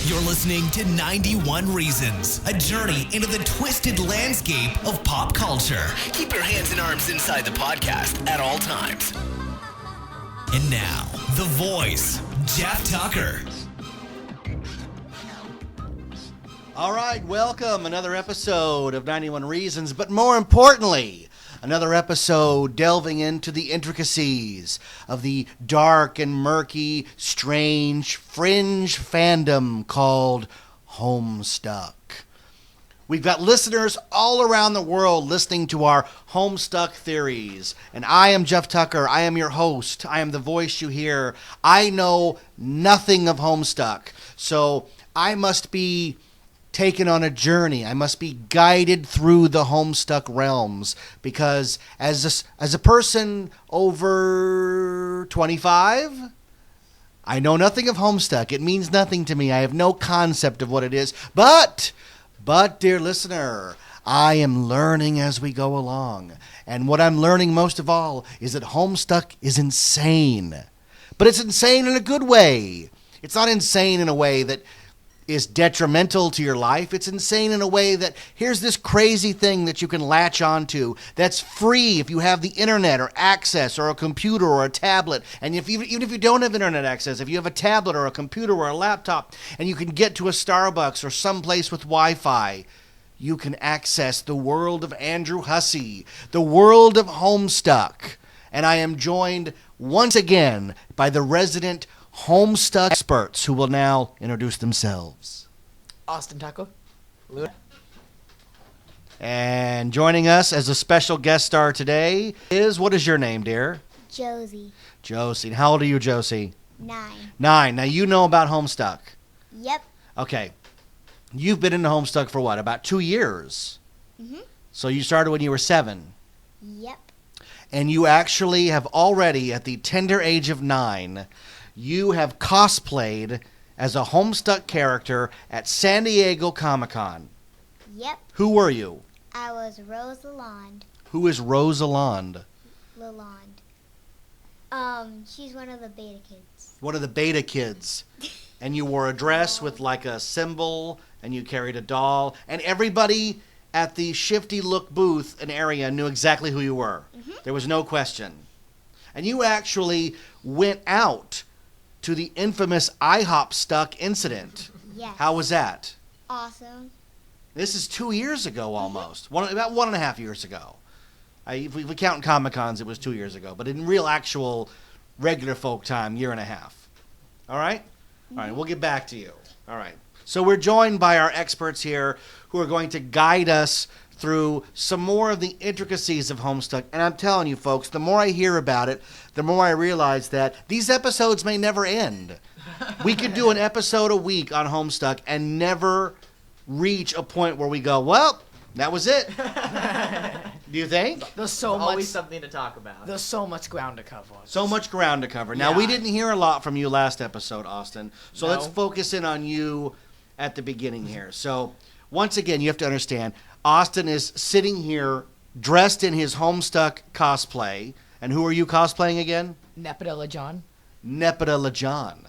You're listening to 91 Reasons, a journey into the twisted landscape of pop culture. Keep your hands and arms inside the podcast at all times. And now, the voice, Jeff Tucker. All right, welcome. Another episode of 91 Reasons, but more importantly, another episode delving into the intricacies of the dark and murky, strange, fringe fandom called Homestuck. We've got listeners all around the world listening to our Homestuck theories. And I am Jeff Tucker. I am your host. I am the voice you hear. I know nothing of Homestuck. So I must be taken on a journey. I must be guided through the Homestuck realms because as a person over 25, I know nothing of Homestuck. It means nothing to me. I have no concept of what it is. But, dear listener, I am learning as we go along. And what I'm learning most of all is that Homestuck is insane. But it's insane in a good way. It's not insane in a way that is detrimental to your life. It's insane in a way that here's this crazy thing that you can latch onto that's free if you have the internet or access or a computer or a tablet. And even if you don't have internet access, if you have a tablet or a computer or a laptop and you can get to a Starbucks or someplace with Wi-Fi, you can access the world of Andrew Hussey, the world of Homestuck. And I am joined once again by the resident Homestuck experts who will now introduce themselves. Austin Taco. Luna. And joining us as a special guest star today is, what is your name, dear? Josie. Josie. And how old are you, Josie? 9. 9. Now you know about Homestuck. Yep. Okay. You've been into Homestuck for what, about 2 years? Mm-hmm. So you started when you were 7. Yep. And you actually have already, at the tender age of 9, you have cosplayed as a Homestuck character at San Diego Comic-Con. Yep. Who were you? I was Rosaland. Who is Rosaland? Lalonde. She's one of the beta kids. One of the beta kids. And you wore a dress with like a symbol, and you carried a doll, and everybody at the Shifty Look booth and area knew exactly who you were. Mm-hmm. There was no question. And you actually went out to the infamous IHOP Stuck incident. Yes. How was that? Awesome. This is 2 years ago almost. About 1.5 years ago. If we count Comic-Cons, it was 2 years ago. But in real, actual, regular folk time, 1.5 years. All right? Mm-hmm. All right, we'll get back to you. All right. So we're joined by our experts here who are going to guide us through some more of the intricacies of Homestuck. And I'm telling you, folks, the more I hear about it, the more I realize that these episodes may never end. We could do an episode a week on Homestuck and never reach a point where we go, well, that was it. Do you think? There's so Always much. something to talk about. There's so much ground to cover. So much ground to cover. Now, Yeah. we didn't hear a lot from you last episode, Austin. So No. let's focus in on you at the beginning here. So once again, you have to understand, Austin is sitting here dressed in his Homestuck cosplay. And who are you cosplaying again? Nepeta Lajon. Nepeta Lajon.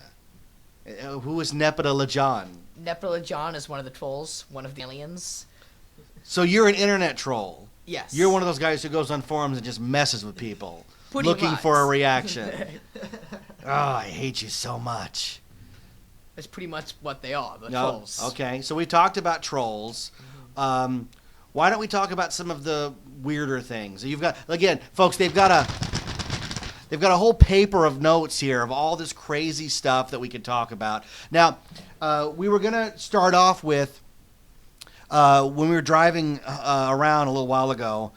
Who is Nepeta Lajon? Nepeta Lajon is one of the trolls, one of the aliens. So you're an internet troll. Yes. You're one of those guys who goes on forums and just messes with people, Pretty looking much. for a reaction. Oh, I hate you so much. That's pretty much what they are, the No, trolls. okay, so we talked about trolls. Why don't we talk about some of the weirder things? You've got, again, folks, they've got a whole paper of notes here of all this crazy stuff that we could talk about. Now, we were going to start off with, when we were driving around a little while ago,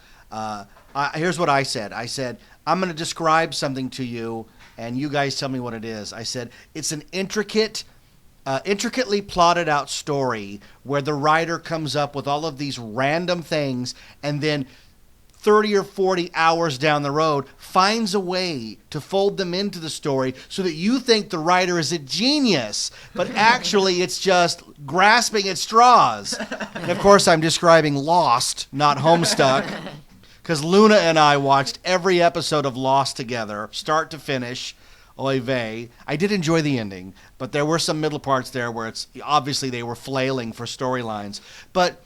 here's what I said. I said, I'm going to describe something to you, and you guys tell me what it is. I said, it's an intricately plotted out story where the writer comes up with all of these random things and then 30 or 40 hours down the road finds a way to fold them into the story so that you think the writer is a genius, but actually it's just grasping at straws. And of course I'm describing Lost, not Homestuck, because Luna and I watched every episode of Lost together, start to finish, oy vey. I did enjoy the ending, but there were some middle parts there where it's obviously they were flailing for storylines. But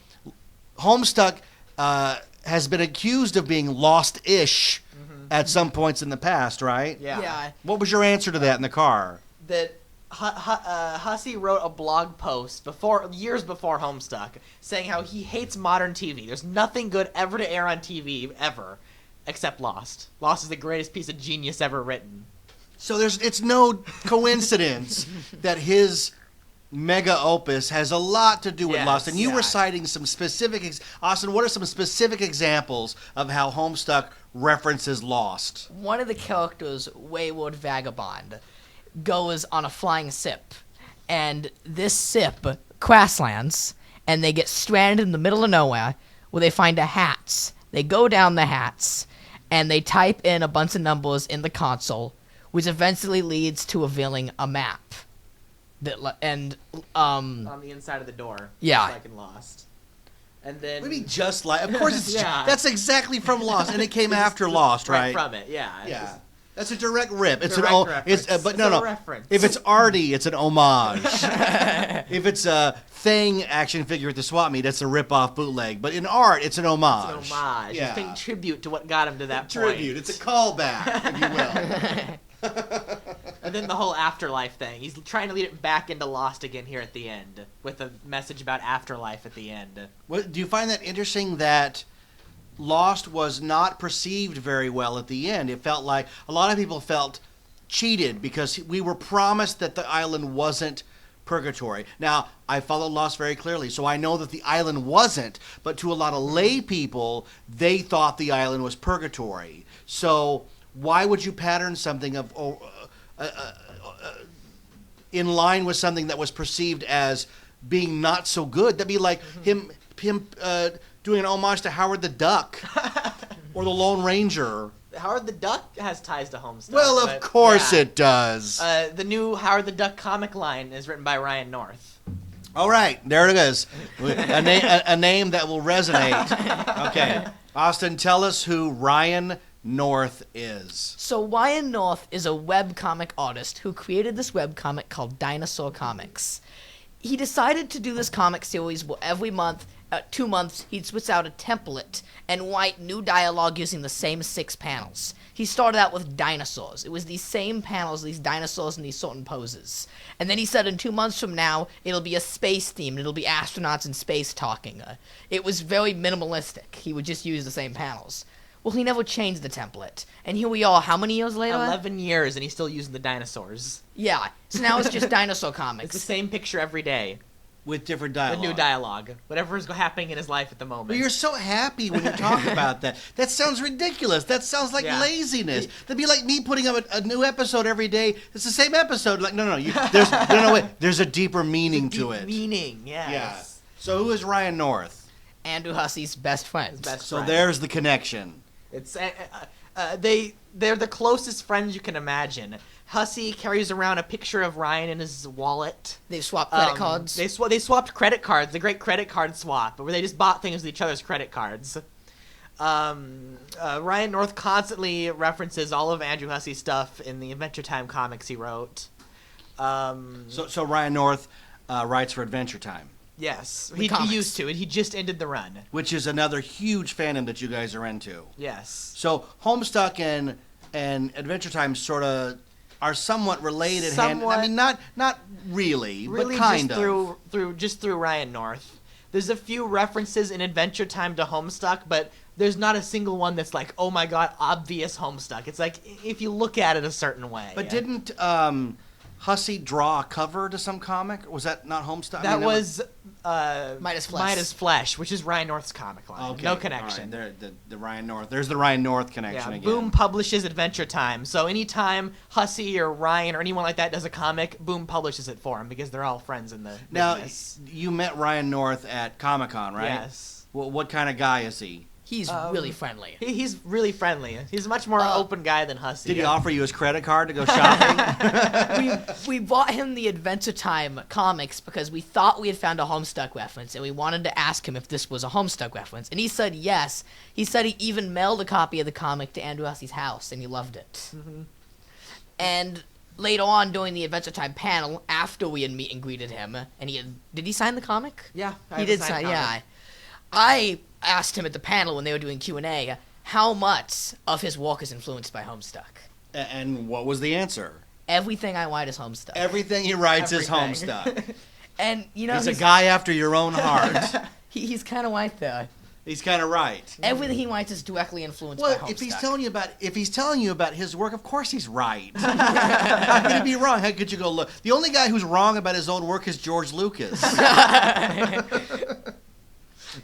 Homestuck has been accused of being lost-ish at some points in the past, right? Yeah. What was your answer to that in the car? That Hussey wrote a blog post years before Homestuck saying how he hates modern TV. There's nothing good ever to air on TV ever, except Lost. Lost is the greatest piece of genius ever written. So it's no coincidence that his mega opus has a lot to do with Yes, Lost. And you yeah. were citing some specific... Austin, what are some specific examples of how Homestuck references Lost? One of the characters, Wayward Vagabond, goes on a flying ship, and this ship crash lands, and they get stranded in the middle of nowhere, where they find a hats. They go down the hats, and they type in a bunch of numbers in the console, which eventually leads to revealing a map. On the inside of the door. Yeah. Just like in Lost. And then... What do you mean just like... Of course it's... Yeah. That's exactly from Lost, and it came after Lost, right? Right from it, yeah. Yeah. That's a direct rip. It's Direct an reference. but It's no. a reference. If it's arty, it's an homage. If it's a Thing action figure at the swap meet, it's a rip-off bootleg. But in art, it's an homage. It's an homage. Yeah. It's paying tribute to what got him to that Tribute. point. It's a callback, if you will. And then the whole afterlife thing. He's trying to lead it back into Lost again here at the end, with a message about afterlife at the end. Do you find that interesting that Lost was not perceived very well at the end? It felt like a lot of people felt cheated because we were promised that the island wasn't purgatory. Now, I followed Lost very clearly, so I know that the island wasn't, but to a lot of lay people, they thought the island was purgatory. So why would you pattern something in line with something that was perceived as being not so good? That'd be like him doing an homage to Howard the Duck or the Lone Ranger. Howard the Duck has ties to Homestuck. Well, of course it does. The new Howard the Duck comic line is written by Ryan North. All right, there it is. A name that will resonate. Okay. Austin, tell us who Ryan North is. So Ryan North is a webcomic artist who created this webcomic called Dinosaur Comics. He decided to do this comic series where every month, 2 months, he'd switch out a template and write new dialogue using the same 6 panels. He started out with dinosaurs. It was these same panels, these dinosaurs in these certain poses. And then he said in 2 months from now, it'll be a space theme. It'll be astronauts in space talking. It was very minimalistic. He would just use the same panels. Well, he never changed the template. And here we are, how many years later? 11 years, and he's still using the dinosaurs. Yeah. So now it's just Dinosaur It's the Comics. same picture every day. With different The dialogue. new dialogue. Whatever is happening in his life at the moment. But you're so happy when you talk about that. That sounds ridiculous. That sounds like Yeah. laziness. That'd be like me putting up a new episode every day. It's the same episode. Like no. Wait. There's a deeper meaning to it. Meaning, yes. Yeah. So who is Ryan North? Andrew Hussey's best friend. His best So friend. there's the connection. It's they're the closest friends you can imagine. Hussey carries around a picture of Ryan in his wallet. They've swapped credit cards. They swapped credit cards. The great credit card swap, where they just bought things with each other's credit cards. Ryan North constantly references all of Andrew Hussey's stuff in the Adventure Time comics he wrote. So Ryan North writes for Adventure Time, Yes, The he comics. used to, and he just ended the run. which is another huge fandom that you guys are into. Yes. So Homestuck and Adventure Time sort of are somewhat related. Somewhat. I mean, not really, Really, but kind just of. through Ryan North. There's a few references in Adventure Time to Homestuck, but there's not a single one that's like, oh my god, obvious Homestuck. It's like if you look at it a certain way. But didn't Hussey draw a cover to some comic? Was that not Homestuck? that was Midas Flesh. Midas Flesh, which is Ryan North's comic line. Okay, No all connection. right, the Ryan North. There's the Ryan North connection Yeah, again. Boom publishes Adventure Time. So anytime Hussey or Ryan or anyone like that does a comic, Boom publishes it for him because they're all friends in the Now, business. you met Ryan North at Comic-Con, right? Yes. What kind of guy is he? He's really friendly. He's really friendly. He's a much more open guy than Hussey. Did he offer you his credit card to go shopping? we bought him the Adventure Time comics because we thought we had found a Homestuck reference, and we wanted to ask him if this was a Homestuck reference, and he said yes. He said he even mailed a copy of the comic to Andrew Hussey's house, and he loved it. Mm-hmm. And later on during the Adventure Time panel, after we had meet and greeted him, and did he sign the comic? Yeah, He did sign. Yeah, I asked him at the panel when they were doing Q&A how much of his work is influenced by Homestuck. And what was the answer? Everything I write is Homestuck. Everything he writes is Everything. Homestuck. And He's a guy after your own heart. he's kind of right there. He's kind of right. Everything he writes is directly influenced by Homestuck. If he's telling you about his work, of course he's right. How could he be wrong? How could you go look? The only guy who's wrong about his own work is George Lucas.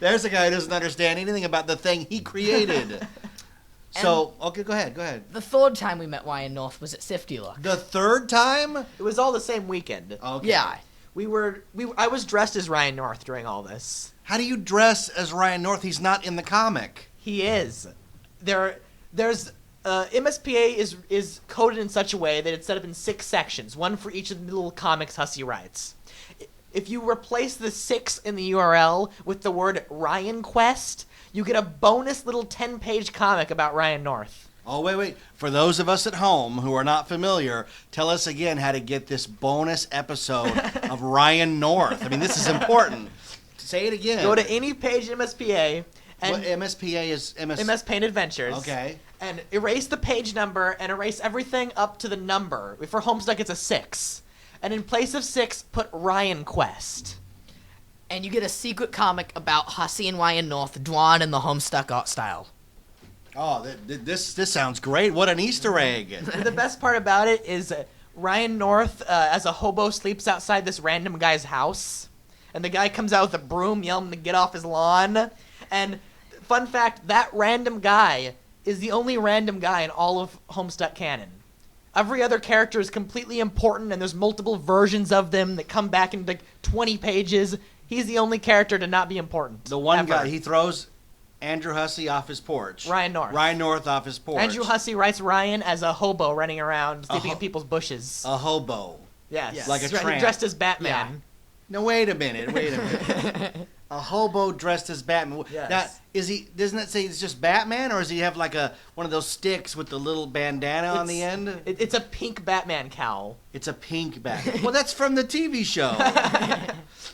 There's a guy who doesn't understand anything about the thing he created. So, okay, go ahead. The third time we met Ryan North was at Sifty-Look. The third time? It was all the same weekend. Okay. Yeah. I was dressed as Ryan North during all this. How do you dress as Ryan North? He's not in the comic. He is. There's MSPA is coded in such a way that it's set up in 6 sections, one for each of the little comics Hussey writes. If you replace the 6 in the URL with the word Ryan Quest, you get a bonus little 10-page comic about Ryan North. Oh, wait. For those of us at home who are not familiar, tell us again how to get this bonus episode of Ryan North. I mean, this is important. Say it again. Go to any page in MSPA. And what MSPA is MS Paint Adventures. Okay. And erase the page number and erase everything up to the number. For Homestuck, it's a 6. And in place of 6, put Ryan Quest. And you get a secret comic about Hussey and Ryan North drawn in the Homestuck art style. Oh, this sounds great. What an Easter egg. And the best part about it is Ryan North, as a hobo, sleeps outside this random guy's house. And the guy comes out with a broom yelling him to get off his lawn. And fun fact, that random guy is the only random guy in all of Homestuck canon. Every other character is completely important, and there's multiple versions of them that come back in like 20 pages. He's the only character to not be important. The one ever. guy, he throws Andrew Hussey off his porch. Ryan North. Ryan North off his porch. Andrew Hussey writes Ryan as a hobo running around, sleeping in people's bushes. A hobo. Yes. Like a tramp. Dressed as Batman. Yeah. No, wait a minute. A hobo dressed as Batman. Yes. Now, doesn't it say it's just Batman, or does he have like one of those sticks with the little bandana on the end? It's a pink Batman cowl. It's a pink Batman. Well, that's from the TV show.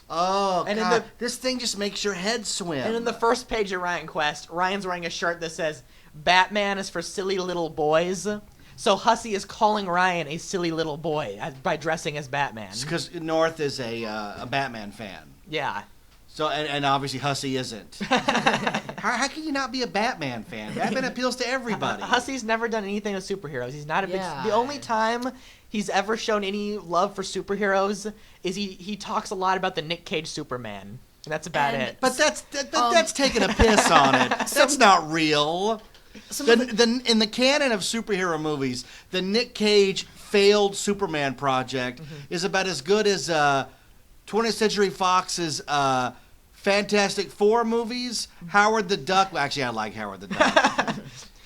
Oh, And God. This thing just makes your head swim. And in the first page of Ryan Quest, Ryan's wearing a shirt that says, Batman is for silly little boys. So Hussey is calling Ryan a silly little boy by dressing as Batman. Because North is a Batman fan. Yeah. So and obviously Hussey isn't. How can you not be a Batman fan? Batman appeals to everybody. Hussey's never done anything with superheroes. He's not a big... Yeah. The only time he's ever shown any love for superheroes is he talks a lot about the Nick Cage Superman. And that's about it. But that's taking a piss on it. That's not real. In the canon of superhero movies, the Nick Cage failed Superman project is about as good as 20th Century Fox's Fantastic Four movies, Howard the Duck. Well, actually, I like Howard the Duck.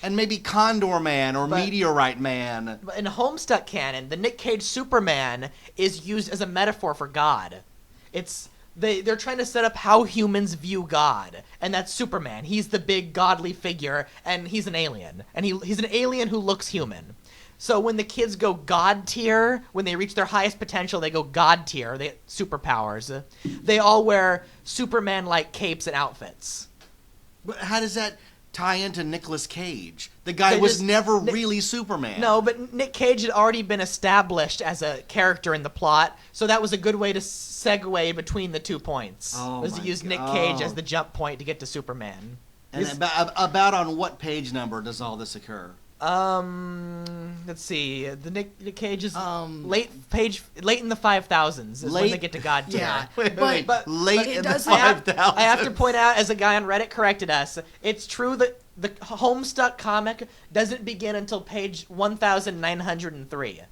And maybe Condor Man or Meteorite Man. But in Homestuck canon, the Nick Cage Superman is used as a metaphor for God. They're trying to set up how humans view God, and that's Superman. He's the big godly figure, and he's an alien. And he's an alien who looks human. So when the kids go God tier, when they reach their highest potential, they go God tier, they get superpowers. They all wear Superman-like capes and outfits. But how does that tie into Nicolas Cage? The guy was never really Superman. No, but Nick Cage had already been established as a character in the plot, so that was a good way to segue between the 2 points. Was to use Nick Cage as the jump point to get to Superman. And about on what page number does all this occur? Let's see. The Nick Cage is late in the 5000s is when they get to God tier. Yeah, But late in the 5000s. I have to point out, as a guy on Reddit corrected us, it's true that the Homestuck comic doesn't begin until page 1903.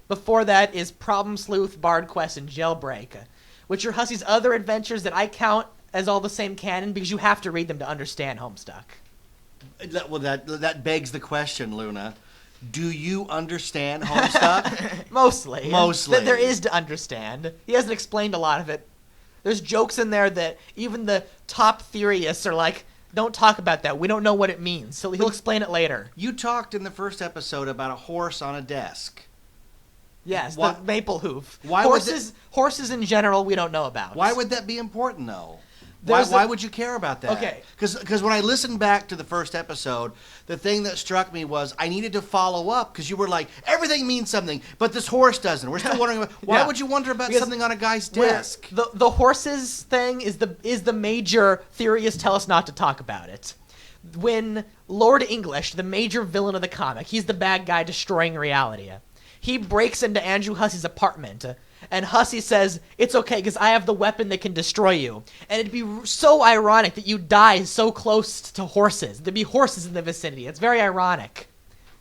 Before that is Problem Sleuth, Bard Quest, and Jailbreak, which are Hussey's other adventures that I count as all the same canon because you have to read them to understand Homestuck. Well, that begs the question, Luna. Do you understand Homestuck? Mostly. Mostly. There is to understand. He hasn't explained a lot of it. There's jokes in there that even the top theorists are like, don't talk about that. We don't know what it means. So he'll explain it later. You talked in the first episode about a horse on a desk. Yes, Why- the maple hoof. Why would Horses in general, we don't know about. Why would that be important, though? Why would you care about that? Okay. Because when I listened back to the first episode, the thing that struck me was I needed to follow up because you were like, everything means something, but this horse doesn't. We're still wondering, why Yeah. would you wonder about Because something on a guy's desk? The horses thing is the major. Theorists tell us not to talk about it. When Lord English, the major villain of the comic, he's the bad guy destroying reality. He breaks into Andrew Hussey's apartment, and Hussey says, it's okay because I have the weapon that can destroy you. And it'd be so ironic that you die so close to horses. There'd be horses in the vicinity. It's very ironic.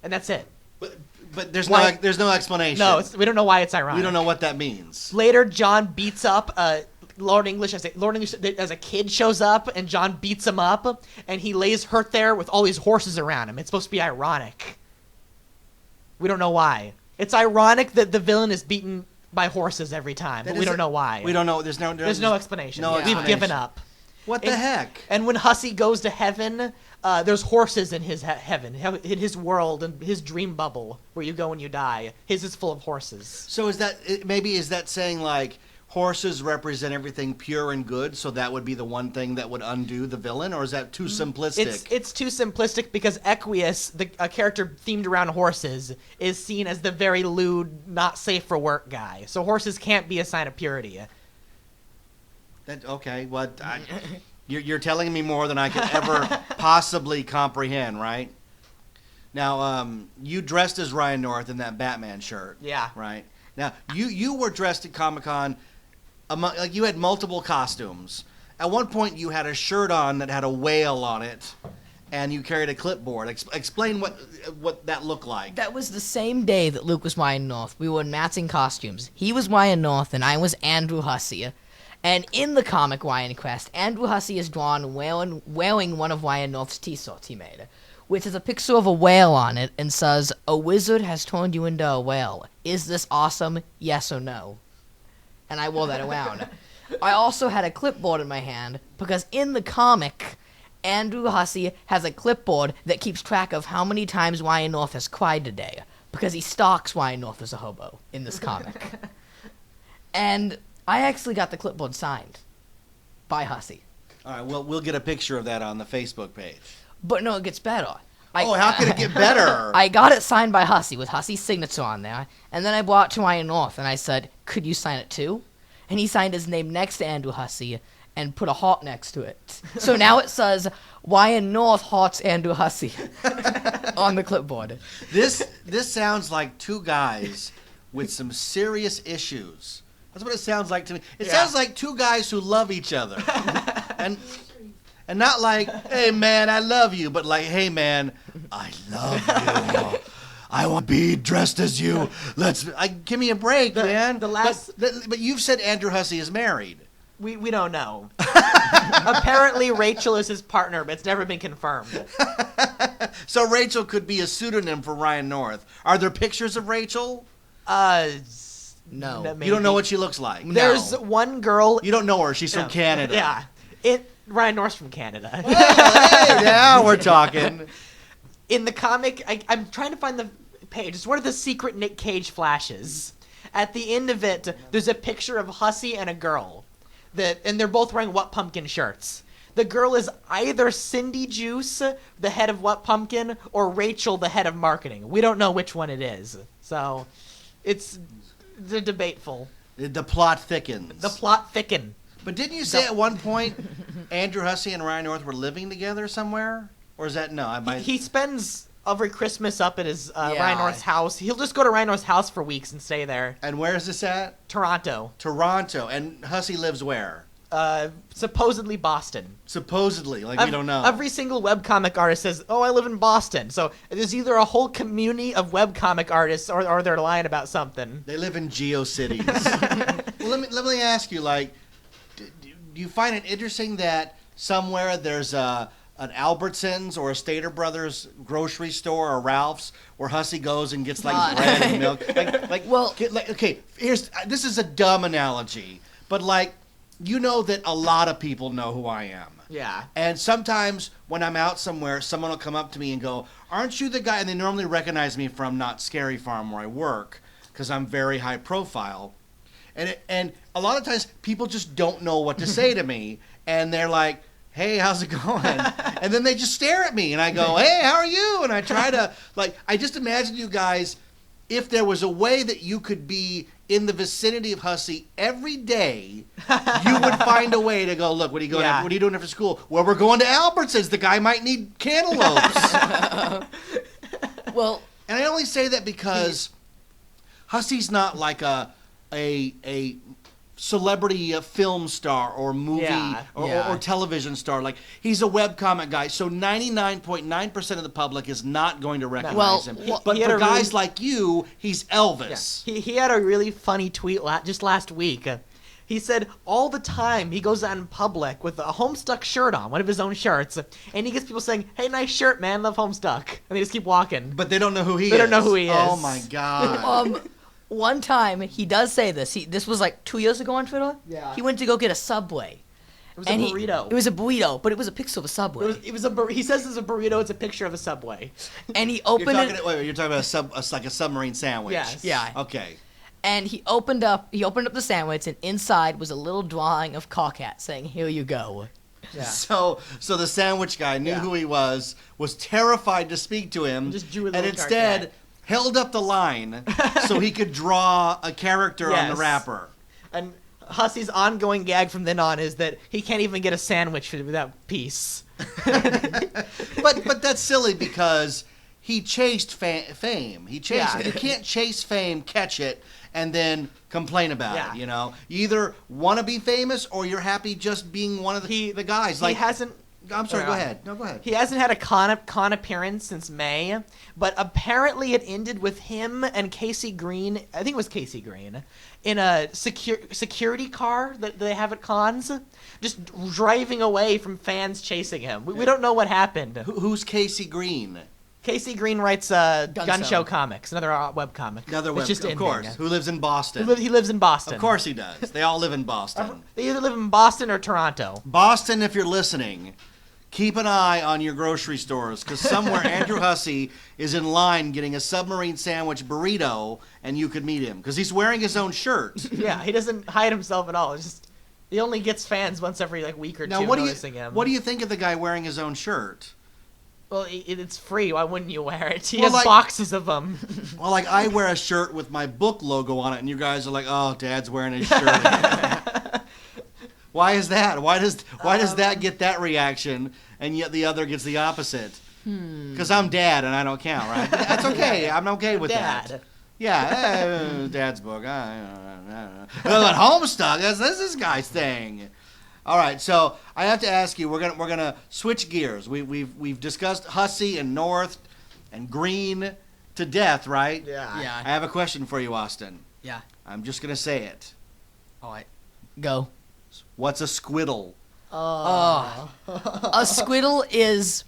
And that's it. But there's Why- there's no explanation. No, we don't know why it's ironic. We don't know what that means. Later, John beats up Lord English as a kid shows up, and John beats him up, and he lays hurt there with all these horses around him. It's supposed to be ironic. We don't know why. It's ironic that the villain is beaten by horses every time, but we don't know why. We don't know. There's no explanation. No We've explanation. given up. What the heck? And when Hussey goes to heaven, there's horses in his heaven, in his world, and his dream bubble where you go when you die. His is full of horses. So is that saying like horses represent everything pure and good, so that would be the one thing that would undo the villain, or is that too simplistic? It's too simplistic because Equius, a character themed around horses, is seen as the very lewd, not safe for work guy. So horses can't be a sign of purity. Okay, what? You're telling me more than I could ever possibly comprehend, right? Now, you dressed as Ryan North in that Batman shirt. Yeah. Right. Now, you were dressed at Comic-Con, like you had multiple costumes. At one point, you had a shirt on that had a whale on it, and you carried a clipboard. Explain what that looked like. That was the same day that Luke was Ryan North. We were in matching costumes. He was Ryan North, and I was Andrew Hussey. And in the comic Ryan Quest, Andrew Hussey is drawn wearing one of Ryan North's T-shirts he made, which is a picture of a whale on it and says, "A wizard has turned you into a whale. Is this awesome? Yes or no?" And I wore that around. I also had a clipboard in my hand because in the comic, Andrew Hussey has a clipboard that keeps track of how many times Ryan North has cried today because he stalks Ryan North as a hobo in this comic. And I actually got the clipboard signed by Hussey. All right, well, we'll get a picture of that on the Facebook page. But no, it gets better. How could it get better? I got it signed by Hussey with Hussey's signature on there, and then I brought it to Ryan North, and I said, "Could you sign it too?" And he signed his name next to Andrew Hussey and put a heart next to it. So now it says, Ryan North hearts Andrew Hussey on the clipboard. This sounds like two guys with some serious issues. That's what it sounds like to me. It sounds like two guys who love each other. and not like, "Hey, man, I love you," but like, "Hey, man, I love you. I want to be dressed as you. Give me a break, man." But you've said Andrew Hussey is married. We don't know. Apparently, Rachel is his partner, but it's never been confirmed. So Rachel could be a pseudonym for Ryan North. Are there pictures of Rachel? No. Maybe. You don't know what she looks like. There's one girl. You don't know her. She's from Canada. Yeah. Ryan North's from Canada. Hey, now we're talking. In the comic, I'm trying to find the page. It's one of the secret Nick Cage flashes. At the end of it, there's a picture of Hussey and a girl. And they're both wearing What Pumpkin shirts. The girl is either Cindy Juice, the head of What Pumpkin, or Rachel, the head of marketing. We don't know which one it is. So, it's debateful. The plot thickens. The plot thicken. But didn't you say at one point Andrew Hussey and Ryan North were living together somewhere? Or is that no? He spends every Christmas up at his Ryan North's house. He'll just go to Ryan North's house for weeks and stay there. And where is this at? Toronto. And Hussey lives where? Supposedly Boston. Supposedly, we don't know. Every single webcomic artist says, "Oh, I live in Boston." So there's either a whole community of webcomic artists, or they're lying about something. They live in GeoCities. Well, let me ask you, do you find it interesting that somewhere there's an Albertsons or a Stater Brothers grocery store or Ralph's where Hussey goes and gets bread and milk? Okay, this is a dumb analogy, but you know that a lot of people know who I am. Yeah. And sometimes when I'm out somewhere, someone will come up to me and go, "Aren't you the guy?" And they normally recognize me from not Scary Farm where I work. because I'm very high profile. And a lot of times people just don't know what to say to me, and they're like, hey, how's it going? And then they just stare at me, and I go, hey, how are you? And I try to, I just imagine you guys, if there was a way that you could be in the vicinity of Hussey every day, you would find a way to go, look, what are you going Yeah. what are you doing after school? Well, we're going to Albertsons. The guy might need cantaloupes. Well, And I only say that because Hussey's not like a celebrity film star or movie or television star. Like, he's a webcomic guy, so 99.9% of the public is not going to recognize him. But he had for a guys really- like you, he's Elvis. He had a really funny tweet just last week. He said all the time he goes out in public with a Homestuck shirt on, one of his own shirts, and he gets people saying, hey, nice shirt, man, love Homestuck. And they just keep walking. But they don't know who he is. They don't know who he is. Oh, my God. one time he does say this. This was like 2 years ago on Twitter. Yeah. He went to go get a Subway. It was a burrito. It was a burrito, but it was a pixel of a Subway. He says it's a burrito. It's a picture of a Subway. And he You're opened talking, it. wait, you're talking about like a submarine sandwich. Yes. Yeah. Okay. And he opened up the sandwich, and inside was a little drawing of Cockhat saying, "Here you go." Yeah. So the sandwich guy knew who he was terrified to speak to him, Just drew a and little instead Cockhat. held up the line so he could draw a character on the Yes. wrapper. And Hussey's ongoing gag from then on is that he can't even get a sandwich without peace. But that's silly because he chased fame. He chased it. You can't chase fame, catch it, and then complain about it. You know, you either want to be famous or you're happy just being one of the guys. He hasn't. I'm sorry. Go ahead. No, go ahead. He hasn't had a con appearance since May, but apparently it ended with him and Casey Green. I think it was Casey Green in a security car that they have at cons, just driving away from fans chasing him. We don't know what happened. Who's Casey Green? Casey Green writes Gun Show. Show Comics, another webcomic. Another web, just of ending. course. Who lives in Boston? He lives in Boston. Of course he does. They all live in Boston. They either live in Boston or Toronto. Boston, if you're listening, keep an eye on your grocery stores, because somewhere Andrew Hussey is in line getting a submarine sandwich burrito, and you could meet him, because he's wearing his own shirt. Yeah, he doesn't hide himself at all. It's just he only gets fans once every week or two noticing him. What do you think of the guy wearing his own shirt? Well, it's free. Why wouldn't you wear it? He Well, has boxes of them. Well, like, I wear a shirt with my book logo on it, and you guys are like, oh, Dad's wearing his shirt. Why is that? Why does that get that reaction, and yet the other gets the opposite? Because I'm Dad, and I don't count, right? But that's okay. I'm okay with that. Yeah, Dad's book. But Homestuck, that's this guy's thing. All right, so I have to ask you. We're gonna switch gears. We've discussed Hussey and North and Green to death, right? Yeah. I have a question for you, Austin. Yeah. I'm just gonna say it. All right. Go. What's a squiddle? A squiddle is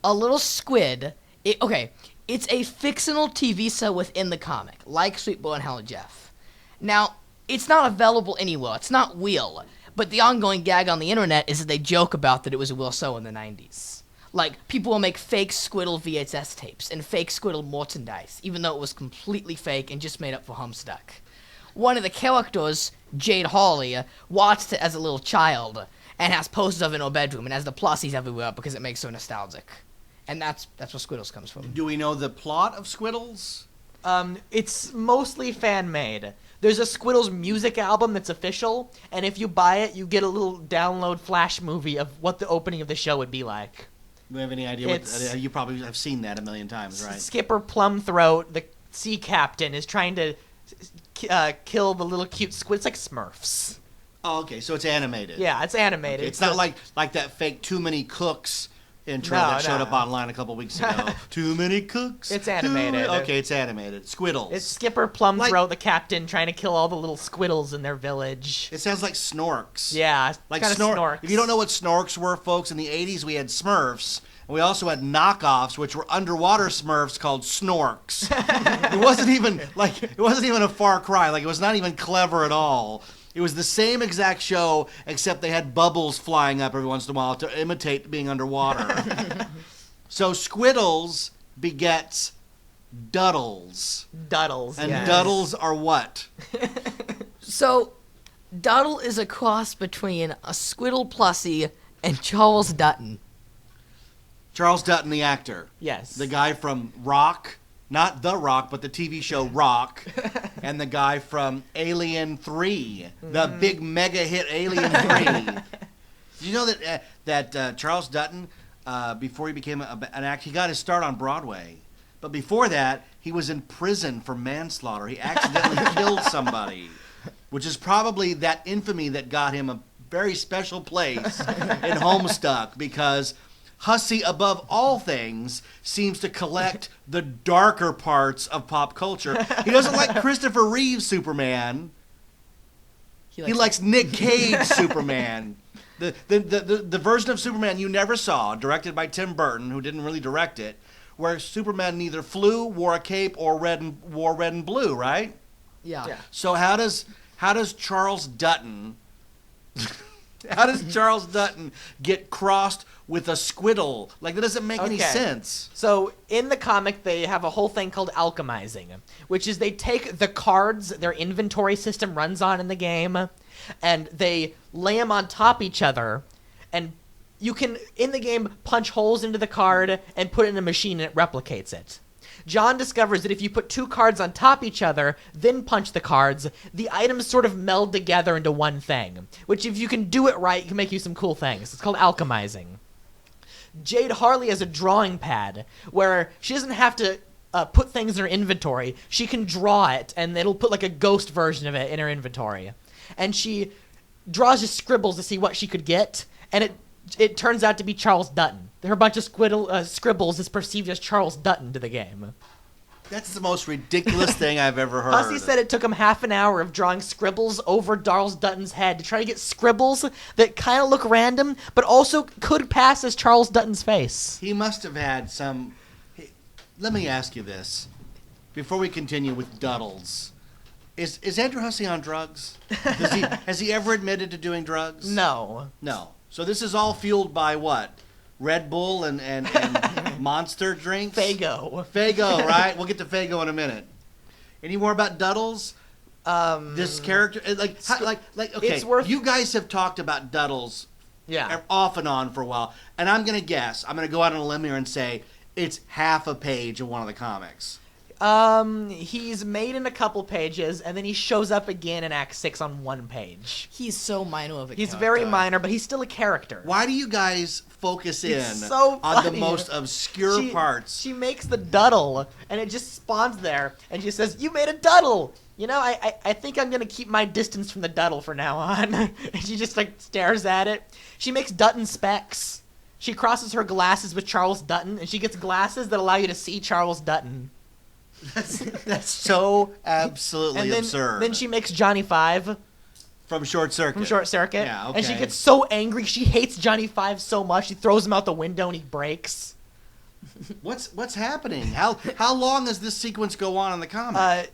a little squid. It's a fictional TV show within the comic, like Sweet Boy and Howlin' Jeff. Now, it's not available anywhere. It's not real. But the ongoing gag on the internet is that they joke about that it was a real show in the 90s. Like, people will make fake Squiddle VHS tapes and fake Squiddle merchandise, even though it was completely fake and just made up for Homestuck. One of the characters, Jade Hawley, watched it as a little child and has posters of it in her bedroom and has the plushies everywhere because it makes her nostalgic. And that's where Squiddles comes from. Do we know the plot of Squiddles? It's mostly fan-made. There's a Squiddles music album that's official, and if you buy it, you get a little download flash movie of what the opening of the show would be like. Do we have any idea? You probably have seen that a million times, right? Skipper Plumthroat, the sea captain, is trying to kill the little cute squid. It's like Smurfs. Oh, okay, so it's animated. Yeah, it's animated. Okay, it's not like that fake Too Many Cooks intro that showed up online a couple weeks ago. Too many cooks. It's animated. Okay, it's animated. Squiddles. It's Skipper Plumthroat, the captain, trying to kill all the little squiddles in their village. It sounds like Snorks. Yeah, like Snorks. If you don't know what Snorks were, folks, in the 80s we had Smurfs. And we also had knockoffs, which were underwater Smurfs called Snorks. It wasn't even a far cry. Like, it was not even clever at all. It was the same exact show, except they had bubbles flying up every once in a while to imitate being underwater. So Squiddles begets Duddles. Duddles. And yes. Duddles are what? So, Duddle is a cross between a Squiddle plushie and Charles Dutton. Charles Dutton, the actor. Yes. The guy from Rock. Not The Rock, but the TV show Rock. And the guy from Alien 3. The big mega hit Alien 3. Did you know that Charles Dutton, before he became an actor, he got his start on Broadway. But before that, he was in prison for manslaughter. He accidentally killed somebody, which is probably that infamy that got him a very special place in Homestuck, because Hussey, above all things, seems to collect the darker parts of pop culture. He doesn't like Christopher Reeve's Superman. He likes Nick Cage's Superman. The version of Superman you never saw, directed by Tim Burton, who didn't really direct it, where Superman neither flew, wore a cape, or wore red and blue, right? Yeah. So how does Charles Dutton how does Charles Dutton get crossed with a squiddle? Like, that doesn't make any sense. So in the comic, they have a whole thing called alchemizing, which is they take the cards their inventory system runs on in the game, and they lay them on top each other, and you can, in the game, punch holes into the card and put it in a machine and it replicates it. John discovers that if you put two cards on top each other, then punch the cards, the items sort of meld together into one thing, which if you can do it right, can make you some cool things. It's called alchemizing. Jade Harley has a drawing pad where she doesn't have to put things in her inventory. She can draw it, and it'll put like a ghost version of it in her inventory. And she draws just scribbles to see what she could get, and it turns out to be Charles Dutton. Her bunch of scribbles is perceived as Charles Dutton to the game. That's the most ridiculous thing I've ever heard. Hussey said it took him half an hour of drawing scribbles over Charles Dutton's head to try to get scribbles that kind of look random, but also could pass as Charles Dutton's face. He must have had some... Let me ask you this, before we continue with Duddles. Is Andrew Hussey on drugs? Has he ever admitted to doing drugs? No. No. So this is all fueled by what? Red Bull and Monster drinks? Faygo. Faygo, right? We'll get to Faygo in a minute. Any more about Duddles? This character, okay. It's worth... You guys have talked about Duddles, off and on for a while, and I'm gonna guess. I'm gonna go out on a limb here and say it's half a page of one of the comics. He's made in a couple pages, and then he shows up again in Act 6 on one page. He's so minor of a He's character. very minor, but he's still a character. Why do you guys focus in so on the funny. most obscure parts? She makes the Duddle, and it just spawns there, and she says, "You made a Duddle!" You know, I think I'm going to keep my distance from the Duddle from now on. And she just, stares at it. She makes Dutton specs. She crosses her glasses with Charles Dutton, and she gets glasses that allow you to see Charles Dutton. That's so absolutely absurd. Then she makes Johnny Five. From Short Circuit. Yeah, okay. And she gets so angry. She hates Johnny Five so much, she throws him out the window and he breaks. What's happening? How long does this sequence go on in the comic?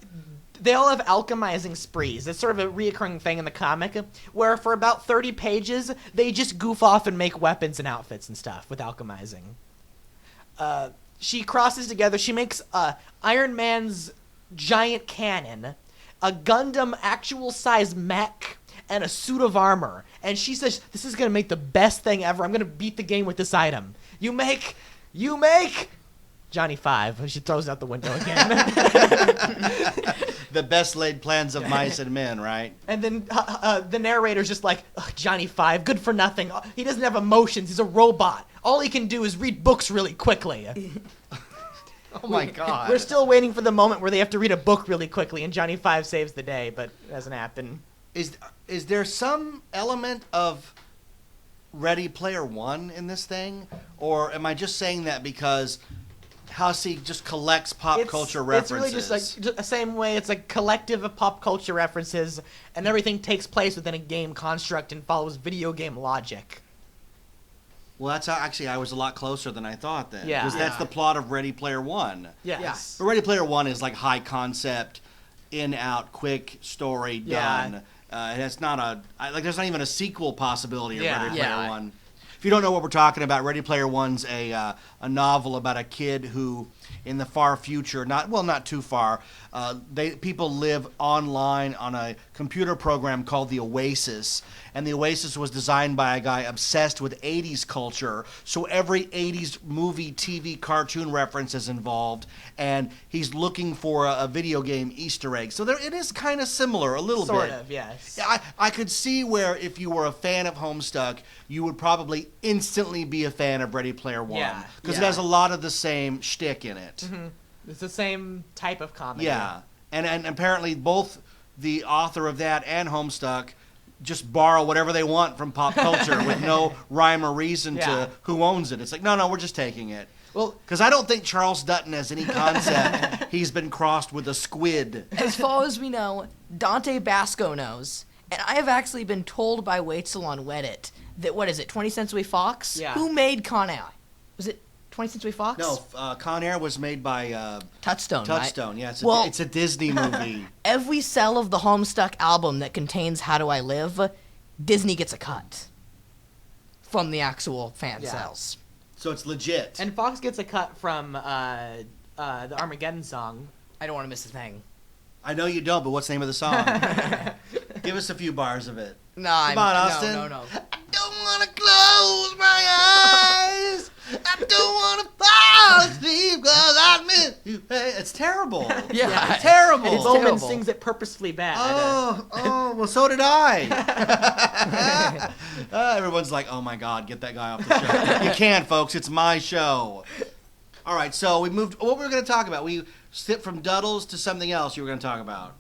They all have alchemizing sprees. It's sort of a reoccurring thing in the comic, where for about 30 pages, they just goof off and make weapons and outfits and stuff with alchemizing. She crosses together. She makes Iron Man's giant cannon, a Gundam actual-size mech, and a suit of armor. And she says, "This is going to make the best thing ever. I'm going to beat the game with this item. You make Johnny Five." She throws it out the window again. The best laid plans of mice and men, right? And then the narrator's just like, "Johnny Five, good for nothing. He doesn't have emotions. He's a robot. All he can do is read books really quickly." Oh my God. We're still waiting for the moment where they have to read a book really quickly, and Johnny Five saves the day, but it doesn't happen. Is there some element of Ready Player One in this thing? Or am I just saying that because Hussey just collects pop culture references? It's really just the same way it's a collective of pop culture references, and everything takes place within a game construct and follows video game logic. Well, that's actually, I was a lot closer than I thought then. Yeah. Because that's the plot of Ready Player One. Yes. But Ready Player One is like high concept, in, out, quick, story, done. It's not there's not even a sequel possibility of Ready Player One. If you don't know what we're talking about, Ready Player One's a novel about a kid who in the far future, not too far, people live online on a computer program called the Oasis, and the Oasis was designed by a guy obsessed with 80s culture, so every 80s movie, TV, cartoon reference is involved, and he's looking for a video game Easter egg. So it is kind of similar, a little bit. Sort of, yes. I could see where if you were a fan of Homestuck, you would probably instantly be a fan of Ready Player One. Yeah, Because yeah. it has a lot of the same shtick in it. Mm-hmm. It's the same type of comedy. Yeah. And apparently both the author of that and Homestuck just borrow whatever they want from pop culture with no rhyme or reason Yeah. to who owns it. It's like, no, we're just taking it. Well, Because I don't think Charles Dutton has any concept he's been crossed with a squid. As far as we know, Dante Basco knows. And I have actually been told by Waitzel on Reddit that, 20th Century Fox? Yeah. Who made Con Air? Was it 20th Century Fox? No, Con Air was made by Touchstone, right? Touchstone. Yeah, Well- it's a Disney movie. Every cell of the Homestuck album that contains How Do I Live, Disney gets a cut from the actual fan Yeah. cells. So it's legit. and Fox gets a cut from the Armageddon song. I don't want to miss a thing. I know you don't, but what's the name of the song? Give us a few bars of it. No, Come on, Austin. No. I don't want to close my eyes. I don't want to fall asleep because I miss you. Hey, it's terrible. Yeah, It's terrible. It's Bowman terrible. sings it purposefully bad. Well, so did I. Everyone's like, oh my God, get that guy off the show. You can't, folks. It's my show. All right, so we moved. What were we going to talk about? We skipped from Duddles to something else you were going to talk about.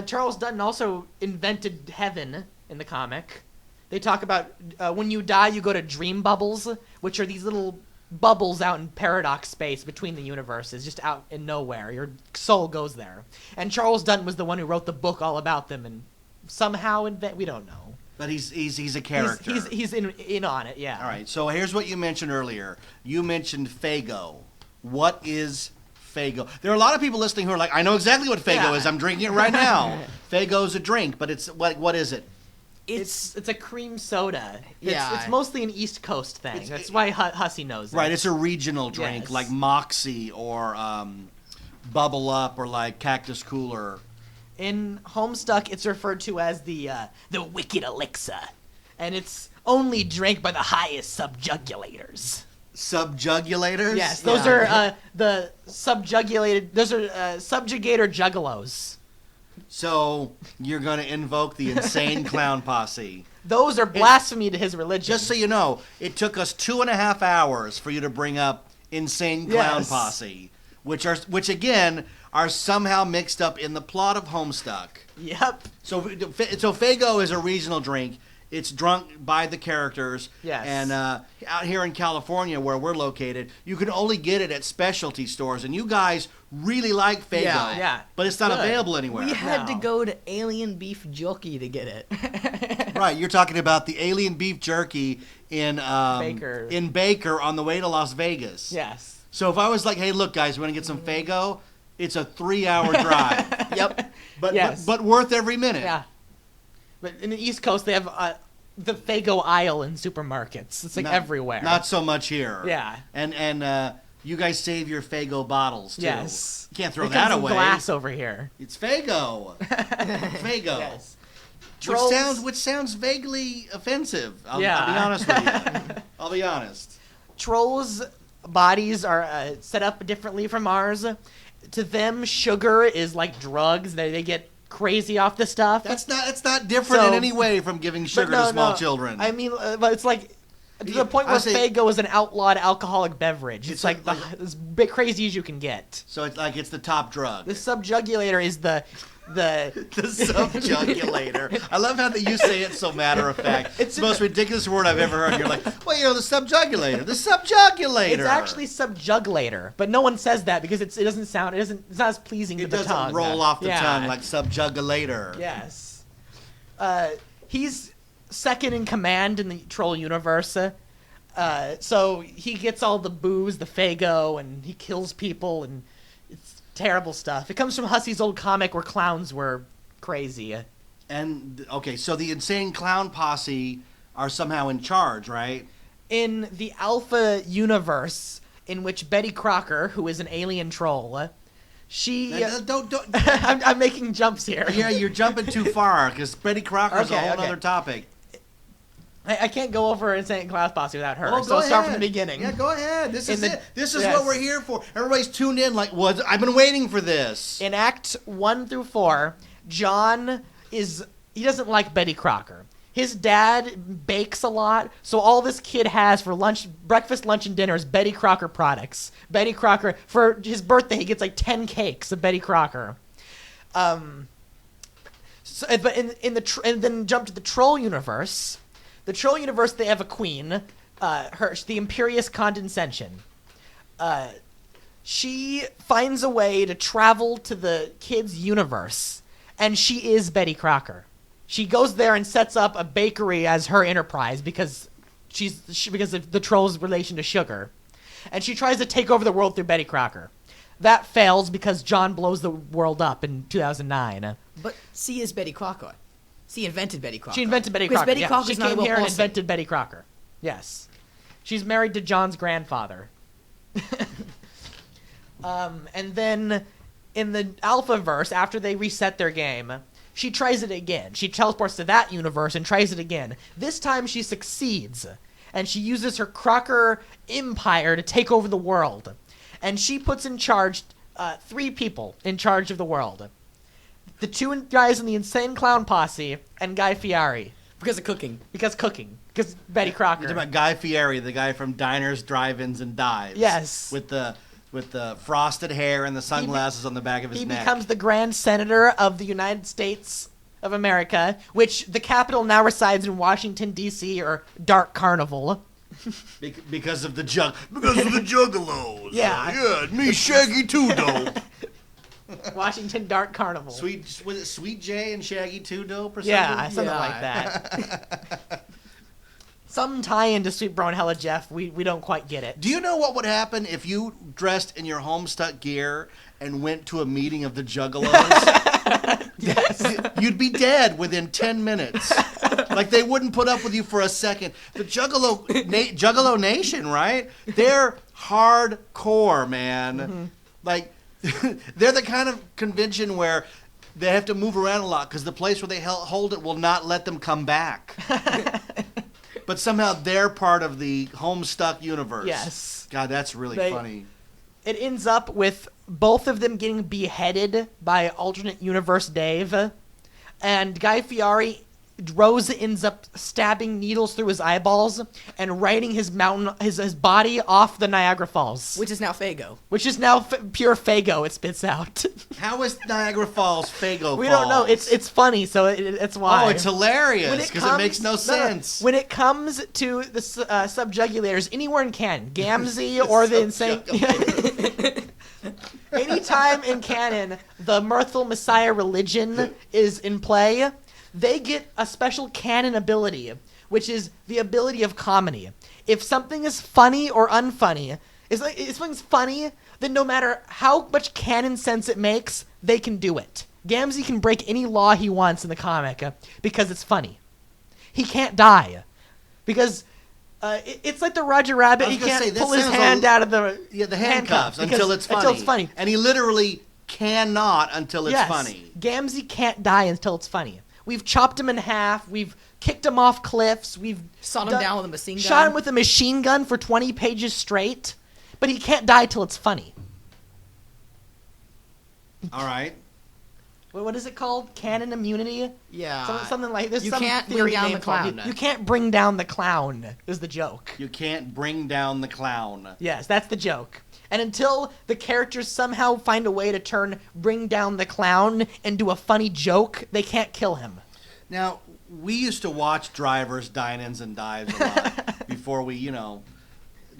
Charles Dutton also invented heaven in the comic. They talk about when you die, you go to dream bubbles, which are these little bubbles out in paradox space between the universes, just out in nowhere. Your soul goes there. And Charles Dutton was the one who wrote the book all about them, and somehow we don't know. But he's a character. He's in on it, yeah. All right, so here's what you mentioned earlier. You mentioned Faygo. What is Faygo? There are a lot of people listening who are like, I know exactly what Faygo Yeah. is. I'm drinking it right now. Faygo's a drink, but it's what is it? It's a cream soda. Yeah. It's mostly an East Coast thing. That's why Hussey knows it. Right, it's a regional drink Yes. like Moxie or Bubble Up or like Cactus Cooler. In Homestuck, it's referred to as the Wicked Elixir, and it's only drank by the highest subjugulators. Subjugulators? Yes, those are the subjugulated. Those are subjugator juggalos. So you're going to invoke the Insane Clown Posse. Those are blasphemy to his religion. Just so you know, it took us 2.5 hours for you to bring up Insane Clown Yes. Posse, which again are somehow mixed up in the plot of Homestuck. Yep. So Faygo is a regional drink. It's drunk by the characters. Yes. And out here in California, where we're located, you can only get it at specialty stores. And you guys really like Faygo. Yeah. But it's not Good. available anywhere. We had to No. go to Alien Beef Jerky to get it. Right, you're talking about the alien beef jerky in Baker. in Baker on the way to Las Vegas. Yes. So if I was like, hey, look, guys, we want to get some Faygo, it's a 3-hour drive. Yep. But, Yes. but worth every minute. Yeah. But in the East Coast, they have the Faygo aisle in supermarkets. It's like Not- everywhere. Not so much here. Yeah. And you guys save your Faygo bottles, too. Yes. You can't throw It that comes in away. glass over here. It's Faygo. Faygo. Yes. Which Trolls- sounds vaguely offensive. I'll be Yeah. honest with you. I'll be honest. Trolls' bodies are set up differently from ours. To them, sugar is like drugs. They get crazy off the stuff. It's not different So- in any way from giving But sugar to small children. I mean, but it's like to the point I where say- Faygo is an outlawed alcoholic beverage. It's like like- as bit crazy as you can get. So it's like it's the top drug. The subjugulator is the The subjugulator. I love how that you say it so matter of fact. It's the most ridiculous word I've ever heard. You're like, well, the subjugulator. The subjugulator. It's actually subjugulator, but no one says that because it doesn't sound it's not as pleasing to It the doesn't tongue. roll off the Yeah. tongue like subjugulator. Yes. He's second in command in the troll universe. So he gets all the booze, the Faygo, and he kills people, and it's terrible stuff. It comes from Hussey's old comic where clowns were crazy. And okay, so the Insane Clown Posse are somehow in charge, right? in the Alpha universe, in which Betty Crocker, who is an alien troll, she... Don't. I'm making jumps here. Yeah, you're jumping too far, because Betty Crocker's a whole other topic. I can't go over Insane Clown Posse without her, Oh, so I'll start from the beginning. Yeah, go ahead. This is it. This is yes. what we're here for. Everybody's tuned in like, what? I've been waiting for this. In Act 1 through 4, John he doesn't like Betty Crocker. His dad bakes a lot, so all this kid has for breakfast, lunch, and dinner is Betty Crocker products. Betty Crocker, for his birthday, he gets like 10 cakes of Betty Crocker. And then jump to the Troll universe. The Troll universe, they have a queen, the Imperious Condescension. She finds a way to travel to the kid's universe, and she is Betty Crocker. She goes there and sets up a bakery as her enterprise because because of the troll's relation to sugar. And she tries to take over the world through Betty Crocker. That fails because John blows the world up in 2009. But she is Betty Crocker. She invented Betty Crocker. She invented Betty Because Crocker. Betty yeah. Crocker's She not a came real here and person. invented Betty Crocker. Yes. She's married to John's grandfather. And then in the Alphaverse, after they reset their game, she tries it again. She teleports to that universe and tries it again. This time she succeeds, and she uses her Crocker empire to take over the world. And she puts in charge 3 people in charge of the world. The 2 guys in the Insane Clown Posse and Guy Fieri. Because of cooking. Because Betty Crocker. You're talking about Guy Fieri, the guy from Diners, Drive-Ins, and Dives. Yes. With the frosted hair and the sunglasses on the back of his neck. He becomes the Grand Senator of the United States of America, which the capital now resides in Washington, D.C., or Dark Carnival. Because of the juggalos. Yeah. Me Shaggy Two Dope. Washington Dark Carnival. Was it Sweet J and Shaggy Two Dope or something? Yeah, something like that. Some tie-in to Sweet Bro and Hella Jeff. We don't quite get it. Do you know what would happen if you dressed in your Homestuck gear and went to a meeting of the Juggalos? Yes. You'd be dead within 10 minutes. Like, they wouldn't put up with you for a second. The Juggalo Nation, right? They're hardcore, man. Mm-hmm. Like, they're the kind of convention where they have to move around a lot because the place where they hold it will not let them come back. But somehow they're part of the Homestuck universe. Yes. God, that's really funny. It ends up with both of them getting beheaded by alternate universe Dave. And Guy Fieri, Rose ends up stabbing needles through his eyeballs and riding his body off the Niagara Falls. Which is now Fago. Which is now pure Fago it spits out. How is Niagara Falls Fago We Falls? don't know. It's funny, so it's why. Oh, it's hilarious because it makes no sense. When it comes to the subjugulators, anywhere in canon, Gamzee or the Insane... Anytime in canon the Mirthful Messiah religion is in play, they get a special canon ability, which is the ability of comedy. If something is funny or unfunny, if something's funny, then no matter how much canon sense it makes, they can do it. Gamzee can break any law he wants in the comic because it's funny. He can't die because it's like the Roger Rabbit. He can't pull his hand out of the handcuffs until it's funny. And he literally cannot until it's funny. Gamzee can't die until it's funny. We've chopped him in half. We've kicked him off cliffs. We've shot him down with a machine gun. Shot him with a machine gun for 20 pages straight. But he can't die till it's funny. All right. What is it called? Canon immunity? Yeah. Something like this. You can't bring down the clown. You can't bring down the clown is the joke. You can't bring down the clown. Yes, that's the joke. And until the characters somehow find a way to bring down the clown into a funny joke, they can't kill him. Now, we used to watch Drivers, Dine-Ins, and Dives a lot before we,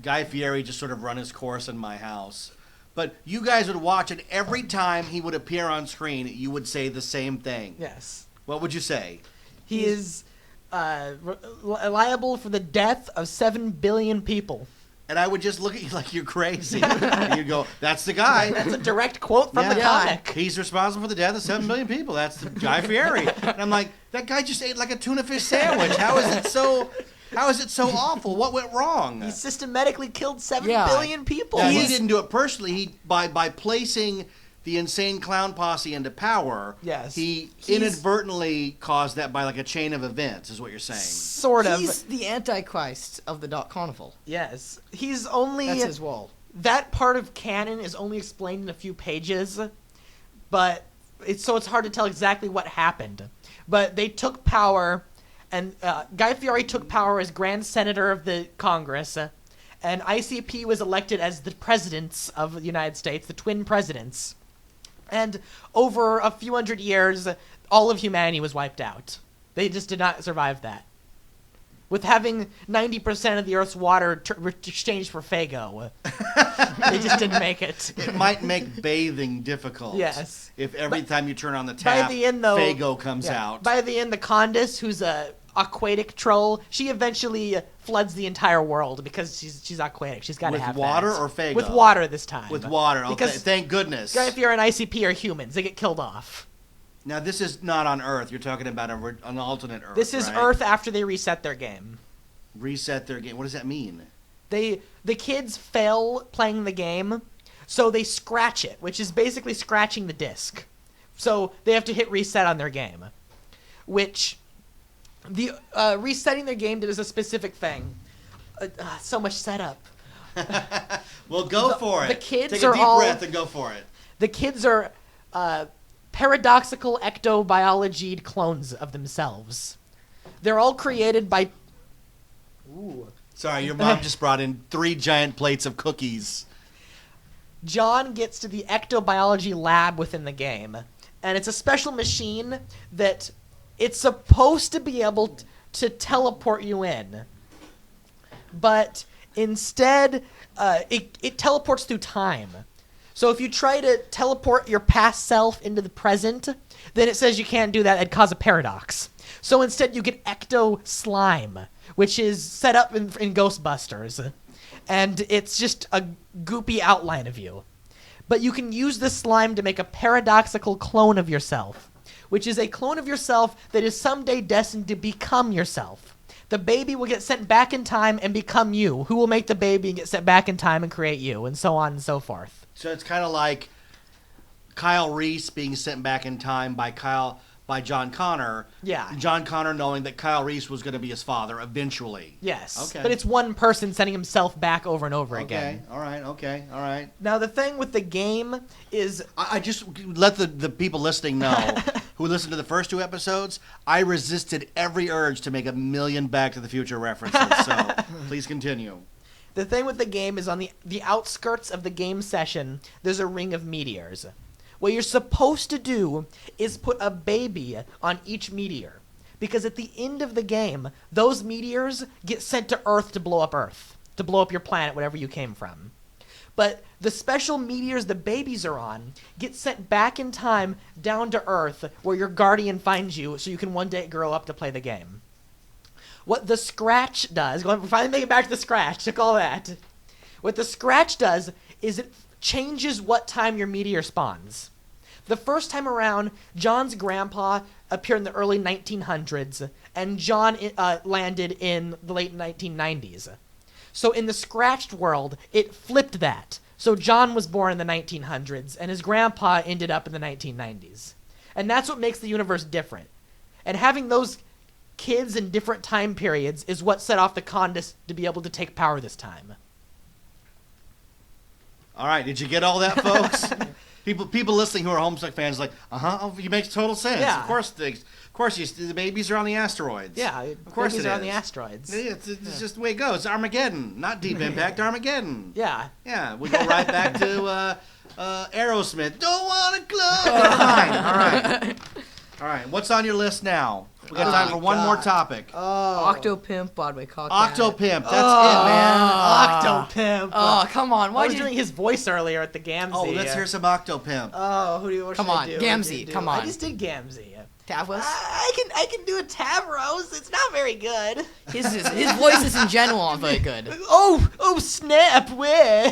Guy Fieri just sort of run his course in my house. But you guys would watch it every time he would appear on screen, you would say the same thing. Yes. What would you say? He is liable for the death of 7 billion people. And I would just look at you like you're crazy. And you'd go, that's the guy. That's a direct quote from the comic. He's responsible for the death of 7 million people. That's the Guy Fieri. And I'm like, that guy just ate like a tuna fish sandwich. How is it so... How is it so awful? What went wrong? He systematically killed 7 Yeah. billion people. Now, he didn't do it personally. He by placing the insane clown posse into power, Yes. he He's- inadvertently caused that by like a chain of events, is what you're saying. Sort of. He's the Antichrist of the Dot Carnival. Yes. He's only... That's his role. That part of canon is only explained in a few pages, but it's hard to tell exactly what happened. But they took power, and Guy Fieri took power as Grand Senator of the Congress, and ICP was elected as the presidents of the United States, the twin presidents. And over a few hundred years, all of humanity was wiped out. They just did not survive that. With having 90% of the Earth's water exchanged for Faygo, they just didn't make it. It might make bathing difficult. Yes. If every time you turn on the tap, By the end, though, Faygo comes out. By the end, the Condis, who's a aquatic troll, she eventually floods the entire world because she's aquatic. She's got to With have water that. or Faygo? With water this time. With water. Okay. Because Thank goodness. Guy Fieri and ICP are humans. They get killed off. Now, this is not on Earth. You're talking about an alternate Earth. This is right? Earth after they reset their game. Reset their game. What does that mean? The kids fail playing the game, so they scratch it, which is basically scratching the disc. So they have to hit reset on their game, which the resetting their game is a specific thing. So much setup. Well, go for it. the kids Take a are deep all- breath and go for it. The kids are paradoxical ectobiology clones of themselves. They're all created by... Ooh. Sorry, your mom just brought in 3 giant plates of cookies. John gets to the ectobiology lab within the game, and it's a special machine that it's supposed to be able to teleport you in. But instead, it teleports through time. So if you try to teleport your past self into the present, then it says you can't do that. It'd cause a paradox. So instead you get ecto slime, which is set up in Ghostbusters. And it's just a goopy outline of you. But you can use this slime to make a paradoxical clone of yourself, which is a clone of yourself that is someday destined to become yourself. The baby will get sent back in time and become you, who will make the baby and get sent back in time and create you, and so on and so forth. So it's kind of like Kyle Reese being sent back in time by John Connor. Yeah. John Connor knowing that Kyle Reese was going to be his father eventually. Yes. Okay. But it's one person sending himself back over and over Okay. again. All right. Now, the thing with the game is... I just let the people listening know who listened to the first 2 episodes, I resisted every urge to make a million Back to the Future references. So please continue. The thing with the game is on the outskirts of the game session, there's a ring of meteors. What you're supposed to do is put a baby on each meteor. Because at the end of the game, those meteors get sent to Earth, to blow up your planet, whatever you came from. But the special meteors the babies are on get sent back in time down to Earth, where your guardian finds you so you can one day grow up to play the game. What the Scratch does, finally make it back to the Scratch, took all that. What the Scratch does is it changes what time your meteor spawns. The first time around, John's grandpa appeared in the early 1900s, and John landed in the late 1990s. So in the Scratched world, it flipped that. So John was born in the 1900s, and his grandpa ended up in the 1990s. And that's what makes the universe different. And having those kids in different time periods is what set off the Condis to be able to take power this time. All right, did you get all that, folks? People listening who are Homestuck fans, like, it makes total sense. Yeah. Of course, the babies are on the asteroids. Yeah, of course babies it are is. on the asteroids. It's just the way it goes. It's Armageddon, not Deep Impact. Armageddon. Yeah. Yeah, we go right back to Aerosmith. Don't want to close. Fine. All right. What's on your list now? We got time for one more topic. Octopimp, Broadway Cocktail. Octopimp. That's it, man. Octopimp. Oh, come on. I Why was did doing his voice earlier at the Gamzee. Oh, let's hear some Octopimp. Oh, what Come should I on, do? Gamzee, come on. I just did Gamzee. Tavros? I can do a Tavros. It's not very good. His voices in general aren't very good. Oh, snap, where?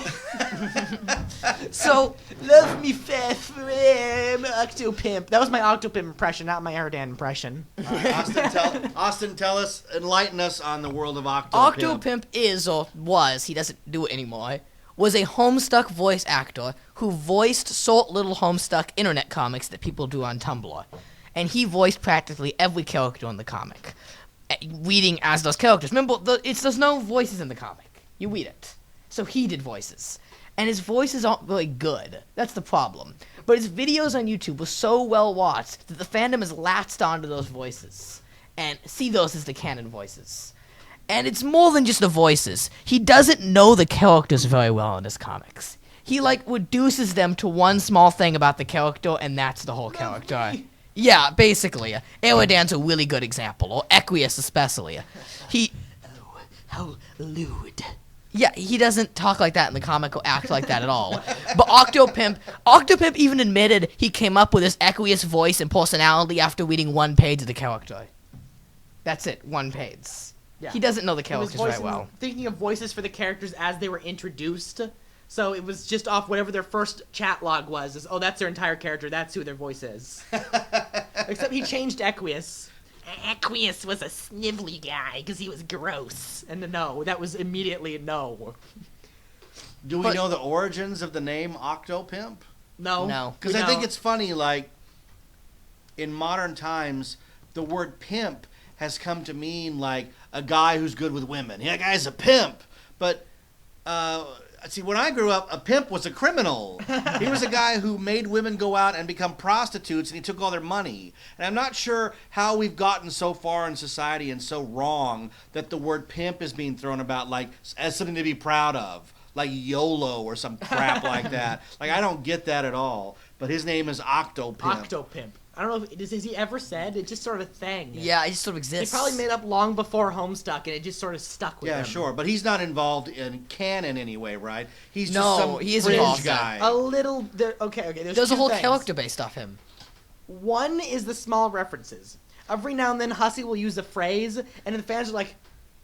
So, Love me fast, Octopimp. That was my Octopimp impression, not my Eridan impression. All right, Austin, tell us, enlighten us on the world of Octopimp. Octopimp is, or was, he doesn't do it anymore, was a Homestuck voice actor who voiced Salt Little Homestuck internet comics that people do on Tumblr. And he voiced practically every character in the comic, reading as those characters. Remember, there's no voices in the comic. You read it. So he did voices. And his voices aren't very good. That's the problem. But his videos on YouTube were so well watched that the fandom has latched onto those voices and see those as the canon voices. And it's more than just the voices. He doesn't know the characters very well in his comics. He, reduces them to one small thing about the character, and that's the whole character. Yeah, basically. Eridan's a really good example, or Equius especially. How lewd. Yeah, he doesn't talk like that in the comic or act like that at all. But Octopimp even admitted he came up with his Equius voice and personality after reading one page of the character. That's it, one page. Yeah. He doesn't know the characters very well. Thinking of voices for the characters as they were introduced. So it was just off whatever their first chat log was. That's their entire character. That's who their voice is. Except he changed Equius. Equius was a snivelly guy because he was gross. And no, that was immediately no. Do we know the origins of the name Octopimp? No. Because I think it's funny, in modern times, the word pimp has come to mean, a guy who's good with women. Yeah, that guy's a pimp. But, see, when I grew up, a pimp was a criminal. He was a guy who made women go out and become prostitutes, and he took all their money. And I'm not sure how we've gotten so far in society and so wrong that the word pimp is being thrown about as something to be proud of, like YOLO or some crap like that. I don't get that at all. But his name is Octopimp. Octopimp. I don't know, has he ever said? It's just sort of a thing. Yeah, it just sort of exists. He probably made up long before Homestuck, and it just sort of stuck with him. Yeah, sure, but he's not involved in canon anyway, right? He's just No, some he is fringe involved. guy. A little... Okay, There's a two whole things. character based off him. One is the small references. Every now and then, Hussey will use a phrase, and the fans are like,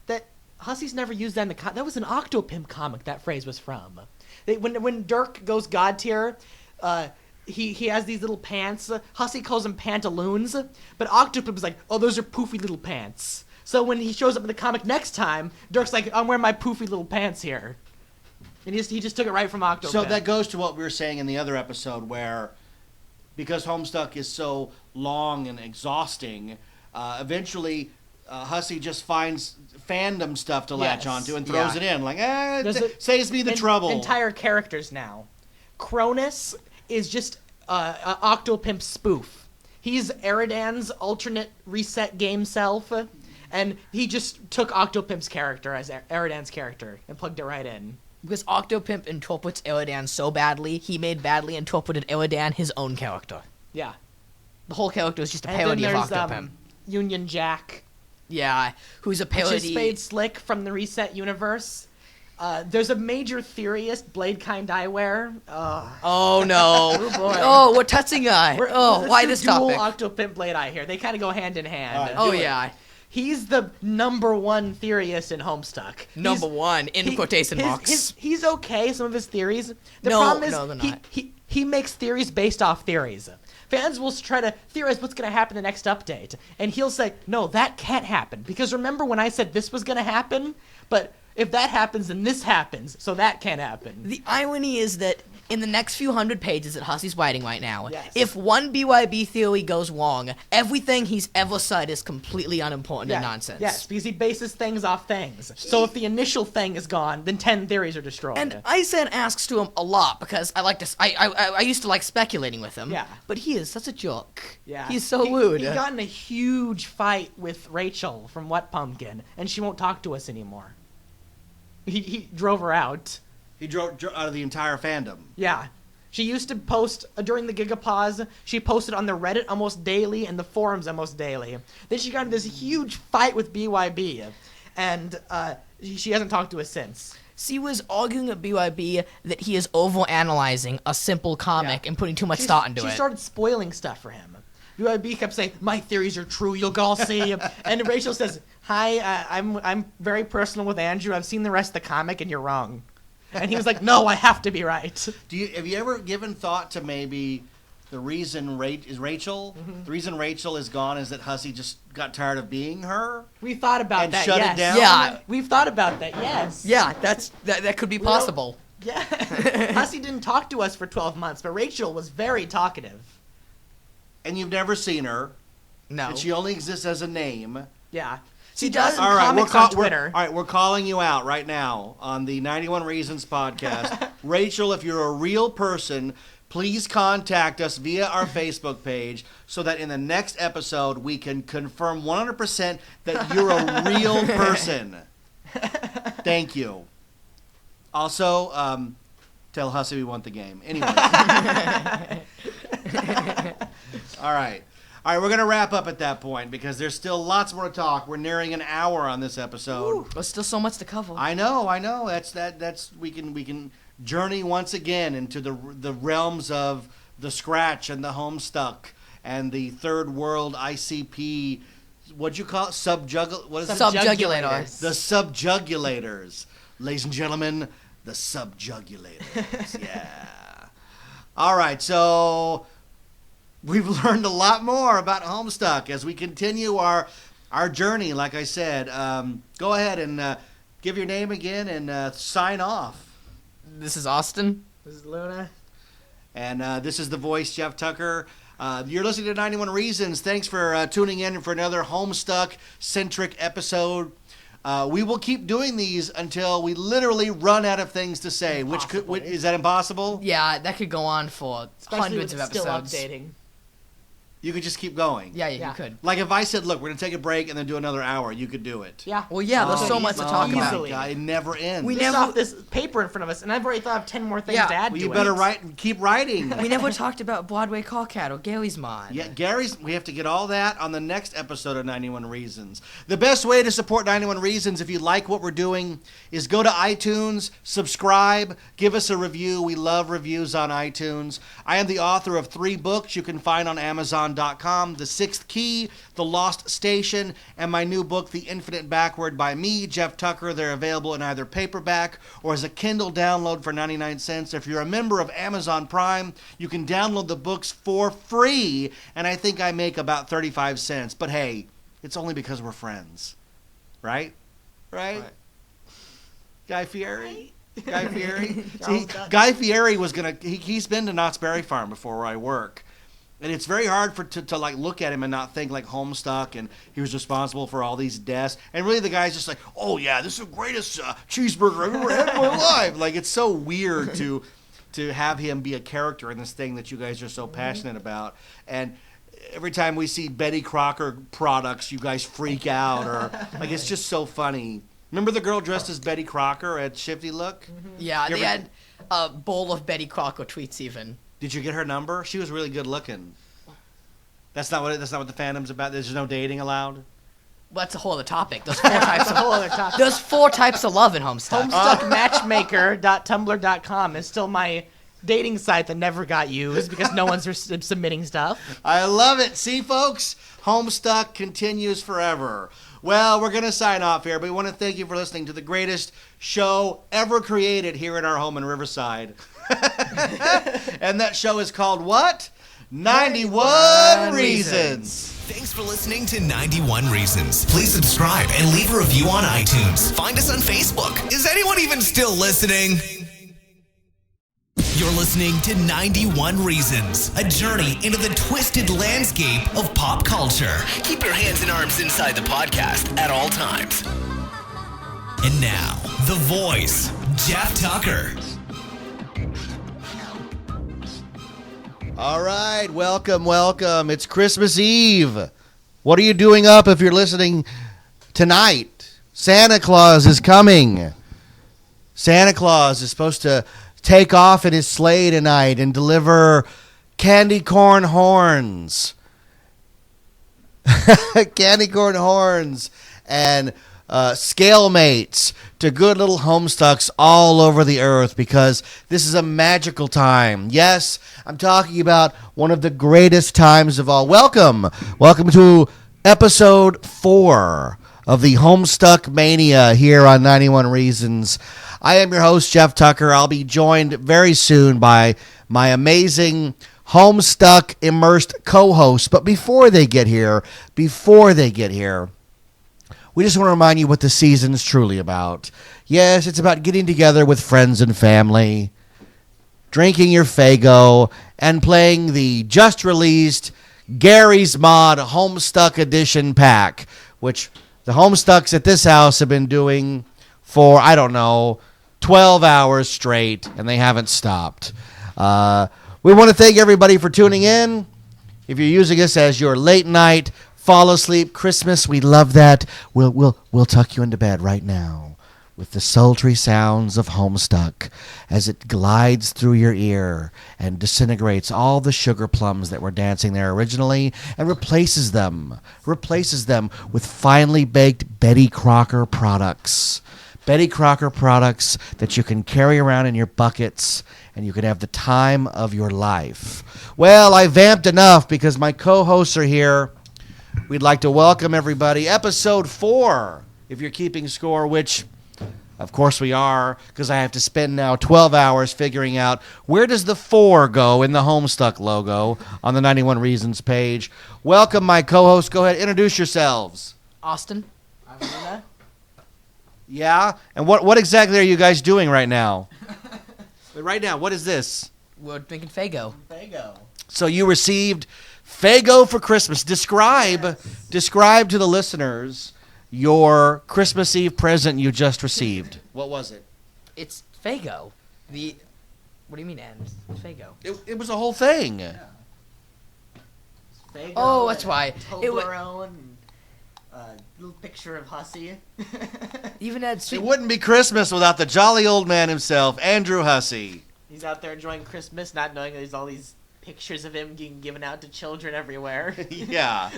"That Hussey's never used that in the that was an Octopimp comic that phrase was from." When Dirk goes God tier, he has these little pants. Hussey calls them pantaloons, but Octopimp is like, "Oh, those are poofy little pants." So when he shows up in the comic next time, Dirk's like, "I'm wearing my poofy little pants here," and he just took it right from Octopimp. So that goes to what we were saying in the other episode, where because Homestuck is so long and exhausting, eventually Hussey just finds fandom stuff to latch onto and throws it in, saves me the trouble. Entire characters now. Cronus is just a Octopimp spoof. He's Eridan's alternate reset game self, and he just took Octopimp's character as Eridan's character and plugged it right in. Because Octopimp interprets Eridan so badly, he made badly interpreted Eridan his own character. Yeah. The whole character is just a And parody then of there's Octopimp. Union Jack, Yeah, who's a which is parody. Spade Slick from the Reset universe. There's a major theorist, Blade Kind Eyewear. Oh no! Oh, boy. Oh, what touching guy! Oh, Let's why do this dual topic? Octopimp Blade Eye here. They kind of go hand in hand. All right, Oh do it. yeah, He's the number one theorist in Homestuck. number one in quotation marks. He's okay. Some of his theories. The No, problem is no, they're not. he makes theories based off theories. Fans will try to theorize what's going to happen in the next update, and he'll say, "No, that can't happen because remember when I said this was going to happen? But if that happens, then this happens, so that can't happen." The irony is that in the next few hundred pages that Hussey's writing right now, Yes. if one BYB theory goes wrong, everything he's ever said is completely unimportant and nonsense. Yes, because he bases things off things. So if the initial thing is gone, then 10 theories are destroyed. And Isen asks to him a lot because I like to. I used to like speculating with him. Yeah. But he is such a jerk. yeah, He's so rude. He got in a huge fight with Rachel from Wet Pumpkin, and she won't talk to us anymore. He drove her out. He drove out of the entire fandom. Yeah. She used to post during the Gigapause. She posted on the Reddit almost daily and the forums almost daily. Then she got in this huge fight with BYB, and she hasn't talked to us since. She was arguing at BYB that he is overanalyzing a simple comic and putting too much thought into She it. started spoiling stuff for him. BYB kept saying, "My theories are true. You'll all see." And Rachel says, "Hi, I'm very personal with Andrew. I've seen the rest of the comic, and you're wrong." And he was like, no, I have to be right. Have you ever given thought to maybe the reason Rachel? Mm-hmm. The reason Rachel is gone is that Hussey just got tired of being her? We thought about And that, shut it yes. down? Yeah. We've thought about that, yes. Yeah, that could be possible. Yeah. Hussey didn't talk to us for 12 months, but Rachel was very talkative. And you've never seen her. No. And she only exists as a name. Yeah. She does does. some comics on Twitter. All right, we're calling you out right now on the 91 Reasons podcast. Rachel, if you're a real person, please contact us via our Facebook page so that in the next episode we can confirm 100% that you're a real person. Thank you. Also, tell Hussey we want the game. Anyway. All right. All right, we're going to wrap up at that point because there's still lots more to talk. We're nearing an hour on this episode. There's still so much to cover. I know. That's we can journey once again into the realms of the Scratch and the Homestuck and the third world ICP. What'd you call it? What is it? Subjugulators. The subjugulators. Ladies and gentlemen, the subjugulators. Yeah. All right, so we've learned a lot more about Homestuck as we continue our journey. Like I said, go ahead and give your name again and sign off. This is Austin. This is Luna. And this is the voice, Jeff Tucker. You're listening to 91 Reasons. Thanks for tuning in for another Homestuck-centric episode. We will keep doing these until we literally run out of things to say. Is that impossible? Yeah, that could go on for Especially hundreds with of episodes. Still updating. You could just keep going. Yeah, Yeah. you could. Like if I said, look, we're going to take a break and then do another hour, you could do it. Yeah. Well, yeah, there's so much to talk about. Easily. God, it never ends. We Just never- off this paper in front of us, and I've already thought of 10 more things Yeah. to add Well, to you it. better keep writing. We never talked about Broadway Call Cat or Gary's Mod. Yeah, we have to get all that on the next episode of 91 Reasons. The best way to support 91 Reasons, if you like what we're doing, is go to iTunes, subscribe, give us a review. We love reviews on iTunes. I am the author of 3 books you can find on Amazon.com. The Sixth Key, The Lost Station, and my new book, The Infinite Backward by me, Jeff Tucker. They're available in either paperback or as a Kindle download for 99 cents. If you're a member of Amazon Prime, you can download the books for free, and I think I make about 35 cents. But hey, it's only because we're friends. Right? Guy Fieri? Guy Fieri? See, Guy Fieri was going to... He's been to Knott's Berry Farm before where I work. And it's very hard to like look at him and not think like Homestuck and he was responsible for all these deaths. And really the guy's just like, oh yeah, this is the greatest cheeseburger I've ever had in my life. Like it's so weird to have him be a character in this thing that you guys are so passionate about. And every time we see Betty Crocker products, you guys freak out or like it's just so funny. Remember the girl dressed as Betty Crocker at Shifty Look? Yeah, You they ever- had a bowl of Betty Crocker tweets even. Did you get her number? She was really good looking. That's not what the fandom's about. There's no dating allowed. Well, that's a whole other topic. There's 4 types of whole other topic. There's 4 types of love in Homestuck. Homestuckmatchmaker.tumblr.com is still my dating site that never got used because no one's submitting stuff. I love it. See, folks, Homestuck continues forever. Well, we're going to sign off here, but we want to thank you for listening to the greatest show ever created here in our home in Riverside. And that show is called what? 91 Reasons. Thanks for listening to 91 Reasons. Please subscribe and leave a review on iTunes. Find us on Facebook. Is anyone even still listening? You're listening to 91 Reasons, a journey into the twisted landscape of pop culture. Keep your hands and arms inside the podcast at all times. And now, the voice, Jeff Tucker. All right, welcome. It's Christmas Eve. What are you doing up if you're listening tonight? Santa Claus is coming. Santa Claus is supposed to take off in his sleigh tonight and deliver candy corn horns. Candy corn horns and scale mates to good little Homestucks all over the earth because this is a magical time. Yes, I'm talking about one of the greatest times of all. Welcome to episode 4 of the Homestuck Mania here on 91 Reasons. I am your host, Jeff Tucker. I'll be joined very soon by my amazing Homestuck immersed co-hosts. But before they get here, we just want to remind you what the season's truly about. Yes, it's about getting together with friends and family, drinking your Faygo, and playing the just-released Gary's Mod Homestuck Edition pack, which the Homestucks at this house have been doing for, 12 hours straight, and they haven't stopped. We want to thank everybody for tuning in. If you're using us as your late night, fall asleep Christmas, we love that. We'll tuck you into bed right now with the sultry sounds of Homestuck as it glides through your ear and disintegrates all the sugar plums that were dancing there originally and replaces them with finely baked Betty Crocker products. Betty Crocker products that you can carry around in your buckets, and you can have the time of your life. Well, I vamped enough because my co-hosts are here. We'd like to welcome everybody. Episode 4, if you're keeping score, which, of course we are, because I have to spend now 12 hours figuring out where does the 4 go in the Homestuck logo on the 91 Reasons page. Welcome, my co-hosts. Go ahead, introduce yourselves. Austin. I'm Luna. Yeah? And what exactly are you guys doing right now? Right now, what is this? We're drinking Faygo. Faygo. So you received Faygo for Christmas. Describe to the listeners your Christmas Eve present you just received. What was it? It's Faygo. What do you mean, and? It's Faygo. It was a whole thing. Yeah. Faygo, Oh, that's why. Toblerone, little picture of Hussey. Even had sweet. It wouldn't be Christmas without the jolly old man himself, Andrew Hussey. He's out there enjoying Christmas, not knowing there's all these pictures of him getting given out to children everywhere. Yeah.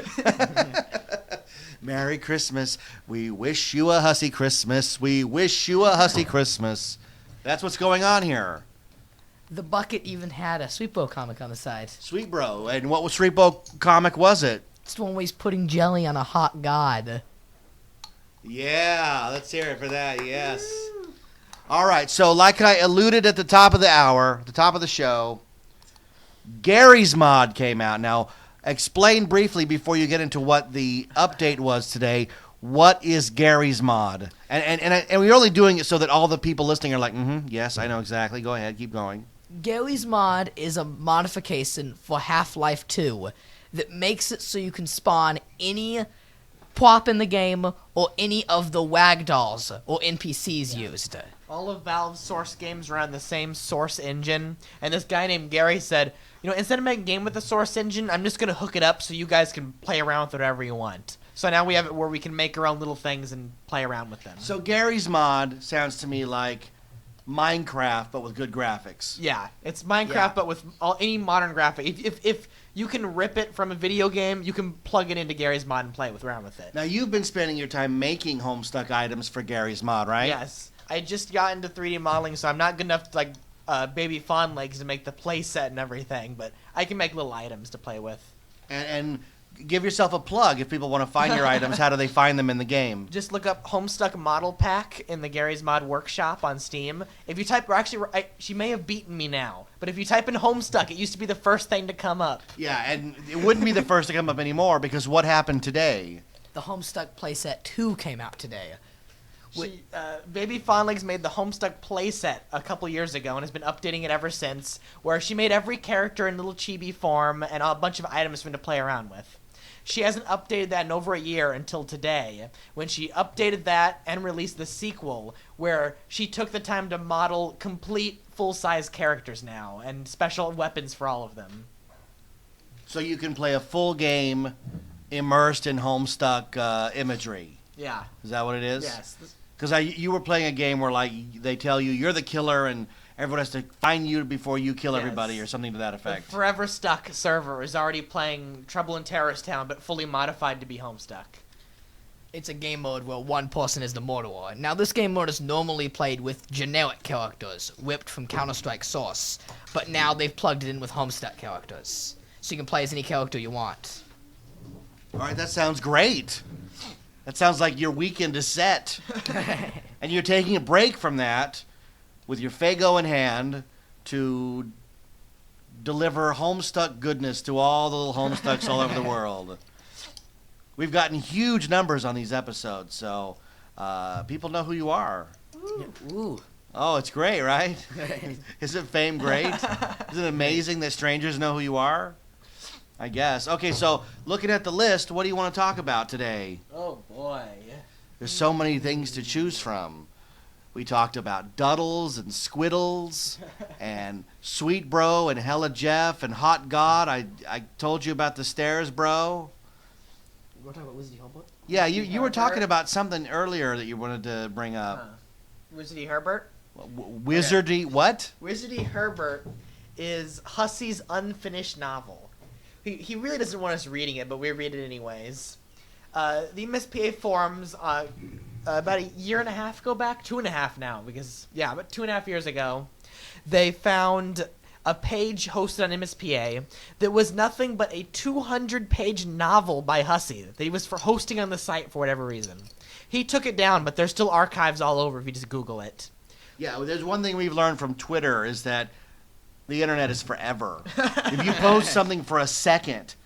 Merry Christmas. We wish you a Hussey Christmas. We wish you a Hussey Christmas. That's what's going on here. The bucket even had a Sweet Bro comic on the side. Sweet Bro. And what Sweet Bro comic was it? It's the one where he's putting jelly on a hot god. Yeah, let's hear it for that, yes. All right, so like I alluded at the top of the hour, the top of the show, Gary's Mod came out. Now, explain briefly before you get into what the update was today. What is Gary's Mod? And we're only doing it so that all the people listening are like, yes, I know exactly. Go ahead, keep going. Gary's Mod is a modification for Half-Life 2 that makes it so you can spawn any prop in the game or any of the WAG dolls or NPCs used. All of Valve's source games run the same source engine, and this guy named Gary said, instead of making a game with the source engine, I'm just going to hook it up so you guys can play around with whatever you want. So now we have it where we can make our own little things and play around with them. So Gary's Mod sounds to me like Minecraft, but with good graphics. Yeah, it's Minecraft, but with any modern graphic. If you can rip it from a video game, you can plug it into Gary's Mod and play around with it. Now, you've been spending your time making Homestuck items for Gary's Mod, right? Yes. I just got into 3D modeling, so I'm not good enough to, baby fawn legs to make the play set and everything, but I can make little items to play with. And give yourself a plug. If people want to find your items, how do they find them in the game? Just look up Homestuck Model Pack in the Gary's Mod Workshop on Steam. If you type, she may have beaten me now, but if you type in Homestuck, it used to be the first thing to come up. Yeah, and it wouldn't be the first to come up anymore, because what happened today? The Homestuck playset 2 came out today. Baby Fondlegs made the Homestuck playset a couple years ago and has been updating it ever since, where she made every character in little chibi form and a bunch of items for him to play around with. She hasn't updated that in over a year until today, when she updated that and released the sequel, where she took the time to model complete full-size characters now, and special weapons for all of them. So you can play a full game immersed in Homestuck imagery. Yeah. Is that what it is? Yes. Because you were playing a game where they tell you you're the killer and everyone has to find you before you kill everybody or something to that effect. The Forever Stuck server is already playing Trouble in Terrorist Town, but fully modified to be Homestuck. It's a game mode where one person is the murderer. Now, this game mode is normally played with generic characters, whipped from Counter-Strike source, but now they've plugged it in with Homestuck characters, so you can play as any character you want. All right, that sounds great. That sounds like your weekend is set. And you're taking a break from that with your Faygo in hand to deliver Homestuck goodness to all the little Homestucks all over the world. We've gotten huge numbers on these episodes, so people know who you are. Ooh. Oh, it's great, right? Isn't fame great? Isn't it amazing that strangers know who you are? I guess. Okay, so looking at the list, what do you want to talk about today? Oh boy. There's so many things to choose from. We talked about Duddles and Squiddles and Sweet Bro and Hella Jeff and Hot God. I told you about the stairs, bro. You want to talk about Wizardy Homestuck? Yeah, you were talking about something earlier that you wanted to bring up. Wizardy Herbert? Wizardy what? Wizardy Herbert is Hussey's unfinished novel. He really doesn't want us reading it, but we read it anyways. The MSPA forums about a year and a half ago back, 2.5 now, because, yeah, about 2.5 years ago, they found a page hosted on MSPA that was nothing but a 200-page novel by Hussey that he was for hosting on the site for whatever reason. He took it down, but there's still archives all over if you just Google it. Yeah, there's one thing we've learned from Twitter is that the internet is forever. If you post something for a second,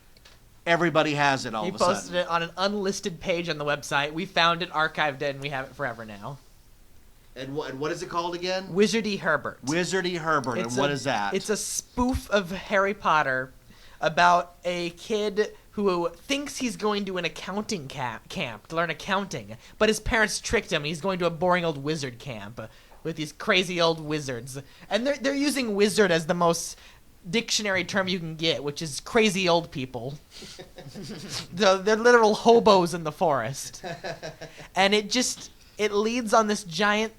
everybody has it all of a sudden. He posted it on an unlisted page on the website. We found it, archived it, and we have it forever now. And what is it called again? Wizardy Herbert. Wizardy Herbert, and what is that? It's a spoof of Harry Potter about a kid who thinks he's going to an accounting camp to learn accounting, but his parents tricked him. He's going to a boring old wizard camp with these crazy old wizards. And they're using wizard as the most dictionary term you can get, which is crazy old people. They're literal hobos in the forest. And it leads on this giant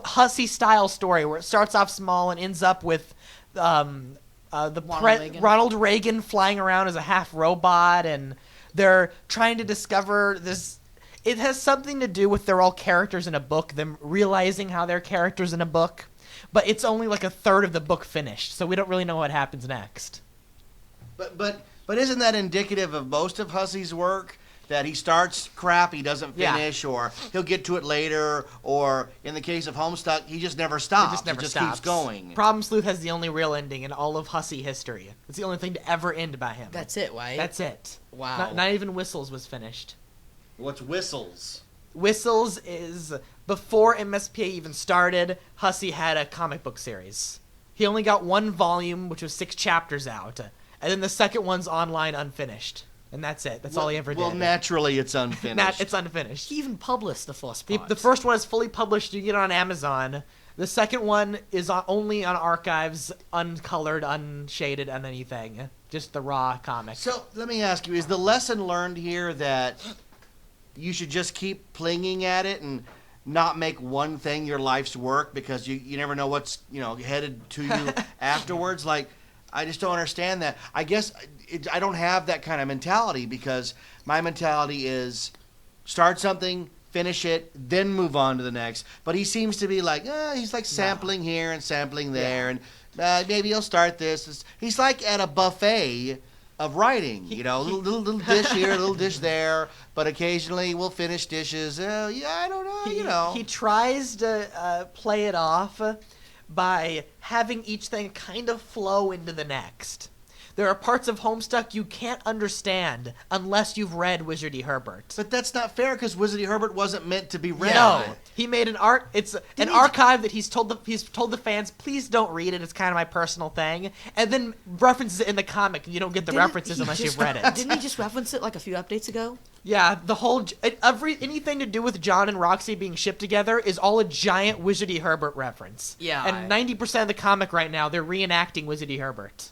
Hussey-style story where it starts off small and ends up with Ronald Reagan flying around as a half robot, and they're trying to discover this. It has something to do with they're all characters in a book, them realizing how they're characters in a book, but it's only like a third of the book finished, so we don't really know what happens next. But isn't that indicative of most of Hussey's work? That he starts crap, he doesn't finish, or he'll get to it later, or in the case of Homestuck, he just never stops. It just keeps going. Problem Sleuth has the only real ending in all of Hussey history. It's the only thing to ever end by him. That's it, right? That's it. Wow. Not even Whistles was finished. What's Whistles? Whistles is, before MSPA even started, Hussey had a comic book series. He only got one volume, which was 6 chapters out, and then the second one's online unfinished. And that's it. That's all he ever did. Well, naturally, it's unfinished. It's unfinished. He even published the first part. The first one is fully published. You get it on Amazon. The second one is only on archives, uncolored, unshaded, on anything. Just the raw comic. So, let me ask you, is the lesson learned here that you should just keep plinging at it and not make one thing your life's work because you never know what's headed to you afterwards? Like, I just don't understand that. I guess I don't have that kind of mentality because my mentality is start something, finish it, then move on to the next. But he seems to be like, he's like sampling here and sampling there, and maybe he'll start this. He's like at a buffet of writing, little dish here, little dish there, but occasionally we'll finish dishes. I don't know, He tries to play it off by having each thing kind of flow into the next. There are parts of Homestuck you can't understand unless you've read Wizardy Herbert. But that's not fair because Wizardy Herbert wasn't meant to be read. No, he made an archive that he's told the fans, please don't read it. It's kind of my personal thing, and then references it in the comic. And you don't get the references unless you've read it. Didn't he just reference it like a few updates ago? Yeah, the whole anything to do with John and Roxy being shipped together is all a giant Wizardy Herbert reference. Yeah, and 90% of the comic right now they're reenacting Wizardy Herbert.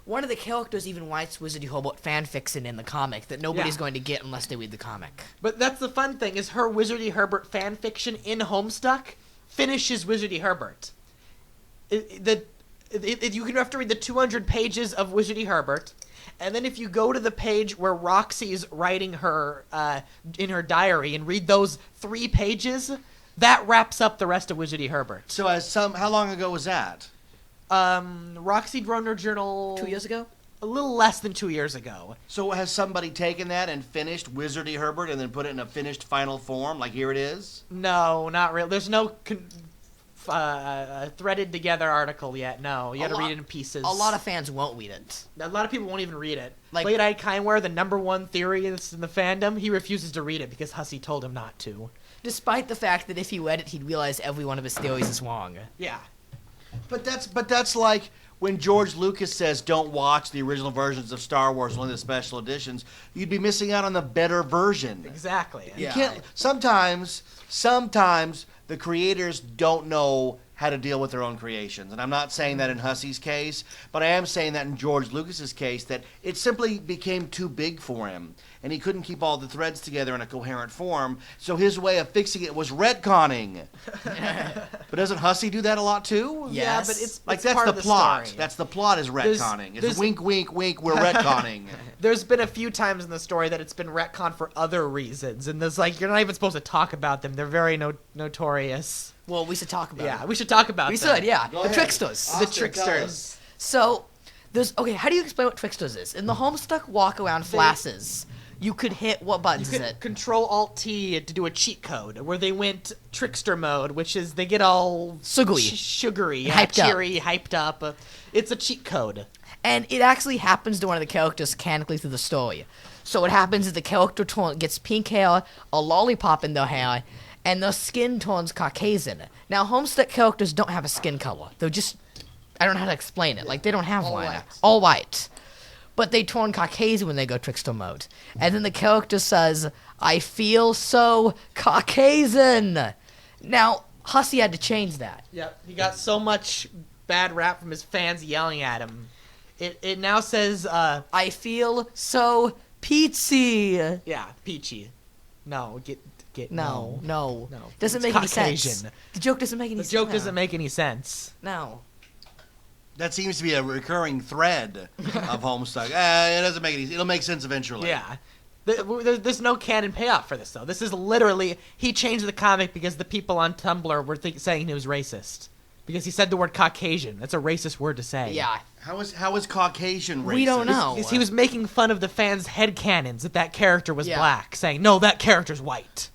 One of the characters even writes Wizardy Homestuck fanfiction in the comic that nobody's going to get unless they read the comic. But that's the fun thing, is her Wizardy Herbert fanfiction in Homestuck finishes Wizardy Herbert. You have to read the 200 pages of Wizardy Herbert, and then if you go to the page where Roxy's writing her in her diary and read those 3 pages, that wraps up the rest of Wizardy Herbert. So how long ago was that? Roxy wrote her journal 2 years ago? A little less than 2 years ago. So has somebody taken that and finished Wizardy Herbert and then put it in a finished final form? Like, here it is? No, not really. There's no threaded together article yet. No, you got to read it in pieces. A lot of fans won't read it. A lot of people won't even read it. Like Late-Eyed Kindware, the #1 theory in the fandom, he refuses to read it because Hussey told him not to. Despite the fact that if he read it, he'd realize every one of his theories is wrong. Yeah. But that's like when George Lucas says don't watch the original versions of Star Wars, only the special editions. You'd be missing out on the better version. Exactly. You Yeah. can't. Sometimes the creators don't know how to deal with their own creations. And I'm not saying that in Hussey's case, but I am saying that in George Lucas's case, that it simply became too big for him. And he couldn't keep all the threads together in a coherent form. So his way of fixing it was retconning. But doesn't Hussey do that a lot too? Yeah, Yes. but it's Like it's that's part the of the plot. story. That's the plot is retconning. there's- It's wink, wink, wink. We're retconning. There's been a few times in the story that it's been retconned for other reasons, and there's like you're not even supposed to talk about them. They're very notorious. Well, we should talk about Yeah, it. we should talk about We them. should, yeah. Go The ahead. tricksters. The tricksters. So, how do you explain what tricksters is? In the Homestuck walk-around flashes, you could hit, what buttons You is could it? Control-Alt-T to do a cheat code where they went trickster mode, which is they get all Sugary. sugary, yeah, Hyped up. cheery, hyped up. It's a cheat code. And it actually happens to one of the characters canonically through the story. So what happens is the character gets pink hair, a lollipop in their hair, and their skin turns Caucasian. Now, Homestuck characters don't have a skin color. They're just, I don't know how to explain it. Like, they don't have one. white. All white. But they turn Caucasian when they go trickster mode. And then the character says, I feel so Caucasian. Now, Hussey had to change that. Yep, he got so much bad rap from his fans yelling at him. It now says, I feel so peachy. yeah, peachy. No, get No. No. Doesn't It's make any sense. Caucasian. The joke doesn't make any The sense. joke doesn't make any sense. No. That seems to be a recurring thread of Homestuck. It doesn't make any. It'll make sense eventually. Yeah. There's no canon payoff for this, though. This is literally, he changed the comic because the people on Tumblr were saying he was racist. Because he said the word Caucasian. That's a racist word to say. Yeah. How is Caucasian racist? We don't know. Because he was making fun of the fans' headcanons that character was Yeah. black, saying, no, that character's white.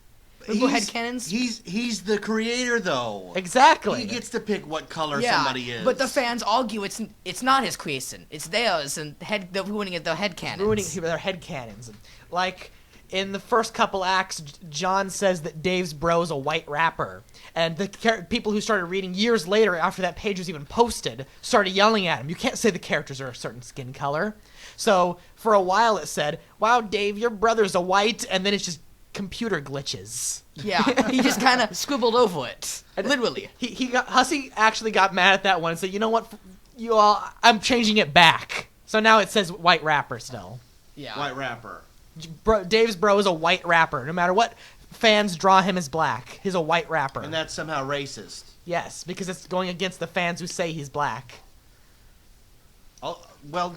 Remember headcanons? He's the creator though. Exactly. He gets to pick what color Yeah, somebody is. but the fans argue it's not his creation. It's theirs, and they're ruining it. Their headcanons. Ruining their headcanons. Like, in the first couple acts, John says that Dave's bro's a white rapper. And the people who started reading years later, after that page was even posted, started yelling at him. You can't say the characters are a certain skin color. So, for a while it said, wow, Dave, your brother's a white, and then it's just computer glitches. Yeah, he just kind of scribbled over it. Literally. Hussey actually got mad at that one and said, you know what, you all, I'm changing it back. So now it says white rapper still. Yeah. White rapper. Dave's bro is a white rapper. No matter what fans draw him as black, he's a white rapper. And that's somehow racist. Yes, because it's going against the fans who say he's black. Well,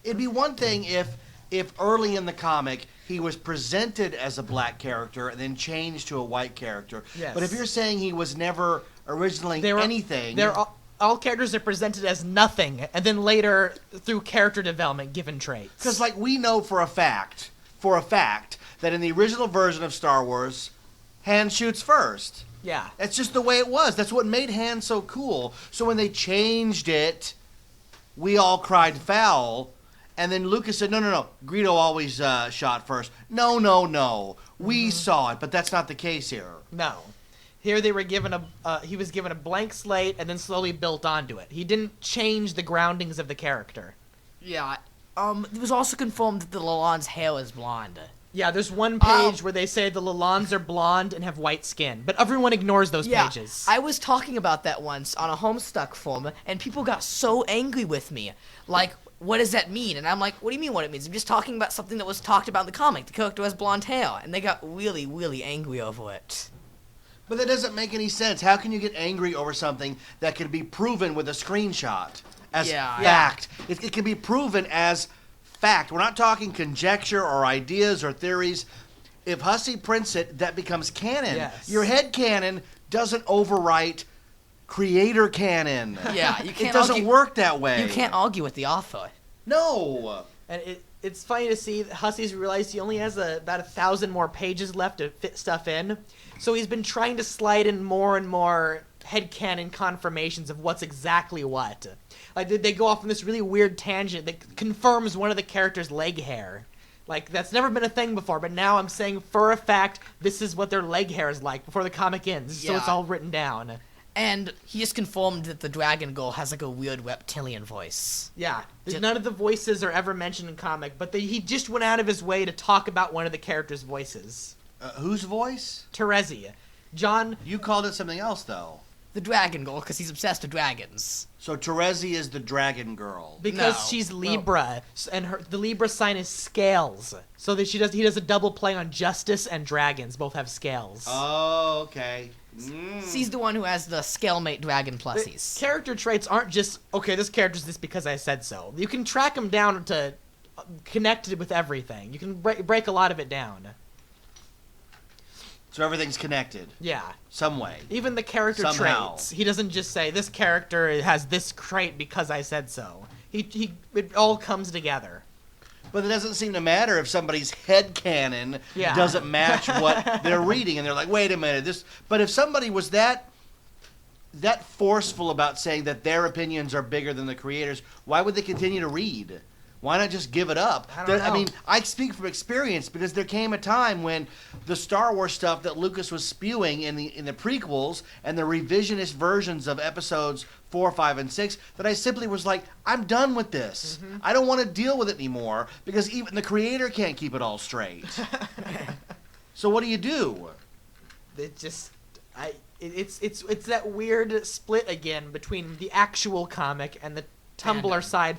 it'd be one thing if early in the comic he was presented as a black character and then changed to a white character. Yes. But if you're saying he was never originally anything, They're all characters are presented as nothing, and then later through character development given traits. because like we know for a fact that in the original version of Star Wars, Han shoots first. Yeah. That's just the way it was. That's what made Han so cool. So when they changed it, we all cried foul. And then Lucas said, no. Greedo always shot first. No. We saw it, but that's not the case here. No. Here they were given he was given a blank slate and then slowly built onto it. He didn't change the groundings of the character. Yeah. It was also confirmed that the Lalonde's hair is blonde. Yeah, there's one page where they say the Lalondes are blonde and have white skin, but everyone ignores those pages. I was talking about that once on a Homestuck forum, and people got so angry with me. Like, what does that mean? And I'm like, what do you mean what it means? I'm just talking about something that was talked about in the comic. The character has blonde hair. And they got really, really angry over it. But that doesn't make any sense. How can you get angry over something that can be proven with a screenshot as fact? It can be proven as fact. We're not talking conjecture or ideas or theories. If Hussey prints it, that becomes canon. Yes. Your head canon doesn't overwrite creator canon. Yeah, you can't It doesn't argue- work that way. You can't argue with the author. No. And it's funny to see that Hussey's realized he only has about 1,000 more pages left to fit stuff in. So he's been trying to slide in more and more headcanon confirmations of what's exactly what. Like, they go off on this really weird tangent that confirms one of the characters' leg hair. Like, that's never been a thing before, but now I'm saying for a fact this is what their leg hair is like before the comic ends, so it's all written down. And he just confirmed that the Dragon Girl has like a weird reptilian voice. Yeah, none of the voices are ever mentioned in comic, but he just went out of his way to talk about one of the characters' voices. Whose voice? Terezi. John... You called it something else, though. The Dragon Girl, because he's obsessed with dragons. So Terezi is the Dragon Girl. Because No. she's Libra, and the Libra sign is scales. So that he does a double play on justice and dragons. Both have scales. Oh, okay. She's the one who has the Scalemate dragon plusies. Character traits aren't just, okay, this character's this because I said so. You can track them down to connect it with everything. You can break a lot of it down. So everything's connected. Yeah. Some way. Even the character Somehow. traits. He doesn't just say, this character has this trait because I said so. It all comes together. But it doesn't seem to matter if somebody's headcanon Yeah. doesn't match what they're reading, and they're like, wait a minute, this... But if somebody was that forceful about saying that their opinions are bigger than the creators, why would they continue to read? Why not just give it up? I don't know. I mean, I speak from experience because there came a time when the Star Wars stuff that Lucas was spewing in the prequels and the revisionist versions of episodes 4, 5, and 6 that I simply was like, I'm done with this. Mm-hmm. I don't want to deal with it anymore because even the creator can't keep it all straight. So what do you do? It's that weird split again between the actual comic and the Tumblr Fandom. side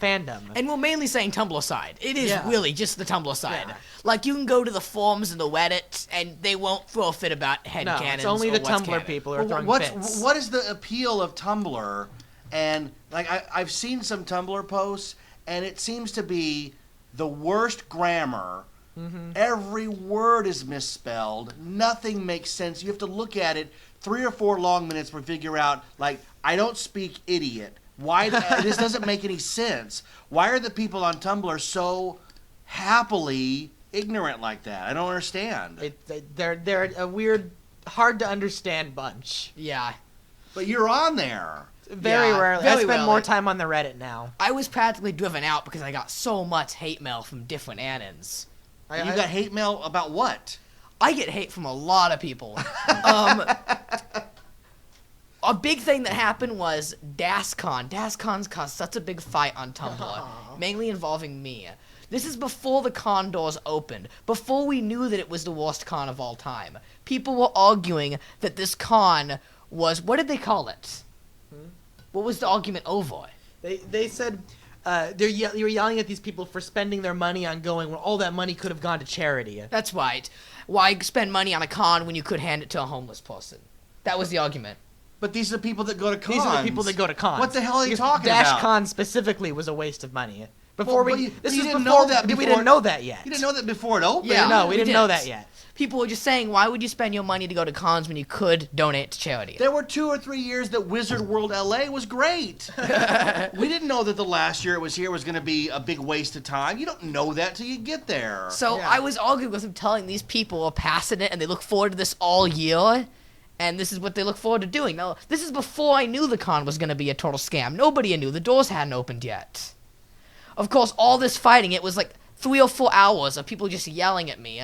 fandom. And we're mainly saying Tumblr side. It is Yeah. really just the Tumblr side. Yeah. Like, you can go to the forums and the Reddit, and they won't throw a fit about No, headcanons. it's only or the what's Tumblr canon. people who are throwing What fits. is the appeal of Tumblr? And like I've seen some Tumblr posts, and it seems to be the worst grammar. Mm-hmm. Every word is misspelled. Nothing makes sense. You have to look at it 3 or 4 long minutes to figure out, like, I don't speak idiot. Why? This doesn't make any sense. Why are the people on Tumblr so happily ignorant like that? I don't understand. They're a weird, hard to understand bunch. Yeah. But you're on there. Very Yeah, rarely. very I spend rarely. more time on the Reddit now. I was practically driven out because I got so much hate mail from different Annans. You got hate mail about what? I get hate from a lot of people. A big thing that happened was DasCon. DasCon's caused such a big fight on Tumblr, mainly involving me. This is before the con doors opened, before we knew that it was the worst con of all time. People were arguing that this con was, what did they call it? What was the argument over? They said you were yelling at these people for spending their money on going when all that money could have gone to charity. That's right. Why spend money on a con when you could hand it to a homeless person? That was the argument. But these are the people that go to cons. These are the people that go to cons. What the hell are you Because talking Dash about? Con specifically was a waste of money. Well, but you this didn't was know before that we before- didn't know that yet. You didn't know that before it opened. Yeah. No, we we didn't know didn't. that yet. People were just saying, why would you spend your money to go to cons when you could donate to charity? There were 2 or 3 years that Wizard World LA was great. We didn't know that the last year it was here was going to be a big waste of time. You don't know that till you get there. So Yeah. I was arguing with him, telling these people are passionate and they look forward to this all year, and this is what they look forward to doing. Now, this is before I knew the con was going to be a total scam. Nobody knew. The doors hadn't opened yet. Of course, all this fighting, it was like 3 or 4 hours of people just yelling at me,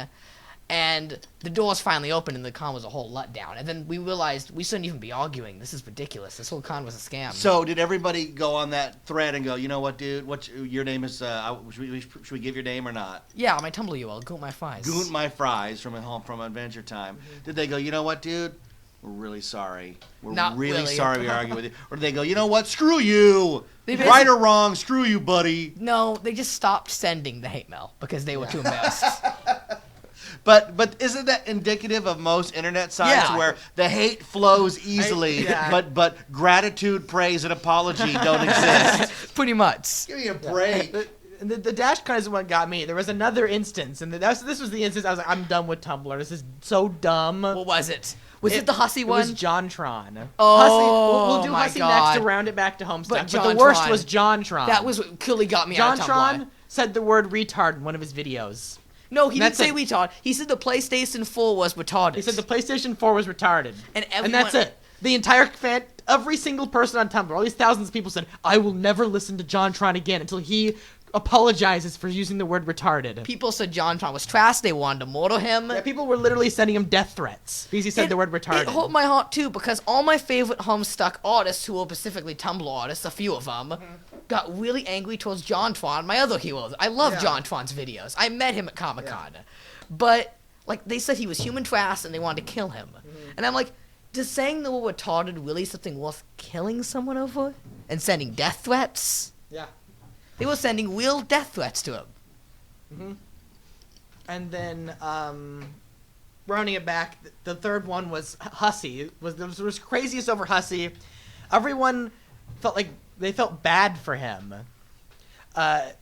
and the doors finally opened and the con was a whole letdown. And then we realized we shouldn't even be arguing. This is ridiculous. This whole con was a scam. So did everybody go on that thread and go, you know what, dude? Your name is? Should we give your name or not? Yeah, my Tumblr URL, Goot My Fries. Goont my fries from Adventure Time. Did they go, you know what, dude? We're really sorry. We're Not really really. sorry we argued with you. Or did they go, you know what? Screw you. They Right or wrong, screw you, buddy. No, they just stopped sending the hate mail because they were too embarrassed. But isn't that indicative of most internet sites Yeah. where the hate flows easily, Yeah. but gratitude, praise, and apology don't exist? Pretty much. Give me a break. The Dash Con is what got me. There was another instance, and this was the instance I was like, I'm done with Tumblr. This is so dumb. What was it? Was it the Hussy It one? was JonTron. Oh, Hussy, we'll do my Hussy God. next to round it back to Homestuck. But the JonTron. worst was JonTron. That was what clearly got me out of JonTron Tumblr. said the word retard in one of his videos. No, he didn't That's say it. retard. He said the PlayStation 4 was retarded. He said the PlayStation 4 was retarded. and everyone, that's it. the entire fan, every single person on Tumblr, all these thousands of people said, I will never listen to JonTron again until he apologizes for using the word retarded. People said JonTron was trash. They wanted to mortal him. Yeah, people were literally sending him death threats because he said the word retarded. It hurt my heart too, because all my favorite Homestuck artists, who are specifically Tumblr artists, a few of them, got really angry towards JonTron, my other heroes. I love JonTron's videos. I met him at Comic-Con. But, like, they said he was human trash and they wanted to kill him. And I'm like, does saying they were retarded really something worth killing someone over? And sending death threats? Yeah. They were sending real death threats to him. And then, rounding it back, the third one was Hussey. It was craziest over Hussey. Everyone felt like they felt bad for him.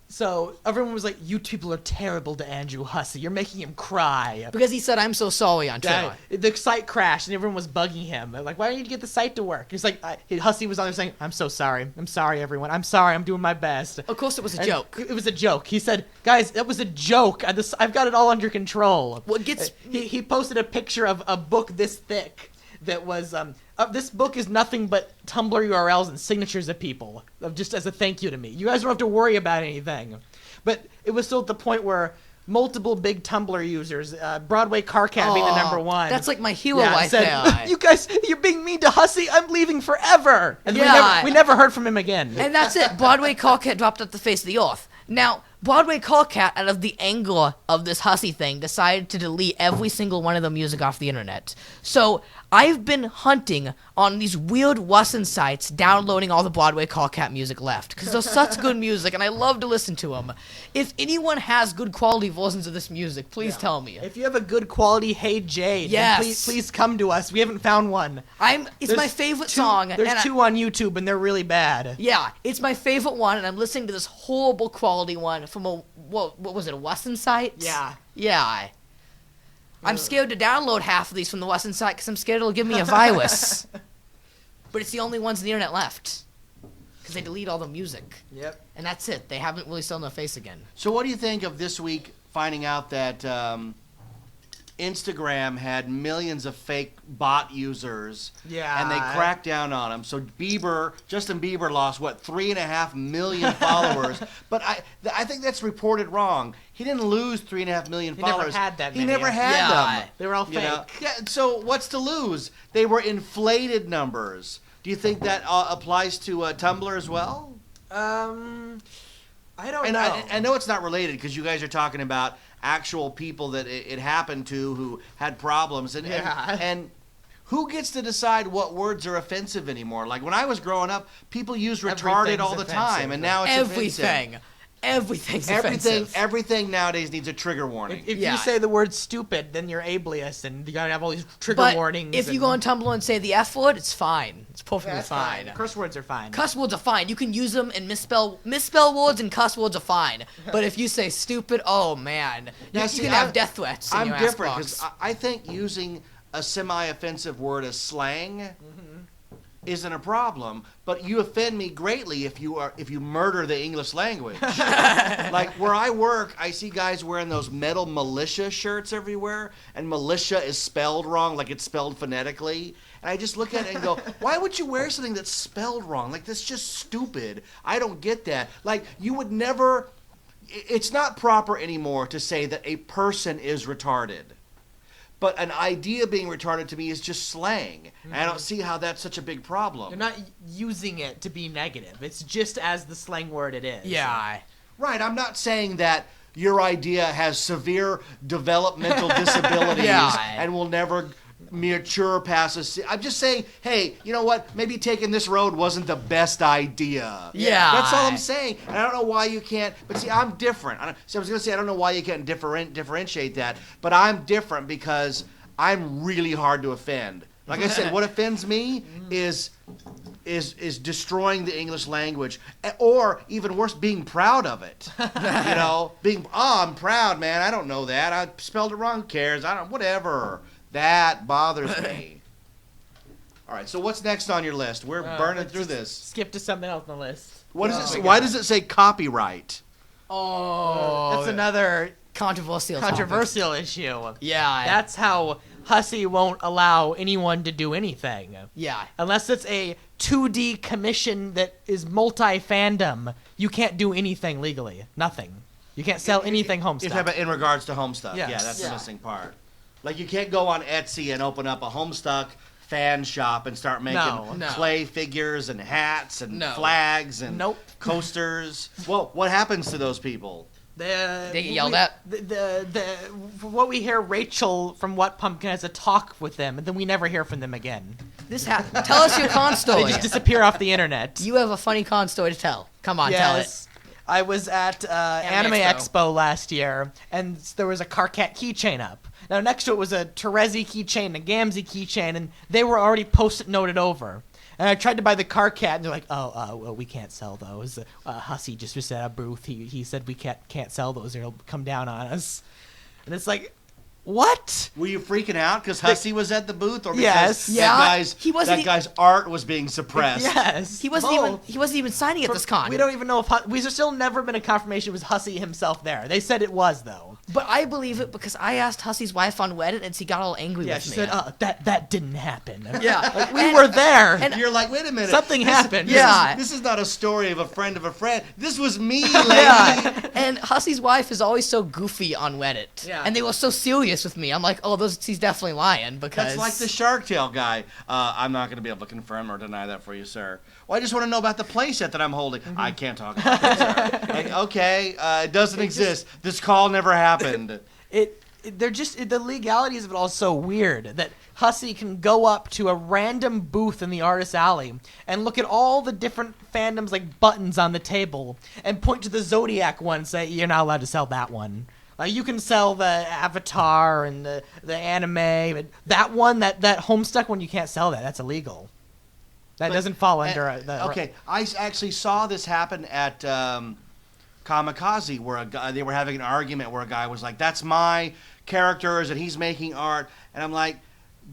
So everyone was like, you people are terrible to Andrew Hussey. You're making him cry. Because he said, I'm so sorry on Twitter. The site crashed and everyone was bugging him. Like, why don't you get the site to work? He's like, Hussey was on there saying, I'm so sorry. I'm sorry, everyone. I'm sorry. I'm doing my best. Of course it was a joke. It was a joke. He said, guys, that was a joke. I've got it all under control. What gets... He posted a picture of a book this thick that was... this book is nothing but Tumblr URLs and signatures of people, just as a thank you to me. You guys don't have to worry about anything. But it was still at the point where multiple big Tumblr users, Broadway Carcat being the number one. That's like my hero right said, there. You guys, you're being mean to Hussey. I'm leaving forever. And we never heard from him again. And that's it. Broadway Carcat dropped off the face of the earth. Now, Broadway Carcat, out of the anger of this Hussey thing, decided to delete every single one of the music off the internet. So I've been hunting on these weird Wussin sites, downloading all the Broadway Carcat music left, because they're such good music, and I love to listen to them. If anyone has good quality versions of this music, please tell me. If you have a good quality Hey Jade, yes, then please come to us. We haven't found one. It's my favorite song. There's two on YouTube, and they're really bad. Yeah, it's my favorite one, and I'm listening to this horrible quality one from what was it, a Wussin site? Yeah. Yeah. I'm scared to download half of these from the Wussin site because I'm scared it'll give me a virus. But it's the only ones on the internet left. Because they delete all the music. Yep. And that's it. They haven't really shown their face again. So what do you think of this week finding out that Instagram had millions of fake bot users, and they cracked down on them? So Justin Bieber lost, 3.5 million followers? But I think that's reported wrong. He didn't lose 3.5 million followers. Never had that many. He never had them. They were all fake. Yeah. So what's to lose? They were inflated numbers. Do you think that applies to Tumblr as well? I don't know. I know it's not related because you guys are talking about actual people that it happened to who had problems. And who gets to decide what words are offensive anymore? Like when I was growing up, people used retarded all the time, and now it's offensive. Everything's offensive. Everything nowadays needs a trigger warning. If you say the word stupid, then you're ableist, and you gotta have all these trigger warnings. If you go on Tumblr and say the F word, it's fine. It's perfectly fine. Curse words are fine. Cuss words are fine. You can use them and misspell words, and cuss words are fine. But if you say stupid, oh man, you can have death threats. I'm different because I think using a semi-offensive word as slang isn't a problem, but you offend me greatly if you murder the English language. Like where I work, I see guys wearing those metal militia shirts everywhere, and militia is spelled wrong, like it's spelled phonetically. And I just look at it and go, why would you wear something that's spelled wrong? Like, that's just stupid. I don't get that. Like, you would never... It's not proper anymore to say that a person is retarded. But an idea being retarded to me is just slang. And I don't see how that's such a big problem. You're not using it to be negative. It's just as the slang word it is. Yeah. Right, I'm not saying that your idea has severe developmental disabilities and will never mature past a... I'm just saying, hey, you know what? Maybe taking this road wasn't the best idea. Yeah. That's all I'm saying. And I don't know why you can't... But see, I'm different. I was going to say, I don't know why you can't differentiate that. But I'm different because I'm really hard to offend. Like I said, what offends me is destroying the English language, or even worse, being proud of it. You know, I'm proud, man. I don't know that. I spelled it wrong. Who cares? Whatever. That bothers me. All right. So what's next on your list? We're burning through this. Skip to something else on the list. What does it say? Why does it say copyright? Oh, that's another controversial issue. Yeah. That's how Hussey won't allow anyone to do anything. Yeah. Unless it's a 2D commission that is multi-fandom, you can't do anything legally. Nothing. You can't sell anything Homestuck. You're talking about in regards to Homestuck. Yes. Yeah, that's the Yeah. missing part. Like, you can't go on Etsy and open up a Homestuck fan shop and start making No. clay figures and hats and No. flags and Nope. coasters. Well, what happens to those people? They get yelled at? From what we hear, Rachel from What Pumpkin has a talk with them, and then we never hear from them again. Tell us your con They story. just disappear off the internet. You have a funny con story to tell. Come on, tell it. Yes. I was at Anime Expo last year, and there was a Carcat keychain up. Now, next to it was a Terezi keychain and a Gamzee keychain, and they were already post-it noted over. And I tried to buy the Carcat, and they're like, well, we can't sell those. Hussey just was at a booth. He said we can't sell those, or he'll come down on us. And it's like, what? Were you freaking out because Hussey was at the booth, or because Yes. Yeah. that guy's art was being suppressed? Yes. He wasn't even signing at this con. We don't even know if we've still never been a confirmation it was Hussey himself there. They said it was, though. But I believe it because I asked Hussey's wife on Reddit and she got all angry Yeah, with she me. said, that didn't happen. Yeah. Like, we were there. and- You're like, wait a minute. Something happened. This is not a story of a friend of a friend. This was me, lady. Yeah. And Hussey's wife is always so goofy on Reddit. Yeah. And they were so serious with me. I'm like, he's definitely lying because That's like the Shark Tale guy. I'm not going to be able to confirm or deny that for you, sir. Well, I just want to know about the playset that I'm holding. I can't talk about it, sir. Like, okay, it doesn't exist. This call never happened. The legalities of it all is so weird that Hussey can go up to a random booth in the artist alley and look at all the different fandoms like buttons on the table and point to the Zodiac one and say, you're not allowed to sell that one. Like, you can sell the Avatar and the anime, but that one, that Homestuck one, you can't sell that. That's illegal. That doesn't fall under Okay, I actually saw this happen at Kamikaze, where they were having an argument where a guy was like, that's my characters and he's making art. And I'm like,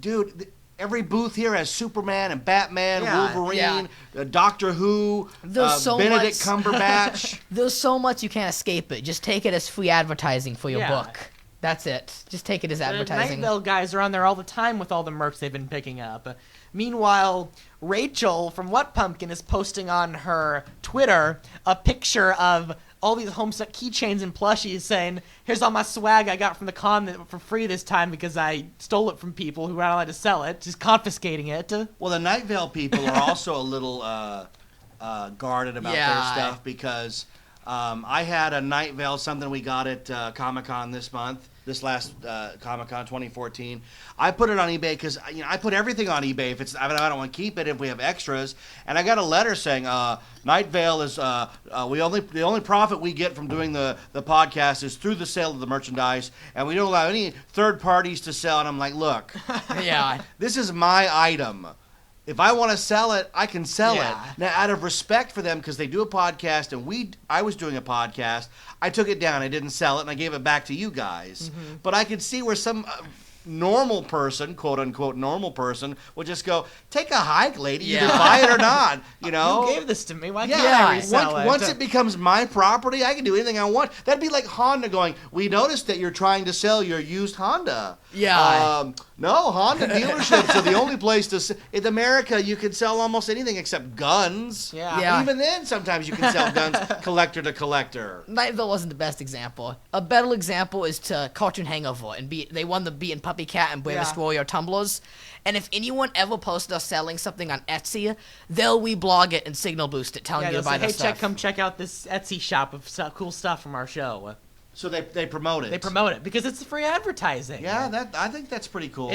dude, every booth here has Superman and Batman, Wolverine, Doctor Who, There's so Benedict much- Cumberbatch. there's so much you can't escape it. Just take it as free advertising for your Yeah. book. That's it. Just take it as advertising. The Night Vale guys are on there all the time with all the merch they've been picking up. Meanwhile, Rachel from What Pumpkin is posting on her Twitter a picture of all these Homestuck keychains and plushies saying, here's all my swag I got from the con for free this time because I stole it from people who were not allowed to sell it, just confiscating it. Well, the Night Vale people are also a little guarded about their stuff because I had a Night Vale, something we got at Comic-Con this last Comic-Con 2014. I put it on eBay because I put everything on eBay if I don't want to keep it if we have extras. And I got a letter saying Night Vale is the only profit we get from doing the podcast is through the sale of the merchandise, and we don't allow any third parties to sell. And I'm like, look, Yeah. this is my item. If I want to sell it, I can sell Yeah. it. Now, out of respect for them, because they do a podcast, and I was doing a podcast, I took it down. I didn't sell it, and I gave it back to you guys. Mm-hmm. But I could see where some normal person, quote unquote normal person, would just go, take a hike, lady. You can Yeah. buy it or not. You know. Who gave this to me? Why Yeah, can't I resell it? once it becomes my property, I can do anything I want. That'd be like Honda going, we noticed that you're trying to sell your used Honda. Yeah. No, Honda dealerships are the only place to sell. In America, you can sell almost anything except guns. Yeah. Yeah. Even then, sometimes you can sell guns collector to collector. Night Vale wasn't the best example. A better example is to Cartoon Hangover, and they won the Beat and Puppy Cat and Bravest Warrior tumblers. And if anyone ever posted us selling something on Etsy, they'll reblog it and signal boost it, telling you to buy hey, their stuff. come check out this Etsy shop of cool stuff from our show. So they promote it. They promote it because it's free advertising. Yeah, I think that's pretty cool.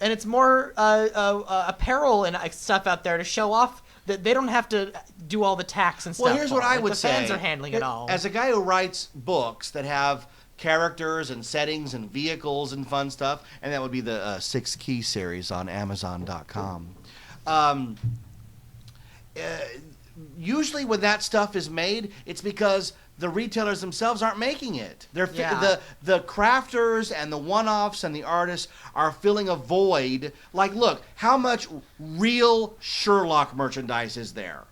It's more apparel and stuff out there to show off that they don't have to do all the tax and stuff. Well, here's what I would the say. fans are handling it all. As a guy who writes books that have characters and settings and vehicles and fun stuff, and that would be the 6 Key series on Amazon.com. Usually when that stuff is made, it's because the retailers themselves aren't making it. The crafters and the one-offs and the artists are filling a void. Like, look, how much real Sherlock merchandise is there?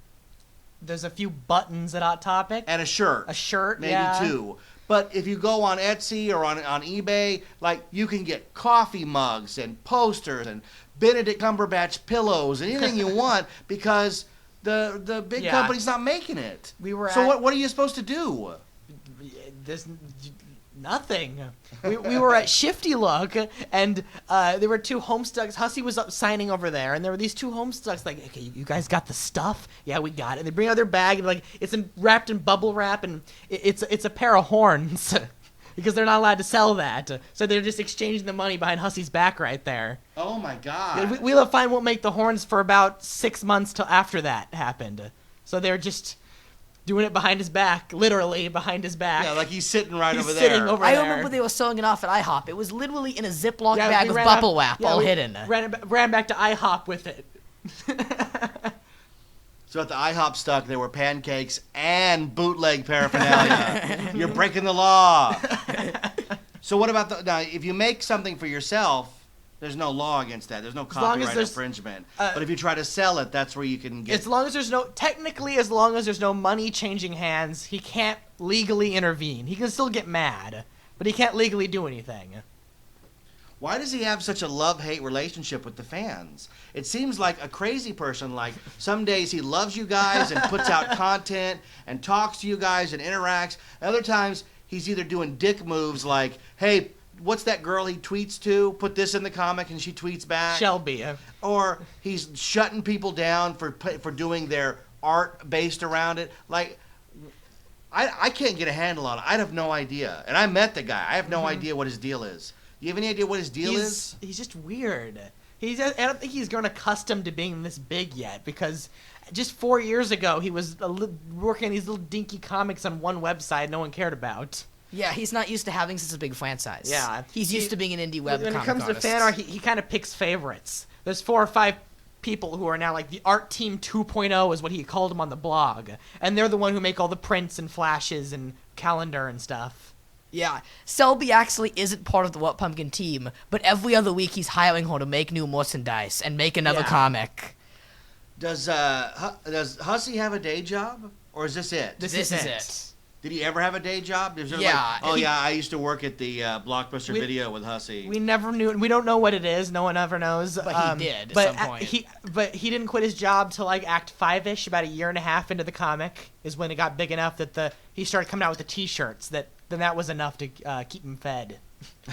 There's a few buttons at Hot Topic. And a shirt. A shirt, maybe yeah. 2. But if you go on Etsy or on eBay, like, you can get coffee mugs and posters and Benedict Cumberbatch pillows, anything you want, because the big company's not making it. What are you supposed to do? There's nothing. We were at Shifty Look, and there were two Homestucks. Hussey was up signing over there, and there were these two Homestucks. Like, okay, you guys got the stuff? Yeah, we got it. And they bring out their bag, and like it's wrapped in bubble wrap, and it's a pair of horns. Because they're not allowed to sell that. So they're just exchanging the money behind Hussey's back right there. Oh, my God. Wheel of Fine won't make the horns for about 6 months till after that happened. So they're just doing it behind his back, literally behind his back. Yeah, like he's sitting right over there. Sitting over I there. remember they were selling it off at IHOP. It was literally in a Ziploc bag of bubble wrap, all hidden. Ran back to IHOP with it. So at the IHOP Stuck, there were pancakes and bootleg paraphernalia. You're breaking the law. So what about now? If you make something for yourself, there's no law against that. There's no copyright infringement. But if you try to sell it, that's where you can get. As long as there's no money changing hands, he can't legally intervene. He can still get mad, but he can't legally do anything. Why does he have such a love-hate relationship with the fans? It seems like a crazy person. Like, some days he loves you guys and puts out content and talks to you guys and interacts. Other times he's either doing dick moves like, hey, what's that girl he tweets to? Put this in the comic, and she tweets back. Shelby. Or he's shutting people down for doing their art based around it. Like, I can't get a handle on it. I have no idea. And I met the guy. I have no idea what his deal is. Do you have any idea what his deal is? He's just weird. I don't think he's grown accustomed to being this big yet, because just 4 years ago he was working on these little dinky comics on one website no one cared about. Yeah, he's not used to having such a big franchise. Yeah. He's used to being an indie web When comic it comes artist. to fan art, he kind of picks favorites. There's 4 or 5 people who are now like the Art Team 2.0 is what he called them on the blog. And they're the one who make all the prints and flashes and calendar and stuff. Yeah, Selby actually isn't part of the What Pumpkin team, but every other week he's hiring her to make new merchandise and make another comic. Does Hussey have a day job, or is this it? This is it. Did he ever have a day job? Yeah. I used to work at the Blockbuster Video with Hussey. We never knew. We don't know what it is. No one ever knows. But he did at some point. But he didn't quit his job till like Act 5-ish, about a year and a half into the comic, is when it got big enough that he started coming out with the T-shirts. Then that was enough to keep him fed.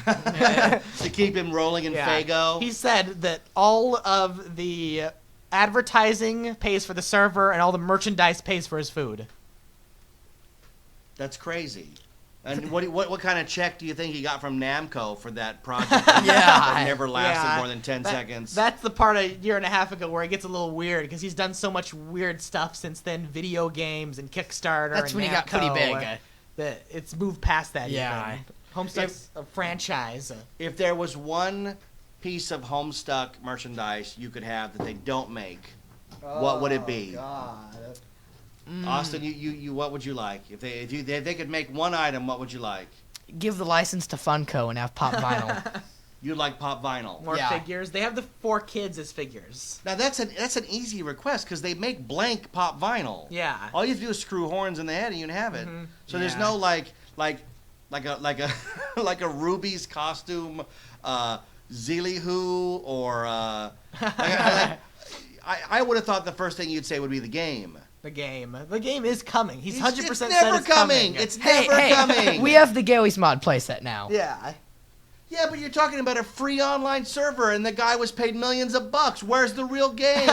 To keep him rolling in Faygo. He said that all of the advertising pays for the server and all the merchandise pays for his food. That's crazy. And what kind of check do you think he got from Namco for that project? Yeah. Never lasted more than 10 seconds. That's the part a year and a half ago where it gets a little weird, because he's done so much weird stuff since then, video games and Kickstarter. That's and when he got pretty Namco, big. That it's moved past that. Yeah. Even. Homestuck's a franchise. If there was one piece of Homestuck merchandise you could have that they don't make, what would it be? God. Austin, you what would you like? If they could make one item, what would you like? Give the license to Funko and have pop vinyl. You'd like pop vinyl. More figures. They have the 4 kids as figures. Now that's an easy request, because they make blank pop vinyl. Yeah. All you have to do is screw horns in the head and you can have it. So there's no like a like a Ruby's costume, Zeelihu, or I would have thought the first thing you'd say would be the game. The game is coming. He's 100% It's said never it's coming. It's never coming. We have the Gary's Mod playset now. Yeah. Yeah, but you're talking about a free online server, and the guy was paid millions of bucks. Where's the real game?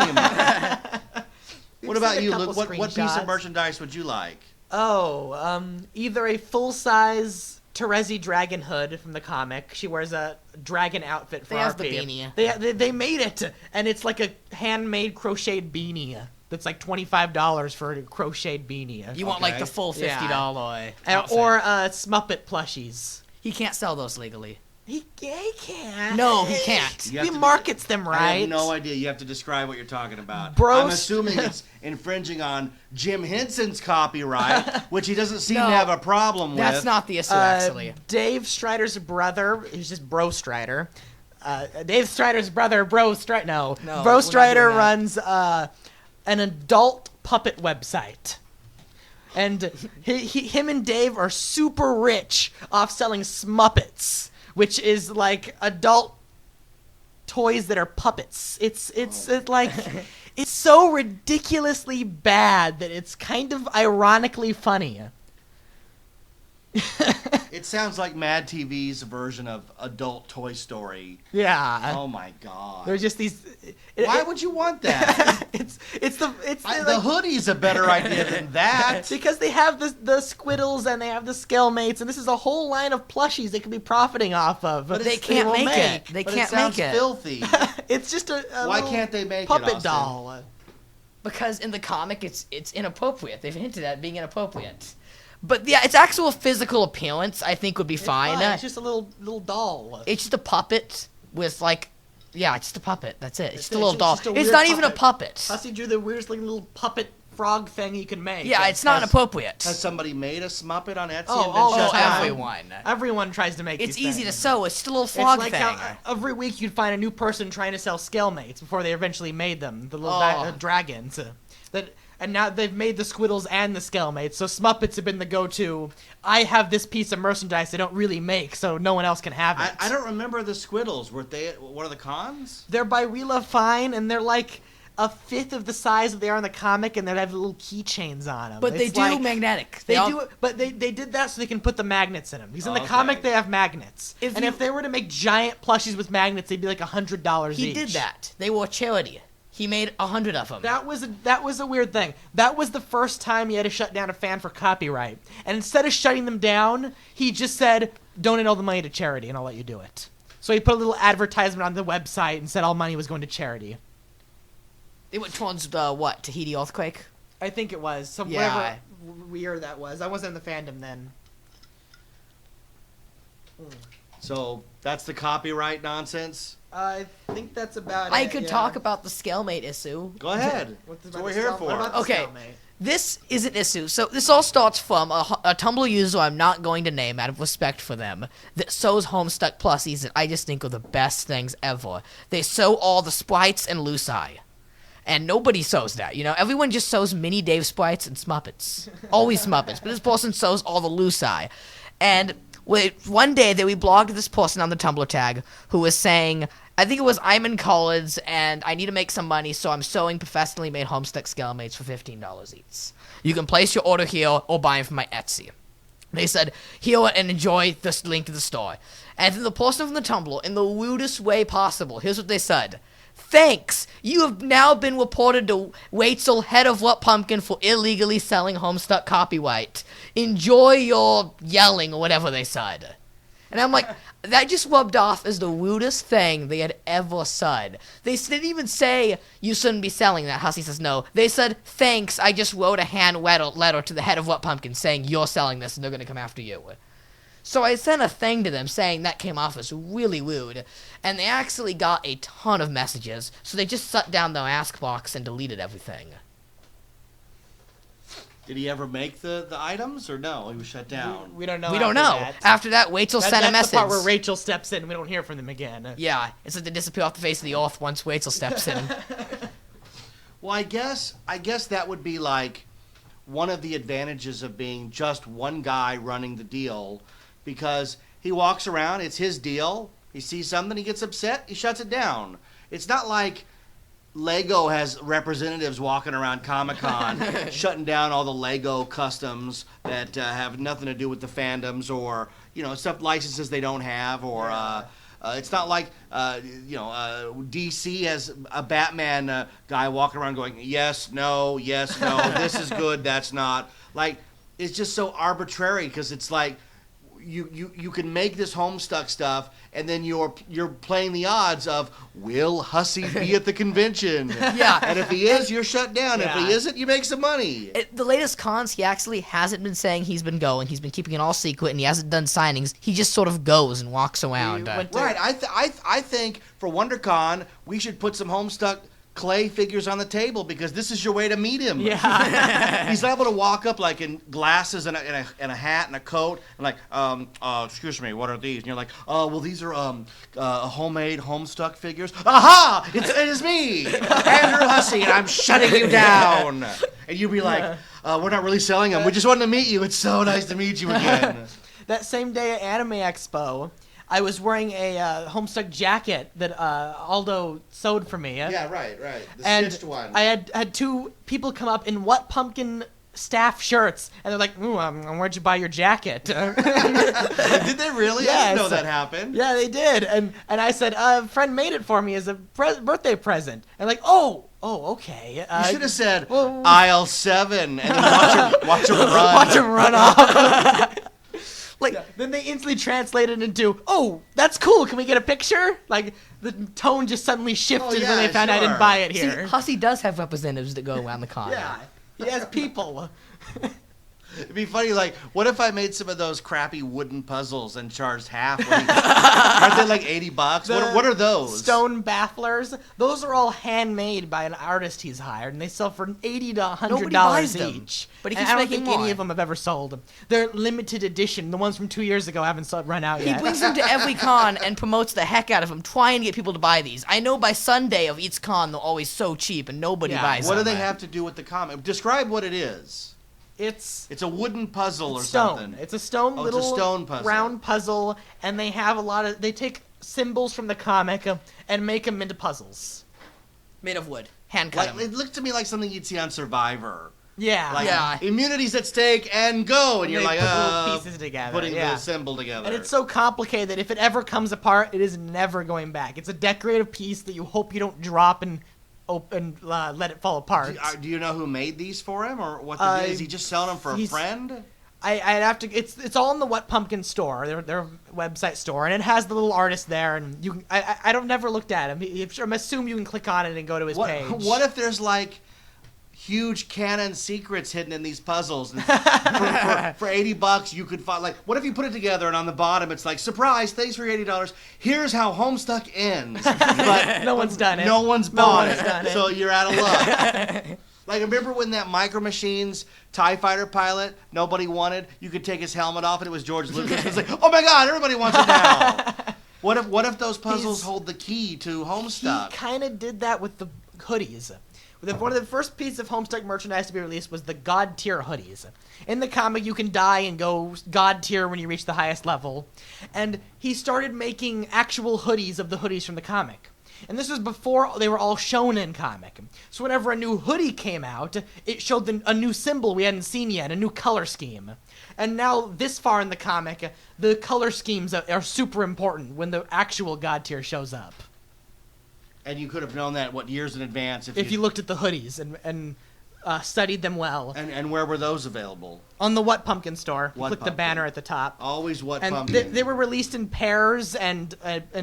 What about you, Luke? What piece of merchandise would you like? Either a full-size Terezi dragon hood from the comic. She wears a dragon outfit for They have RP. the beanie. They made it, and it's like a handmade crocheted beanie. That's like $25 for a crocheted beanie. You want like the full $50 or Smuppet plushies. He can't sell those legally. He can. No, he can't. He markets them right. I have no idea. You have to describe what you're talking about. I'm assuming it's infringing on Jim Henson's copyright, which he doesn't seem to have a problem with. That's not the issue, actually. Dave Strider's brother, he's just Bro Strider. Dave Strider's brother, Bro Strider. No, Bro Strider runs an adult puppet website. And him and Dave are super rich off selling Smuppets, which is like adult toys that are puppets. It's like it's so ridiculously bad that it's kind of ironically funny. It sounds like Mad TV's version of adult Toy Story. Yeah. Oh my god. There's just these. Why would you want that? The hoodie's a better idea than that. Because they have the Squiddles and they have the Skellmates, and this is a whole line of plushies they could be profiting off of. But they can't make it. They But can't it sounds make it. filthy. It's just a Why little can't they make it, puppet Austin? doll. Because in the comic, it's inappropriate. They've hinted at it being inappropriate. But yeah, its actual physical appearance, I think, would be fine. It's just a little doll. It's just a puppet with like, yeah, it's just a puppet. That's it. It's just a it. little It's doll. just a It's weird not even a puppet. puppet. Hussey drew the weirdest looking little puppet frog thing you can make. Yeah, it's not appropriate. Has somebody made a Smuppet on Etsy and been Oh, shut down? everyone. Everyone tries to make It's these easy to things. sew. It's just a little It's frog like thing. how every week you'd find a new person trying to sell Skellmates before they eventually made them, the little dragons. And now they've made the Squiddles and the Skellmates, so Smuppets have been the go-to. I have this piece of merchandise they don't really make, so no one else can have it. I don't remember the Squiddles. Were they one of the cons? They're by We Love Fine, and they're like a fifth of the size that they are in the comic, and they have little keychains on them. But they do magnetic. They do, but they did that so they can put the magnets in them. Because in the Okay. comic they have magnets. If If they were to make giant plushies with magnets, they'd be like $100 each. He did that. They were charity. He made 100 of them. That was a weird thing. That was the first time he had to shut down a fan for copyright. And instead of shutting them down, he just said, donate all the money to charity and I'll let you do it. So he put a little advertisement on the website and said all money was going to charity. It went towards the, what, Tahiti earthquake? I think it was. Some Yeah. whatever year that was. I wasn't in the fandom then. So that's the copyright nonsense? I think that's about it. I could talk about the Scale-Mate issue. Go ahead. That's what we're here for. Okay. This is an issue. So this all starts from a Tumblr user I'm not going to name out of respect for them that sews Homestuck plushies that I just think are the best things ever. They sew all the sprites and Lucy. And nobody sews that, you know? Everyone just sews mini Dave sprites and Smuppets. Always Smuppets. But this person sews all the Lucy. And one day we blogged this person on the Tumblr tag who was saying, I think it was I'm in college and I need to make some money, so I'm sewing professionally made Homestuck Scalemates for $15 each. You can place your order here or buy them from my Etsy. They said, here and enjoy this link to the store. And then the person from the Tumblr, in the rudest way possible, here's what they said. Thanks! You have now been reported to Waitzel, head of What Pumpkin, for illegally selling Homestuck copyright. Enjoy your yelling, or whatever they said. And I'm like, that just rubbed off as the rudest thing they had ever said. They didn't even say, you shouldn't be selling that. Hussey says no. They said, thanks, I just wrote a hand letter to the head of What Pumpkin saying you're selling this and they're going to come after you. So I sent a thing to them saying that came off as really rude, and they actually got a ton of messages, so they just shut down their ask box and deleted everything. Did he ever make the items, or no? He was shut down. We don't know. We don't know. After that, Waitzel sent a message. That's the part where Rachel steps in and we don't hear from them again. Yeah, it's like they disappear off the face of the earth once Waitzel steps in. Well, I guess that would be like one of the advantages of being just one guy running the deal, because he walks around, it's his deal, he sees something, he gets upset, he shuts it down. It's not like Lego has representatives walking around Comic-Con shutting down all the Lego customs that have nothing to do with the fandoms, or, you know, stuff, licenses they don't have, or it's not like DC has a Batman guy walking around going yes, no, this is good, that's not. Like, it's just so arbitrary, because it's like you can make this Homestuck stuff, and then you're playing the odds of, will Hussey be at the convention? Yeah. And if he is, you're shut down. Yeah. If he isn't, you make some money. The latest cons, he actually hasn't been saying he's been going. He's been keeping it all secret, and he hasn't done signings. He just sort of goes and walks around. Right. I think for WonderCon, we should put some Homestuck clay figures on the table, because this is your way to meet him. Yeah. He's able to walk up like in glasses and a hat and a coat, and like, excuse me, what are these? And you're like, well, these are homemade Homestuck figures. Aha! It is me, Andrew Hussey, and I'm shutting you down. And you'd be like, we're not really selling them. We just wanted to meet you. It's so nice to meet you again. That same day at Anime Expo, I was wearing a Homestuck jacket that Aldo sewed for me. Yeah, right. The And stitched one. I had two people come up in What Pumpkin staff shirts, and they're like, "Ooh, where'd you buy your jacket?" Did they really? I didn't know that happened. Yeah, they did. And I said, a friend made it for me as a birthday present. And like, oh, okay. You should have said well- aisle 7 and then watch him run. Watch him run off. Then they instantly translated into, "Oh, that's cool. Can we get a picture?" Like the tone just suddenly shifted yeah, when they found I didn't sure. buy it See, here. Hussey does have representatives that go around the con. Yeah, he has people. It'd be funny, like, what if I made some of those crappy wooden puzzles and charged half? Aren't they like $80? What are those? Stone bafflers. Those are all handmade by an artist he's hired, and they sell for $80 to $100 buys them, each. but he And keeps I don't making think any more. of them have ever sold. They're limited edition. The ones from 2 years ago haven't run out He yet. brings them to every con and promotes the heck out of them, trying to get people to buy these. I know by Sunday of each con they're always so cheap and nobody Yeah. buys What do them. they have to do with the comic? Describe what it is. It's It's a wooden puzzle or stone. something. It's a stone Oh, it's a little stone puzzle. round puzzle, and they have they take symbols from the comic and make them into puzzles. Made of wood. Hand cut Like, 'em. it looked to me like something you'd see on Survivor. Yeah. Like, Yeah. immunity's at stake and go, and And you're they like, put little pieces together, putting yeah. the symbol together. And it's so complicated that if it ever comes apart, it is never going back. It's a decorative piece that you hope you don't drop and let it fall apart. Do you know who made these for him, or what? Is he just selling them for a he's- friend? I'd have to. It's all in the What Pumpkin store, their website store, and it has the little artist there. And you, I don't never looked at him. I'm assuming you can click on it and go to his page. What if there's like huge canon secrets hidden in these puzzles? And for $80, you could find, like, what if you put it together and on the bottom it's like, surprise, thanks for your $80. Here's how Homestuck ends. But No one's done it. No one's bought one's done it, it. so you're out of luck. Like, remember when that Micro Machines TIE Fighter pilot nobody wanted? You could take his helmet off and it was George Lucas. It was like, oh my God, everybody wants it now. What if those puzzles hold the key to Homestuck? He kind of did that with the hoodies. One of the first pieces of Homestuck merchandise to be released was the God tier hoodies. In the comic, you can die and go God tier when you reach the highest level. And he started making actual hoodies of the hoodies from the comic. And this was before they were all shown in comic. So whenever a new hoodie came out, it showed a new symbol we hadn't seen yet, a new color scheme. And now, this far in the comic, the color schemes are super important when the actual God tier shows up. And you could have known that, years in advance If you looked at the hoodies and studied them well. And where were those available? On the What Pumpkin store. What Click the Pumpkin? banner at the top. Always What And Pumpkin. they were released in pairs and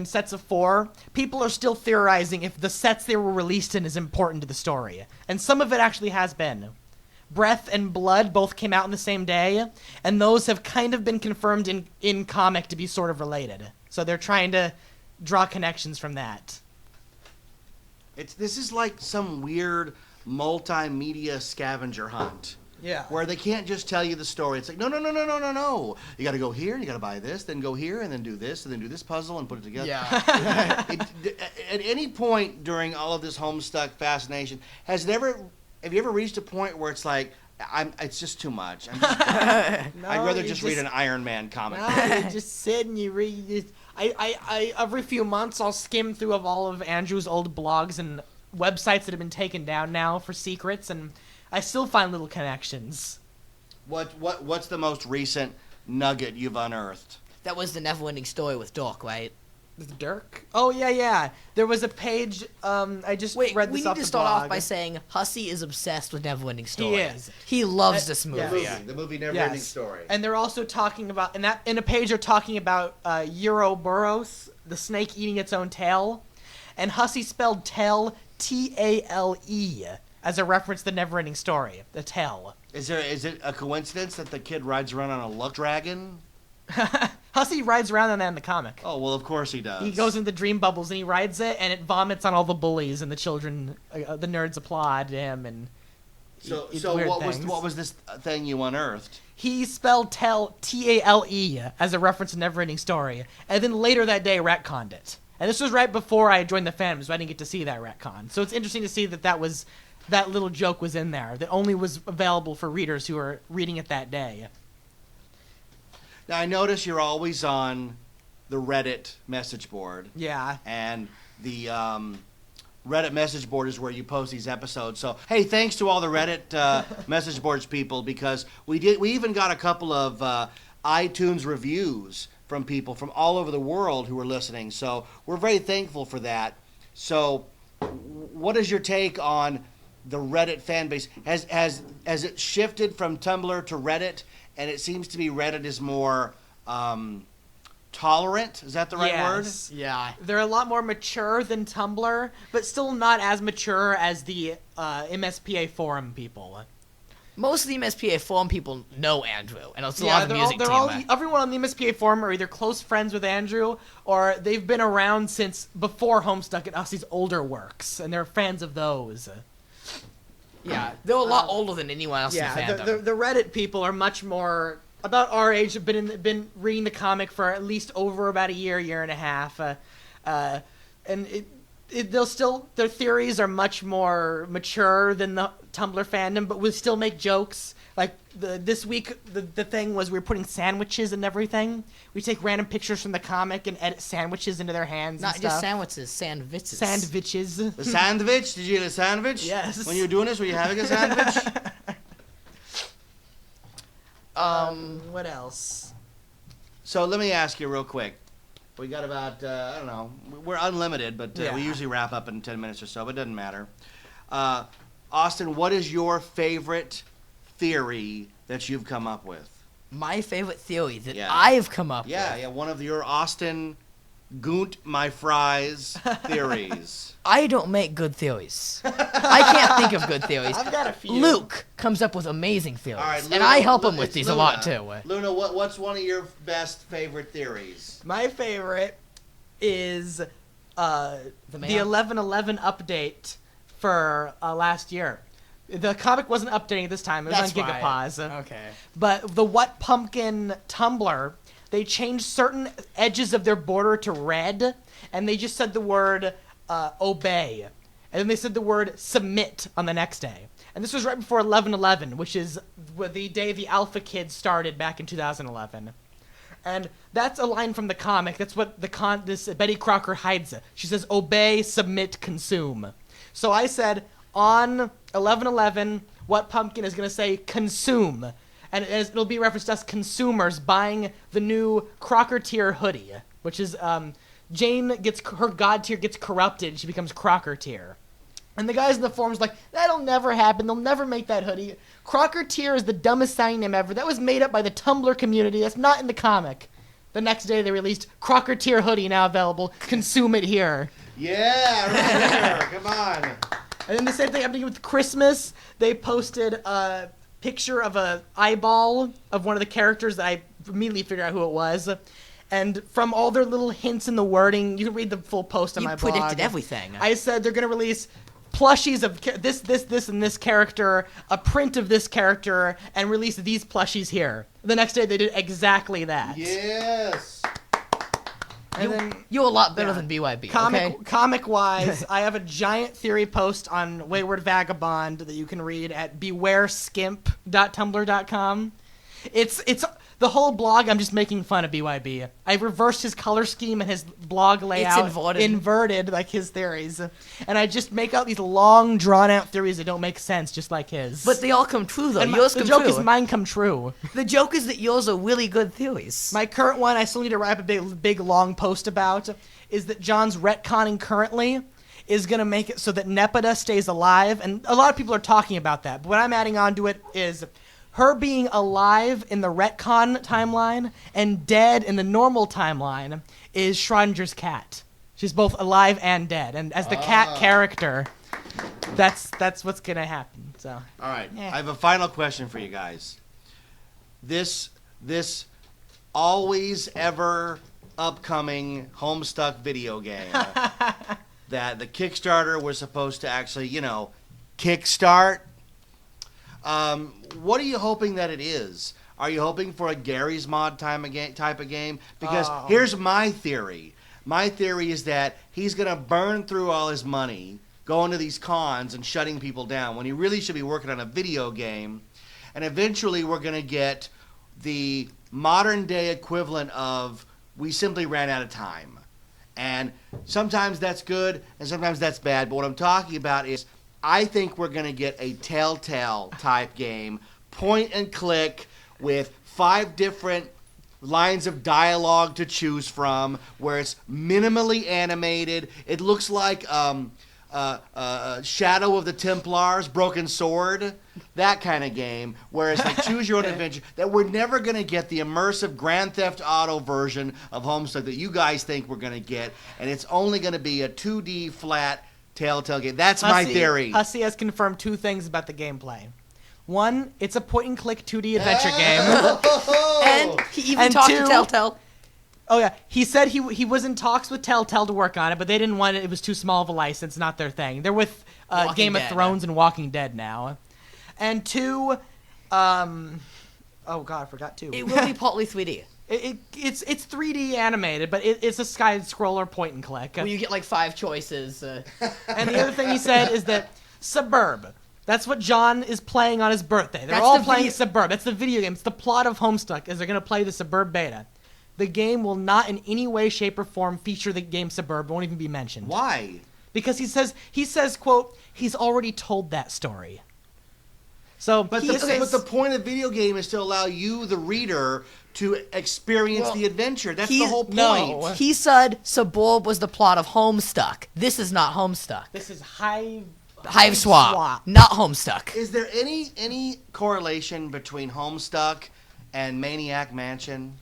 sets of 4. People are still theorizing if the sets they were released in is important to the story. And some of it actually has been. Breath and Blood both came out on the same day, and those have kind of been confirmed in comic to be sort of related. So they're trying to draw connections from that. This is like some weird multimedia scavenger hunt. Yeah. Where they can't just tell you the story. It's like, no. You got to go here, and you got to buy this, then go here, and then do this, and then do this puzzle and put it together. Yeah. At any point during all of this Homestuck fascination, have you ever reached a point where it's like, it's just too much. I'd rather just read an Iron Man comic. No, you just sit and you read. I every few months I'll skim through of all of Andrew's old blogs and websites that have been taken down now for secrets, and I still find little connections. What's the most recent nugget you've unearthed? That was the Neverending Story with Doc, right? With Dirk? Oh yeah. There was a page. I just Wait, read we this need off to the start off blog. by saying Hussey is obsessed with Neverending Story. He is. He loves this movie. yeah. The movie Neverending Yes. Story. And they're also talking about in a page they're talking about Ouroboros, the snake eating its own tail, and Hussey spelled tail Tale as a reference to the Neverending Story. The tail. Is it a coincidence that the kid rides around on a luck dragon? Hussey rides around on that in the comic. Oh, well, of course he does. He goes into the dream bubbles and he rides it, and it vomits on all the bullies, and the children, the nerds applaud him, and So it's so weird what things. was this thing you unearthed? He spelled tale Tale as a reference to Neverending Story, and then later that day retconned it. And this was right before I joined the fandom, so I didn't get to see that retcon. So it's interesting to see that was that little joke was in there that only was available for readers who were reading it that day. Now, I notice you're always on the Reddit message board. Yeah. And the Reddit message board is where you post these episodes. So, hey, thanks to all the Reddit message boards people, because we even got a couple of iTunes reviews from people from all over the world who were listening. So we're very thankful for that. So what is your take on the Reddit fan base? Has it shifted from Tumblr to Reddit? And it seems to be Reddit is more tolerant. Is that the right word? Yeah. They're a lot more mature than Tumblr, but still not as mature as the MSPA forum people. Most of the MSPA forum people know Andrew, and it's a lot of the music team. Everyone on the MSPA forum are either close friends with Andrew, or they've been around since before Homestuck and Ussie's older works, and they're fans of those. Yeah, they're a lot older than anyone else in fandom. The Reddit people are much more about our age. Have been reading the comic for at least over about a year and a half, and they'll still, their theories are much more mature than the Tumblr fandom, but we still make jokes. Like this week, the thing was we were putting sandwiches and everything. We take random pictures from the comic and edit sandwiches into their hands. Not and stuff. just sandwiches, sandwiches. Sandwiches. The sandwich? Did you get a sandwich? Yes. When you were doing this, were you having a sandwich? What else? So let me ask you real quick. We got about, I don't know, we're unlimited, but Yeah. we usually wrap up in 10 minutes or so, but it doesn't matter. Austin, what is your favorite theory that you've come up with? My favorite theory that Yeah. I've come up with. Yeah, one of your Austin Goont my fries theories. I don't make good theories. I can't think of good theories. I've got a few. Luke comes up with amazing theories, All right, and Luna, I help him with it's these Luna. a lot too. Luna, what's one of your best favorite theories? My favorite is the man? 11/11 update for last year. The comic wasn't updating this time. It was That's on right. Gigapause. Okay. But the What Pumpkin Tumblr, they changed certain edges of their border to red, and they just said the word obey. And then they said the word submit on the next day. And this was right before 11/11, which is the day the Alpha Kids started back in 2011. And that's a line from the comic. That's what this Betty Crocker hides it. She says, obey, submit, consume. So I said, on 11/11, What Pumpkin is going to say consume. And it'll be referenced to us consumers buying the new Crocker tier hoodie, which is Jane gets her god tier gets corrupted. She becomes Crocker tier. And the guys in the forums like, that'll never happen. They'll never make that hoodie. Crocker tier is the dumbest sign name ever. That was made up by the Tumblr community. That's not in the comic. The next day they released Crocker tier hoodie now available. Consume it here. Yeah, right here. Come on. And then the same thing happening with Christmas. They posted a picture of a eyeball of one of the characters that I immediately figured out who it was. And from all their little hints in the wording, you can read the full post on You my blog. predicted everything. I said they're going to release plushies of this, and this character, a print of this character, and release these plushies here. The next day they did exactly that. Yes. And then You're a lot better than BYB, okay? Comic-wise, I have a giant theory post on Wayward Vagabond that you can read at bewareskimp.tumblr.com. It's the whole blog. I'm just making fun of BYB. I reversed his color scheme and his blog layout. It's inverted like his theories, and I just make out these long, drawn-out theories that don't make sense, just like his. But they all come true, though. and Yours the come joke true. is mine come true. The joke is that yours are really good theories. My current one, I still need to write a big long post about, is that John's retconning currently is going to make it so that Nepeta stays alive, and a lot of people are talking about that. But what I'm adding on to it is her being alive in the retcon timeline and dead in the normal timeline is Schrodinger's cat. She's both alive and dead, and as the cat character, that's what's going to happen. So. All right. Yeah. I have a final question for you guys. This always ever upcoming Homestuck video game that the Kickstarter was supposed to actually, kickstart. What are you hoping that it is? Are you hoping for a Gary's Mod type of game? Because here's my theory. My theory is that he's going to burn through all his money going to these cons and shutting people down when he really should be working on a video game. And eventually we're going to get the modern day equivalent of we simply ran out of time. And sometimes that's good and sometimes that's bad. But what I'm talking about is I think we're going to get a Telltale type game, point and click, with 5 different lines of dialogue to choose from, where it's minimally animated. It looks like Shadow of the Templars, Broken Sword, that kind of game, where it's like choose your own adventure. That we're never going to get the immersive Grand Theft Auto version of Homestuck that you guys think we're going to get, and it's only going to be a 2D flat Telltale game. That's my theory. Hussey has confirmed 2 things about the gameplay. One, it's a point-and-click 2D adventure game. And he even talked to Telltale. Oh, yeah. He said he was in talks with Telltale to work on it, but they didn't want it. It was too small of a license, not their thing. They're with Game of Thrones and Walking Dead now. And 2, oh, God, I forgot 2. It will be partly 3D. It's 3D animated, but it's a side-scroller point-and-click. Where you get like 5 choices. And the other thing he said is that Suburb. That's what John is playing on his birthday. They're all playing Suburb. That's the video game. It's the plot of Homestuck, is they're going to play the Suburb beta. The game will not in any way, shape, or form feature the game Suburb. It won't even be mentioned. Why? Because he says, quote, he's already told that story. So, but the point of video game is to allow you, the reader, to experience the adventure. That's the whole point. No. He said Suburb was the plot of Homestuck. This is not Homestuck. This is Hive Swap, not Homestuck. Is there any correlation between Homestuck and Maniac Mansion?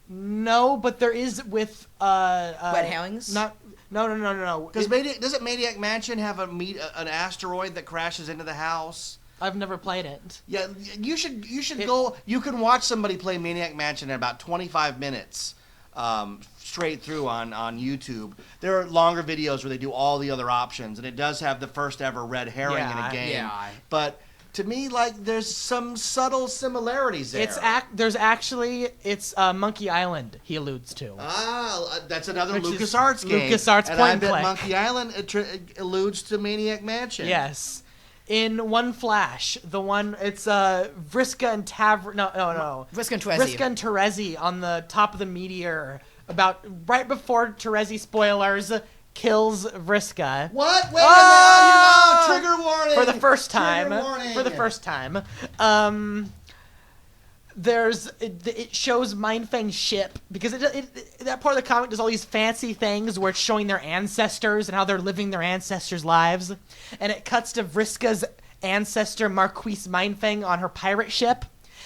No, but there is with Red Herrings? No. Doesn't Maniac Mansion have an asteroid that crashes into the house? I've never played it. Yeah, you should go. You can watch somebody play Maniac Mansion in about 25 minutes. Straight through on YouTube. There are longer videos where they do all the other options, and it does have the first ever red herring in a game. Yeah. But to me, like, there's some subtle similarities there. It's Monkey Island he alludes to. That's another LucasArts game. LucasArts and point I bet click. Monkey Island alludes to Maniac Mansion. Yes. In one flash, it's Vriska and Vriska and Terezi. Vriska and Terezi on the top of the meteor, about right before Terezi, spoilers, kills Vriska. What? Wait a minute! Trigger warning! For the first time. Trigger warning! For the first time. It shows Mindfang's ship, because that part of the comic does all these fancy things where it's showing their ancestors and how they're living their ancestors' lives, and it cuts to Vriska's ancestor Marquise Mindfang on her pirate ship,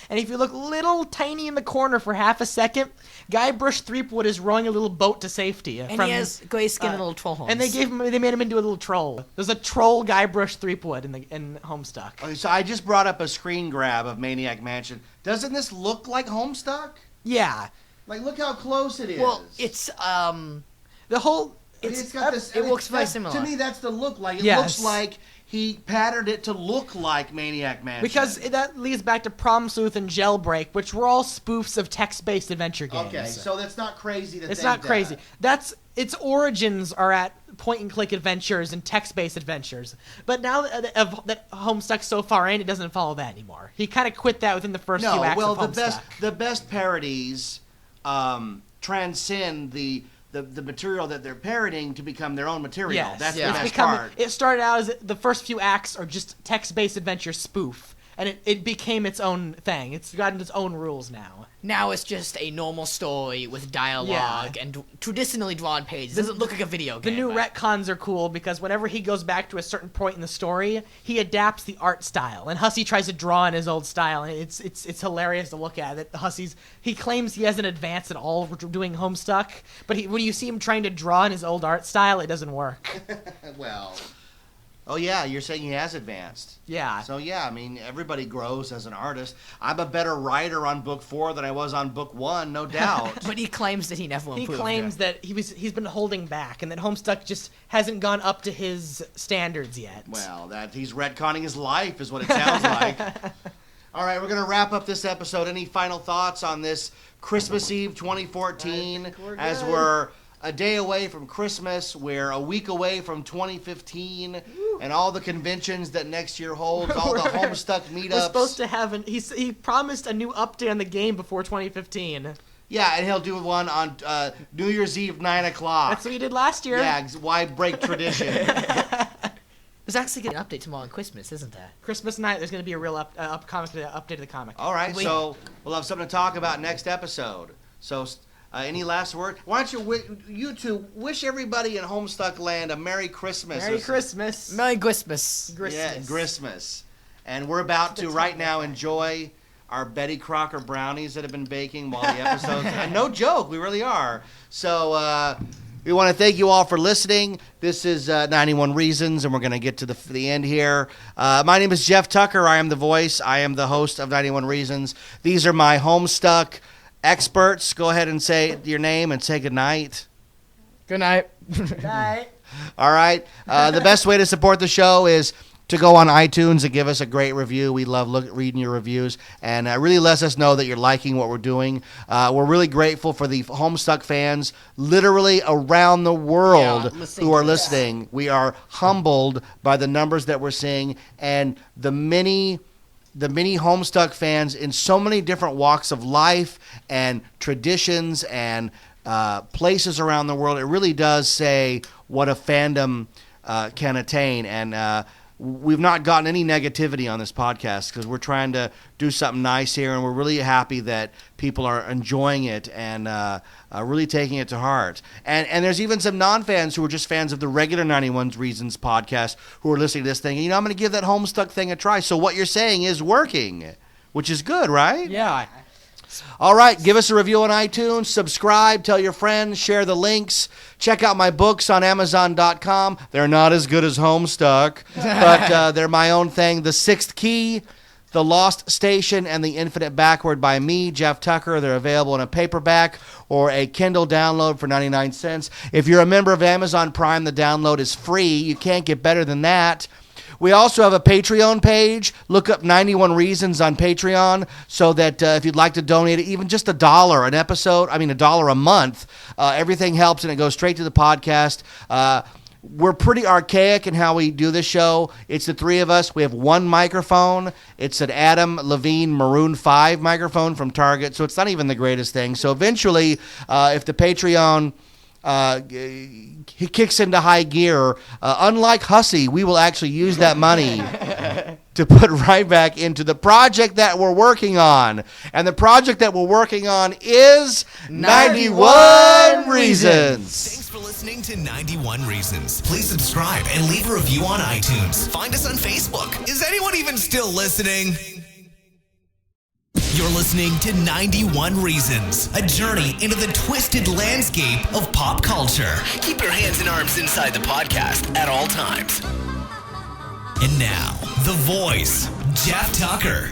and if you look little tiny in the corner for half a second, Guybrush Threepwood is rowing a little boat to safety. And he has gray skin and little troll horns. And they made him into a little troll. There's a troll Guybrush Threepwood in Homestuck. Okay, so I just brought up a screen grab of Maniac Mansion. Doesn't this look like Homestuck? Yeah. Like, look how close it is. Well, it's the whole. It's got this. It looks very similar. To me, that's the look like. It looks like he patterned it to look like Maniac Mansion. Because that leads back to Prom Sleuth and Jailbreak, which were all spoofs of text-based adventure games. Okay, so that's not crazy to think It's not that. crazy. Its origins are at point-and-click adventures and text-based adventures. But now that Homestuck's so far in, it doesn't follow that anymore. He kind of quit that within the first few acts of Homestuck. the best parodies transcend the material that they're parodying to become their own material. Yes. That's the best part. It started out as the first few acts are just text-based adventure spoof, and it became its own thing. It's gotten its own rules now. Now it's just a normal story with dialogue and traditionally drawn pages. It doesn't look like a video game. The new retcons are cool because whenever he goes back to a certain point in the story, he adapts the art style. And Hussey tries to draw in his old style, and it's hilarious to look at. He claims he hasn't advanced at all doing Homestuck, but when you see him trying to draw in his old art style, it doesn't work. Well... Oh, yeah, you're saying he has advanced. Yeah. So, yeah, I mean, everybody grows as an artist. I'm a better writer on book 4 than I was on book 1, no doubt. But he claims that he never improved. He claims that he's been holding back and that Homestuck just hasn't gone up to his standards yet. Well, that he's retconning his life is what it sounds like. All right, we're going to wrap up this episode. Any final thoughts on this Christmas Eve 2014 we're a day away from Christmas? We're a week away from 2015. and all the conventions that next year holds, all the Homestuck meetups. We're supposed to have he promised a new update on the game before 2015. Yeah, and he'll do one on New Year's Eve, 9 o'clock. That's what he did last year. Yeah, why break tradition? There's actually going to be an update tomorrow on Christmas, isn't there? Christmas night, there's going to be a real update of the comic. All right, so we'll have something to talk about next episode. So, any last word? Why don't you two wish everybody in Homestuck Land a Merry Christmas. Merry Christmas. Merry Christmas. Yeah, Christmas. And we're about to right now enjoy our Betty Crocker brownies that have been baking while the episodes. And no joke, we really are. So we want to thank you all for listening. This is 91 Reasons, and we're going to get to the end here. My name is Jeff Tucker. I am the voice. I am the host of 91 Reasons. These are my Homestuck experts. Go ahead and say your name and say goodnight. Good night. Good night. All right. The best way to support the show is to go on iTunes and give us a great review. We love reading your reviews, and it really lets us know that you're liking what we're doing. We're really grateful for the Homestuck fans literally around the world who are listening. We are humbled by the numbers that we're seeing and the many Homestuck fans in so many different walks of life and traditions and places around the world. It really does say what a fandom can attain, and we've not gotten any negativity on this podcast because we're trying to do something nice here, and we're really happy that people are enjoying it and really taking it to heart. And there's even some non-fans who are just fans of the regular 91 Reasons podcast who are listening to this thing. And, I'm going to give that Homestuck thing a try. So what you're saying is working, which is good, right? Yeah. All right, give us a review on iTunes, subscribe, tell your friends, share the links. Check out my books on Amazon.com. They're not as good as Homestuck, but they're my own thing. The Sixth Key, The Lost Station, and The Infinite Backward by me, Jeff Tucker. They're available in a paperback or a Kindle download for 99 cents. If you're a member of Amazon Prime, the download is free. You can't get better than that. We also have a Patreon page. Look up 91 Reasons on Patreon so that if you'd like to donate even just $1 an episode, $1 a month, everything helps and it goes straight to the podcast. We're pretty archaic in how we do this show. It's the three of us. We have one microphone. It's an Adam Levine Maroon 5 microphone from Target, so it's not even the greatest thing. So eventually, if the Patreon he kicks into high gear, unlike Hussey, we will actually use that money to put right back into the project that we're working on. And the project that we're working on is 91 Reasons. Thanks for listening to 91 Reasons. Please subscribe and leave a review on iTunes. Find us on Facebook. Is anyone even still listening? You're listening to 91 Reasons, a journey into the twisted landscape of pop culture. Keep your hands and arms inside the podcast at all times. And now, the voice, Jeff Tucker.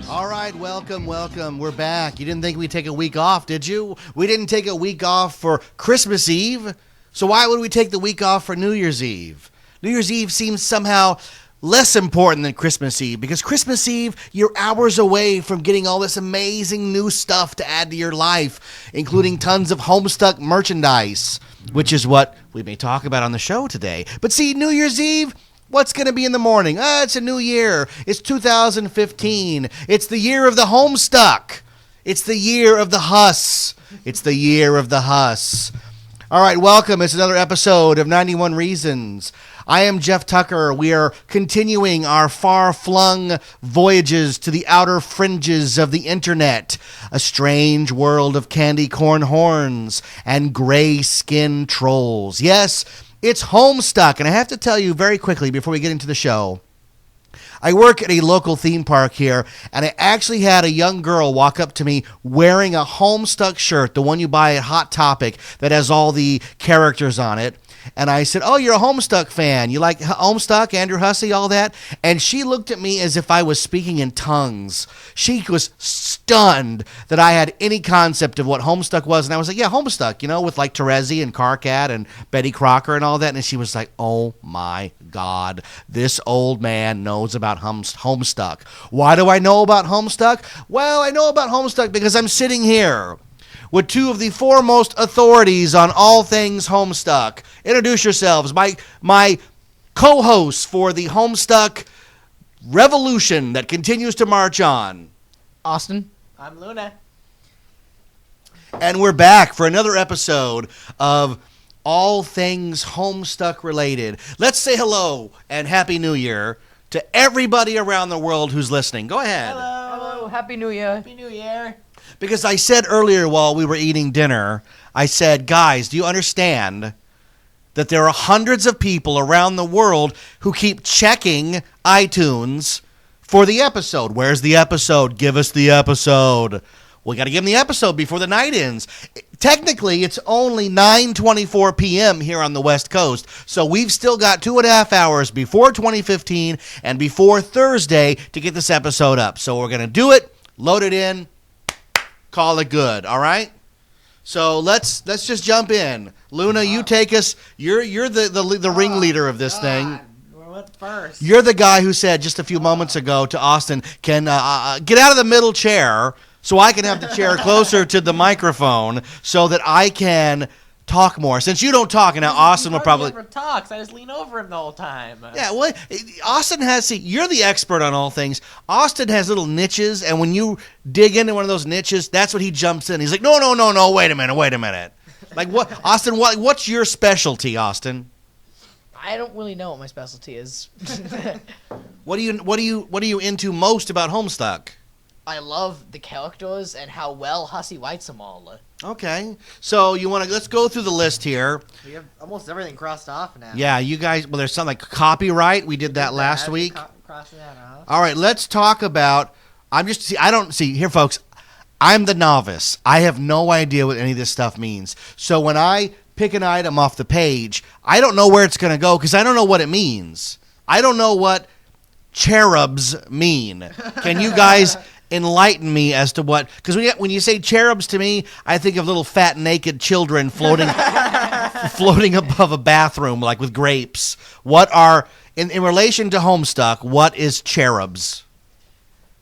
All right, welcome. We're back. You didn't think we'd take a week off, did you? We didn't take a week off for Christmas Eve, so why would we take the week off for New Year's Eve? New Year's Eve seems somehow less important than Christmas Eve, because Christmas Eve, you're hours away from getting all this amazing new stuff to add to your life, including tons of Homestuck merchandise, which is what we may talk about on the show today. But see, New Year's Eve, what's going to be in the morning? It's a new year. It's 2015. It's the year of the Homestuck. It's the year of the Huss. It's the year of the Huss. All right, welcome. It's another episode of 91 Reasons. I am Jeff Tucker. We are continuing our far-flung voyages to the outer fringes of the internet, a strange world of candy corn horns and gray-skinned trolls. Yes, it's Homestuck, and I have to tell you very quickly before we get into the show, I work at a local theme park here, and I actually had a young girl walk up to me wearing a Homestuck shirt, the one you buy at Hot Topic that has all the characters on it. And I said, "Oh, you're a Homestuck fan. You like Homestuck, Andrew Hussey, all that?" And she looked at me as if I was speaking in tongues. She was stunned that I had any concept of what Homestuck was. And I was like, "Yeah, Homestuck, with like Terezi and Carcat and Betty Crocker and all that." And she was like, "Oh my God, this old man knows about Homestuck. Why do I know about Homestuck? Well, I know about Homestuck because I'm sitting here with two of the foremost authorities on all things Homestuck. Introduce yourselves. My co-hosts for the Homestuck revolution that continues to march on. Austin. I'm Luna. And we're back for another episode of all things Homestuck related. Let's say hello and Happy New Year to everybody around the world who's listening. Go ahead. Hello. Happy New Year. Happy New Year. Because I said earlier while we were eating dinner, I said, guys, do you understand that there are hundreds of people around the world who keep checking iTunes for the episode? Where's the episode? Give us the episode. We got to give them the episode before the night ends. Technically, it's only 9:24 p.m. here on the West Coast, so we've still got 2.5 hours before 2015 and before Thursday to get this episode up. So we're going to do it, load it in, call it good, all right? So let's just jump in. Luna, you take us. You're the ringleader of this thing. What first? You're the guy who said just a few moments ago to Austin, can get out of the middle chair so I can have the chair closer to the microphone so that I can talk more. Since you don't talk, and now Austin will probably... He never talks. I just lean over him the whole time. Yeah, well, Austin has... See, you're the expert on all things. Austin has little niches, and when you dig into one of those niches, that's what he jumps in. He's like, no, wait a minute. Like, what, Austin, what's your specialty, Austin? I don't really know what my specialty is. What are you into most about Homestuck? I love the characters and how well Hussey writes them all. Okay, so let's go through the list here. We have almost everything crossed off now. Yeah, you guys. Well, there's something like copyright. We did that last week. Crossing that off. All right, let's talk about. I don't see here, folks. I'm the novice. I have no idea what any of this stuff means. So when I pick an item off the page, I don't know where it's going to go because I don't know what it means. I don't know what cherubs mean. Can you guys enlighten me as to what? Because when you say cherubs to me, I think of little fat naked children floating above a bathroom like with grapes. What are in relation to Homestuck? What is cherubs?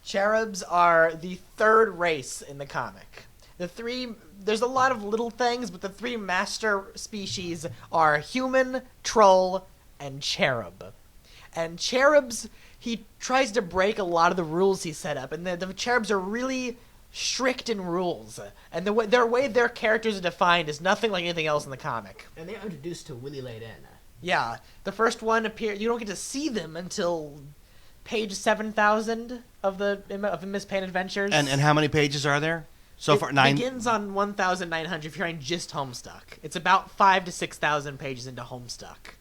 Cherubs are the third race in the comic. There's a lot of little things, but the three master species are human, troll, and cherub. And cherubs, he tries to break a lot of the rules he set up, and the cherubs are really strict in rules. And the way their characters are defined is nothing like anything else in the comic. And they're introduced to really late in. Yeah, the first one you don't get to see them until page 7,000 of Miss Pain Adventures. And how many pages are there? So far, 9. It begins on 1,900 if you're in just Homestuck. It's about 5,000 to 6,000 pages into Homestuck.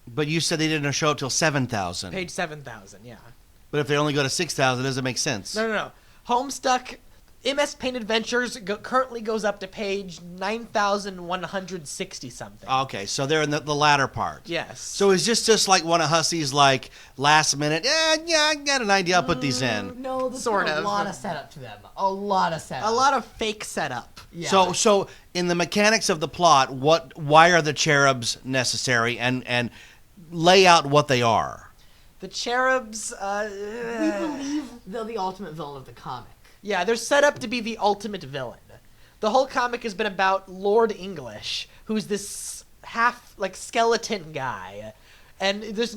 But you said they didn't show up till 7,000. Page 7,000, yeah. But if they only go to 6,000, it doesn't make sense. No. Homestuck, MS Paint Adventures currently goes up to page 9,160 something. Okay, so they're in the latter part. Yes. So is this just like one of Hussey's like last minute? Yeah, I got an idea. I'll put these in. No, there's Sort a of. lot of setup to them. A lot of setup. A lot of fake setup. Yeah. So in the mechanics of the plot, why are the cherubs necessary, and lay out what they are? The cherubs, we believe they're the ultimate villain of the comic. Yeah, they're set up to be the ultimate villain. The whole comic has been about Lord English, who's this half skeleton guy, and this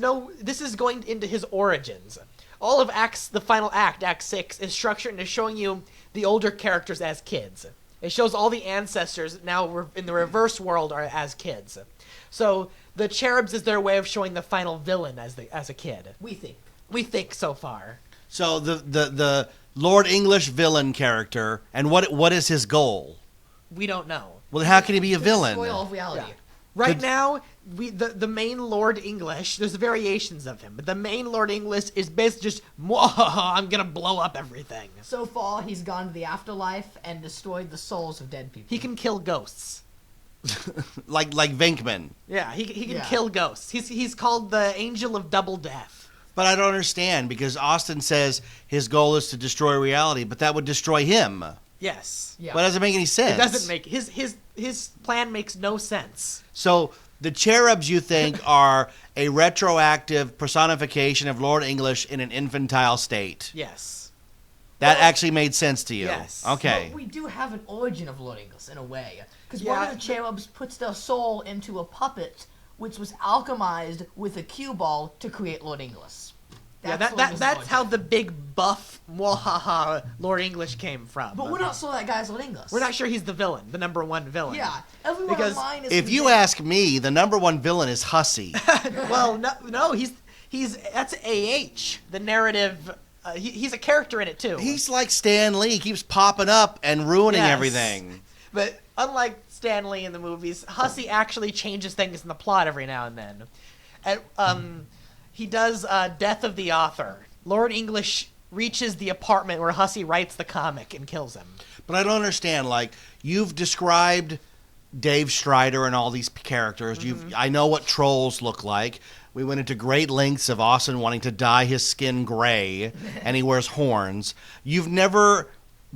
is going into his origins. All of the final act, Act 6, is structured into showing you the older characters as kids. It shows all the ancestors now in the reverse world are as kids. So the cherubs is their way of showing the final villain as a kid. We think so far. So the Lord English villain character, and what is his goal? We don't know. Well, how can he be a villain? Destroy all of reality. Yeah. Right now, the main Lord English, there's variations of him, but the main Lord English is basically just, I'm gonna blow up everything. So far, he's gone to the afterlife and destroyed the souls of dead people. He can kill ghosts. like Venkman. Yeah, he can kill ghosts. He's called the Angel of Double Death. But I don't understand, because Austin says his goal is to destroy reality, but that would destroy him. Yes. Yeah. But it doesn't make any sense. It doesn't make his plan makes no sense. So the cherubs, you think, are a retroactive personification of Lord English in an infantile state. Yes. That actually made sense to you. Yes. Okay. But we do have an origin of Lord English in a way. Because Yeah. one of the cherubs puts their soul into a puppet, which was alchemized with a cue ball to create Lord English. That's how the big buff mwahaha Lord English came from. But we're not sure that guy's Lord English. We're not sure he's the villain, the number one villain. Yeah, everyone Because online is. If you convinced- ask me, the number one villain is Hussy. Well, no, he's that's AH, the narrative. He's a character in it too. He's like Stan Lee. He keeps popping up and ruining Yes. everything. But unlike Stan Lee in the movies, Hussy actually changes things in the plot every now and then. He does Death of the Author. Lord English reaches the apartment where Hussy writes the comic and kills him. But I don't understand. Like, you've described Dave Strider and all these characters. I know what trolls look like. We went into great lengths of Austin wanting to dye his skin gray, and he wears horns. You've never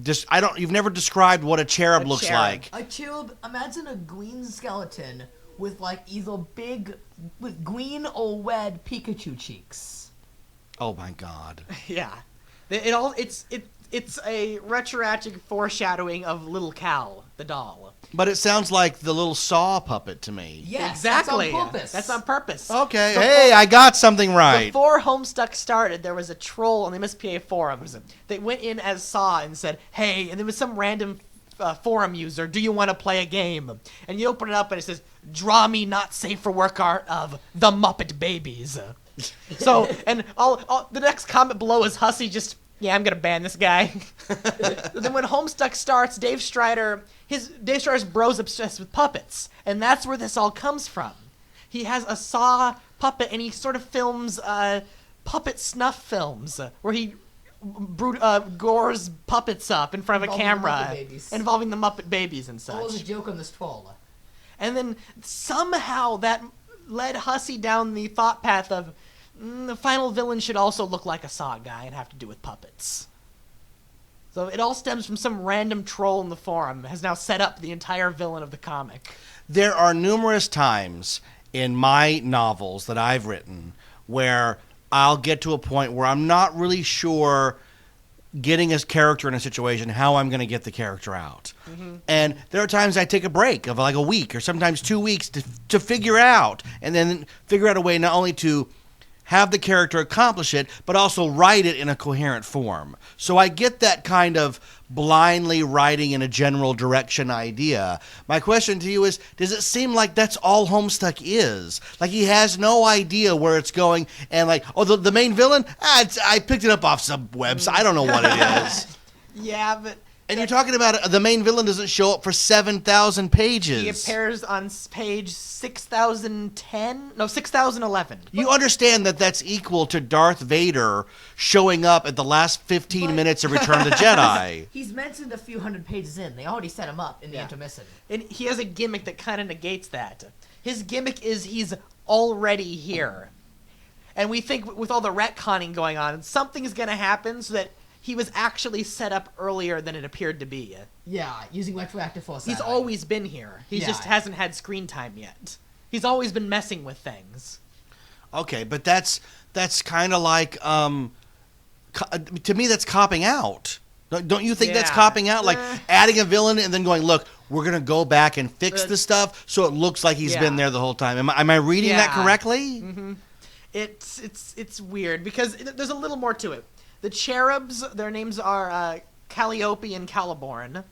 described what a cherub looks cherub. like. A cherub, imagine a green skeleton with either with green or red Pikachu cheeks. Oh my God. Yeah, it's a retroactive foreshadowing of Little Cal, the doll. But it sounds like the little Saw puppet to me. Yes, Exactly. That's on purpose. That's on purpose. Okay. Hey, I got something right. Before Homestuck started, there was a troll on the MSPA forums that went in as Saw and said, "Hey," and there was some random forum user, "Do you want to play a game?" And you open it up and it says, "Draw me not safe for work art of the Muppet Babies." So, and all the next comment below is Hussy just, "Yeah, I'm gonna ban this guy." Then when Homestuck starts, Dave Strider's bro's obsessed with puppets, and that's where this all comes from. He has a Saw puppet, and he sort of films puppet snuff films where he gores puppets up in front of a Involving the camera, Muppet Babies. involving the Muppet Babies and What was a such. joke on this troll? And then somehow that led Hussy down the thought path of the final villain should also look like a Saw guy and have to do with puppets. So it all stems from some random troll in the forum has now set up the entire villain of the comic. There are numerous times in my novels that I've written where I'll get to a point where I'm not really sure, getting a character in a situation, how I'm going to get the character out. Mm-hmm. And there are times I take a break of like a week or sometimes 2 weeks to figure out, and then figure out a way not only to have the character accomplish it, but also write it in a coherent form. So I get that kind of blindly writing in a general direction idea. My question to you is, does it seem like that's all Homestuck is? Like he has no idea where it's going, and like, oh, the main villain? I picked it up off some website. I don't know what it is. Yeah, but... And you're talking about the main villain doesn't show up for 7,000 pages. He appears on page 6,010? No, 6,011. You understand that that's equal to Darth Vader showing up at the last 15 minutes of Return of the Jedi. He's mentioned a few hundred pages in. They already set him up in the intermission. And he has a gimmick that kind of negates that. His gimmick is he's already here. And we think with all the retconning going on, something's going to happen so that he was actually set up earlier than it appeared to be. Yeah, using retroactive foresight. He's always been here. He just hasn't had screen time yet. He's always been messing with things. Okay, but that's kind of like, to me, that's copping out. Don't you think that's Yeah. copping out? Like adding a villain and then going, look, we're going to go back and fix the stuff so it looks like he's been there the whole time. Am I reading that correctly? Mm-hmm. It's weird because there's a little more to it. The cherubs, their names are Calliope and Caliborn.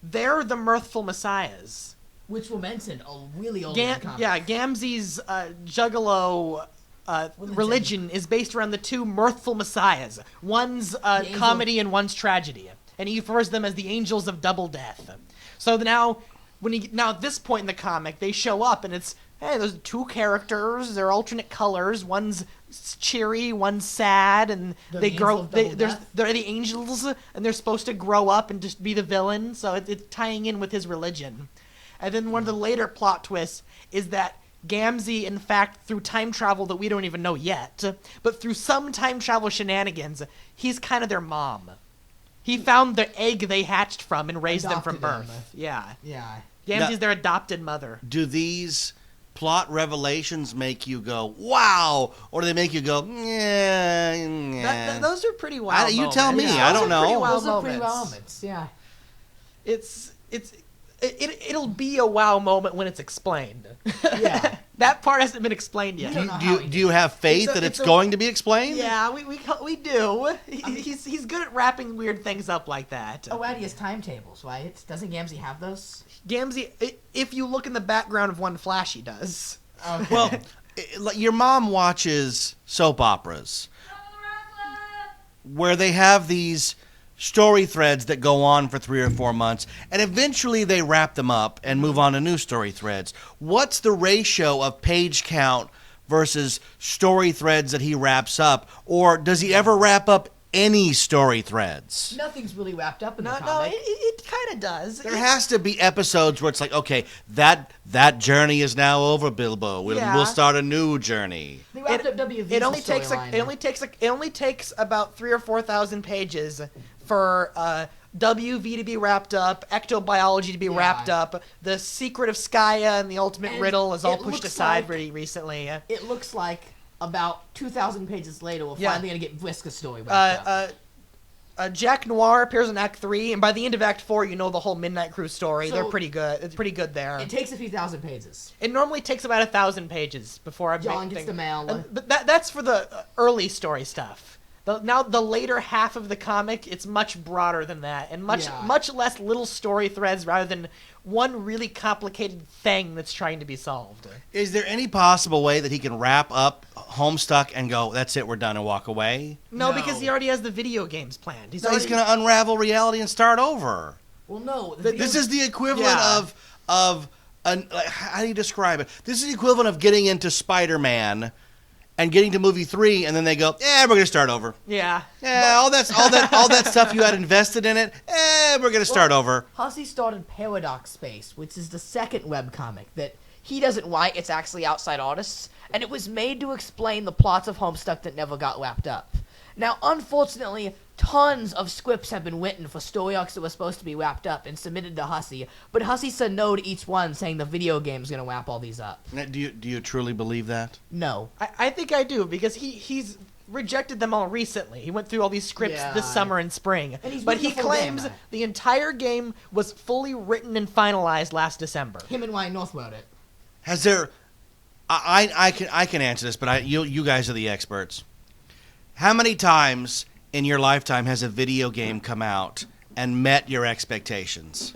They're the mirthful messiahs. Which were mentioned really old in the comics. Yeah, Gamzee's Juggalo religion is based around the two mirthful messiahs. One's comedy and one's tragedy. And he refers them as the angels of double death. So now at this point in the comic, they show up and it's, hey, there's two characters, they're alternate colors, one's cheery, one's sad, and they're the angels, and they're supposed to grow up and just be the villain, so it's tying in with his religion. And then one of the later plot twists is that Gamzee, in fact, through time travel that we don't even know yet, but through some time travel shenanigans, he's kind of their mom. He found the egg they hatched from and raised them from birth. Yeah. Yeah. Gamzee's their adopted mother. Do these plot revelations make you go, wow, or do they make you go, yeah? Those are pretty wild You moments. tell me. Yeah, I don't those are pretty know. wild Those are pretty moments. wild moments. Yeah. It'll be a wow moment when it's explained. Yeah. That part hasn't been explained yet. We don't know Do you have faith that it's going to be explained? Yeah, we do. He's good at wrapping weird things up like that. Oh, and he has timetables, right? Doesn't Gamzee have those? Gamzee, if you look in the background of one Flash, he does. Okay. Well, your mom watches soap operas where they have these story threads that go on for 3 or 4 months, and eventually they wrap them up and move on to new story threads. What's the ratio of page count versus story threads that he wraps up, or does he ever wrap up any story threads? Nothing's really wrapped up in the No, comic. it kind of does. There has to be episodes where it's like, okay, that journey is now over, Bilbo. We'll start a new journey. They wrapped up WV's It only takes storyline. it only takes about 3,000 or 4,000 pages for WV to be wrapped up, ectobiology to be wrapped up, the secret of Skaya and the ultimate And riddle is all it pushed looks aside like- pretty recently. It looks like about 2,000 pages later, we're Yeah. finally going to get Vriska's story wrapped up. Jack Noir appears in Act 3, and by the end of Act 4, you know the whole Midnight Cruise story. So- They're pretty good. It's pretty good there. It takes a few thousand pages. It normally takes about 1,000 pages before I John gets the mail. But that's for the early story stuff. Now the later half of the comic, it's much broader than that, and much less little story threads rather than one really complicated thing that's trying to be solved. Is there any possible way that he can wrap up Homestuck and go, that's it, we're done, and walk away? No, No. because he already has the video games planned. He's going to unravel reality and start over. Well, no. This is the equivalent Yeah. of how do you describe it? This is the equivalent of getting into Spider-Man and getting to movie 3, and then they go, we're going to start over. Yeah. All that stuff you had invested in it, we're going to start over. Hussey started Paradox Space, which is the second webcomic that he doesn't write. It's actually outside artists, and it was made to explain the plots of Homestuck that never got wrapped up. Now, unfortunately, tons of scripts have been written for story arcs that were supposed to be wrapped up and submitted to Hussey, but Hussey said no to each one, saying the video game's going to wrap all these up. Now, do you truly believe that? No. I think I do, because he's rejected them all recently. He went through all these scripts this summer and spring. And he's But written he the full claims game, right? the entire game was fully written and finalized last December. Him and Ryan North wrote it. Has there? I can answer this, but you guys are the experts. How many times in your lifetime has a video game come out and met your expectations?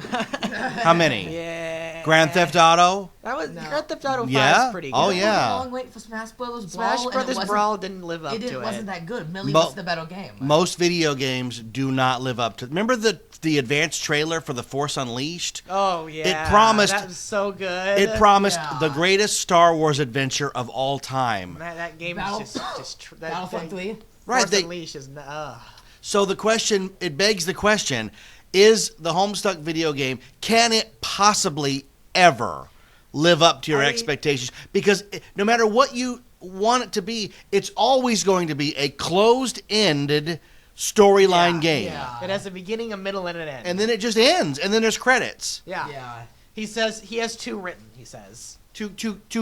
How many? Yeah. Grand Theft Auto? That was No. Grand Theft Auto 5 Yeah? is pretty good. Oh, It was yeah. a long wait for Smash Brothers Brawl. Smash and it Brothers wasn't- Brawl didn't live up to it. It wasn't that good. Millie Mo- was the better game. right? Most video games do not live up to. Remember the advanced trailer for The Force Unleashed? Oh yeah. It promised- that was so good. It promised Yeah. the greatest Star Wars adventure of all time. that game Battle- is just that Battlefront thing. 3. Right, Force they- Unleashed is So it begs the question, is the Homestuck video game, can it possibly ever live up to your expectations? Because no matter what you want it to be, it's always going to be a closed-ended storyline game. Yeah. It has a beginning, a middle, and an end. And then it just ends, and then there's credits. yeah. Yeah. He says he has 2 written. He says Two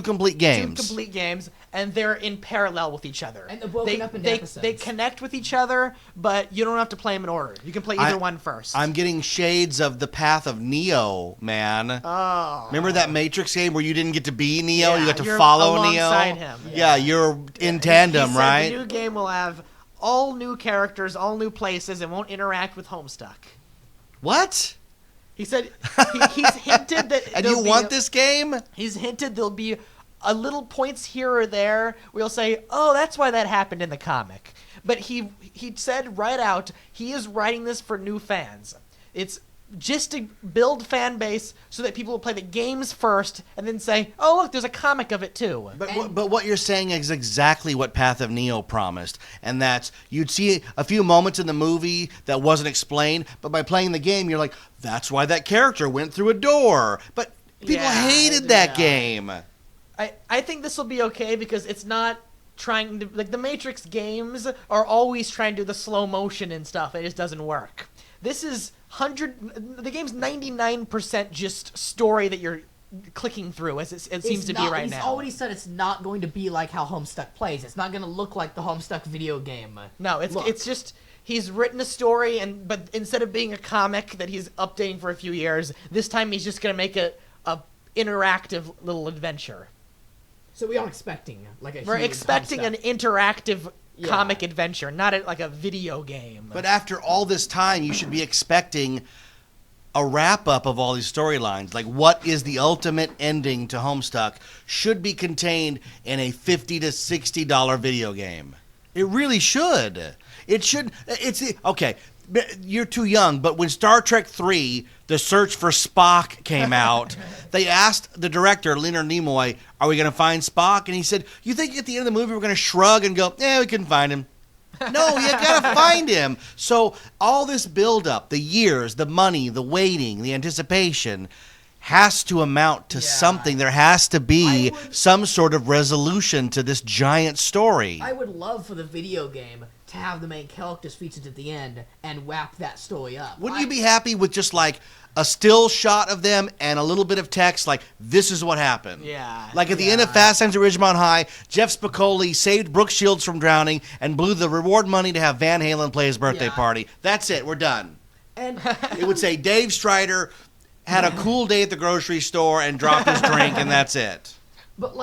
complete games. 2 complete games, and they're in parallel with each other. And they're broken up into episodes. They connect with each other, but you don't have to play them in order. You can play either one first. I'm getting shades of the path of Neo, man. Oh. Remember that Matrix game where you didn't get to be Neo, Yeah, you got to you're follow Neo? alongside him. Yeah, you're in tandem, He said right? The new game will have all new characters, all new places, and won't interact with Homestuck. What? He said he's hinted that. And there'll you be want this game? He's hinted there'll be a little points here or there where you'll say, "Oh, that's why that happened in the comic." But he said right out he is writing this for new fans. It's just to build fan base so that people will play the games first and then say, "Oh, look, there's a comic of it too." But what you're saying is exactly what Path of Neo promised, and that's you'd see a few moments in the movie that wasn't explained, but by playing the game, you're like, that's why that character went through a door. But people Yeah, hated that game. I think this will be okay because it's not trying to, like, the Matrix games are always trying to do the slow motion and stuff. It just doesn't work. This is the game's 99% just story that clicking through as it seems to be right now. He's already said it's not going to be like how Homestuck plays. It's not going to look like the Homestuck video game. No, it's just he's written a story, but instead of being a comic that he's updating for a few years, this time he's just going to make a interactive little adventure. So we are expecting We're expecting Homestuck. an interactive comic adventure, not like a video game. But after all this time, you should be expecting a wrap-up of all these storylines. Like, what is the ultimate ending to Homestuck should be contained in a $50 to $60 video game. It really should. It should. Okay, you're too young, but when Star Trek III, The Search for Spock came out, they asked the director, Leonard Nimoy, are we going to find Spock? And he said, you think at the end of the movie we're going to shrug and go, we couldn't find him? No, you gotta find him. So all this buildup, the years, the money, the waiting, the anticipation, has to amount to something. There has to be some sort of resolution to this giant story. I would love for the video game to have the main characters featured at the end and wrap that story up. Wouldn't you be happy with just like a still shot of them and a little bit of text like, this is what happened? Yeah. Like at the end of Fast Times at Ridgemont High, Jeff Spicoli saved Brooke Shields from drowning and blew the reward money to have Van Halen play his birthday party. That's it. We're done. And It would say Dave Strider had a cool day at the grocery store and dropped his drink, and that's it. But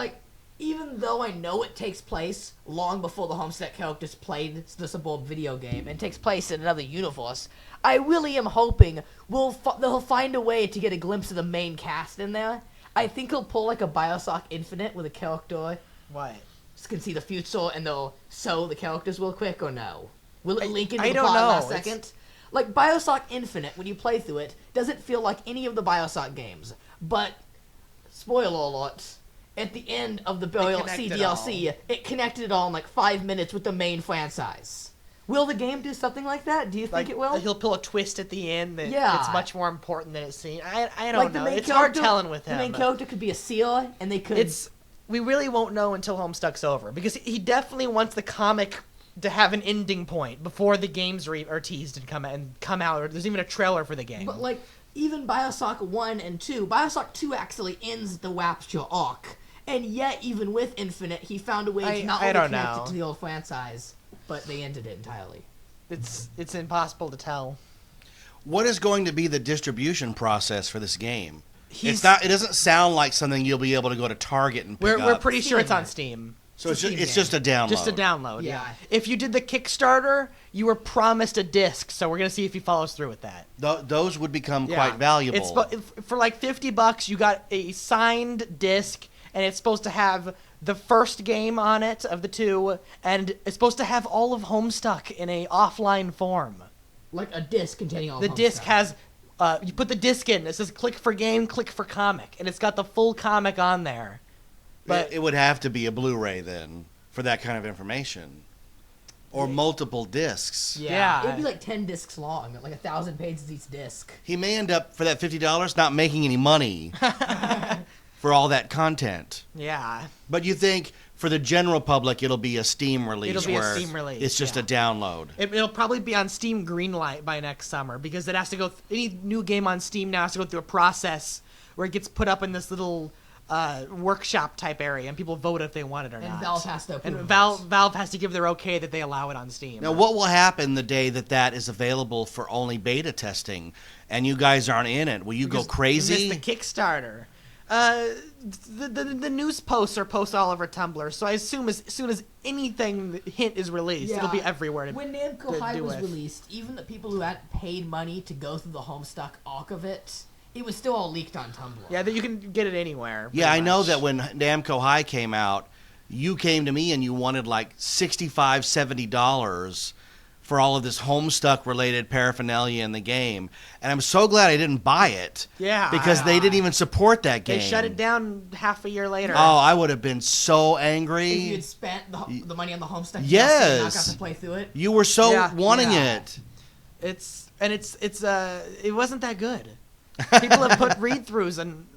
even though I know it takes place long before the Homestuck characters played the suburb video game and takes place in another universe, I really am hoping they'll find a way to get a glimpse of the main cast in there. I think he'll pull like a Bioshock Infinite with a character. What? Can see the future and they'll sew the characters real quick or no? Will it link into I the don't plot know. last second? Like Bioshock Infinite, when you play through it, doesn't feel like any of the Bioshock games. But, spoiler alert, at the end of the connected DLC, it connected it all in like 5 minutes with the main franchise. Will the game do something like that? Do you think it will? He'll pull a twist at the end that it's much more important than it seems. I don't know. It's hard telling with him. The main character could be a seer, and they could... We really won't know until Homestuck's over, because he definitely wants the comic to have an ending point before the games are teased and come out, or there's even a trailer for the game. But even Bioshock 1 and 2, Bioshock 2 actually ends the Rapture arc, and yet even with Infinite, he found a way to not only connect it to the old franchise, but they ended it entirely. It's impossible to tell. What is going to be the distribution process for this game? It doesn't sound like something you'll be able to go to Target and pick up. We're pretty sure it's on Steam. So it's just a download. Just a download, Yeah. If you did the Kickstarter, you were promised a disc, so we're going to see if he follows through with that. Those would become quite valuable. For like $50, you got a signed disc, and it's supposed to have the first game on it of the two, and it's supposed to have all of Homestuck in a offline form. Like a disc containing all The of disc Homestuck. has... you put the disc in, it says click for game, click for comic, and it's got the full comic on there. But it would have to be a Blu-ray then for that kind of information, or multiple discs. Yeah. It'd be like 10 discs long, like 1,000 pages each disc. He may end up for that $50 not making any money for all that content. Yeah. But you think for the general public it'll be a Steam release? It'll be a where Steam release, It's just yeah. a download. It'll probably be on Steam Greenlight by next summer, because it has to go. Any new game on Steam now has to go through a process where it gets put up in this little workshop type area, and people vote if they want it or not. And Valve has to approve And it. Valve has to give their okay that they allow it on Steam. Now, what will happen the day that is available for only beta testing, and you guys aren't in it? Will you go crazy? You missed the Kickstarter. The news posts are posted all over Tumblr, so I assume as soon as anything hint is released, it'll be everywhere. When Namco High was released, even the people who hadn't paid money to go through the Homestuck arc of it, it was still all leaked on Tumblr. Yeah, that you can get it anywhere. Yeah, I know much. that when Namco High came out, you came to me and you wanted like $65, $70 for all of this Homestuck related paraphernalia in the game, and I'm so glad I didn't buy it. Yeah, because they didn't even support that game. They shut it down half a year later. Oh, I would have been so angry. If you had spent the money on the Homestuck, yes, and not got to play through it. You were so wanting it. It wasn't that good. People have put read-throughs, and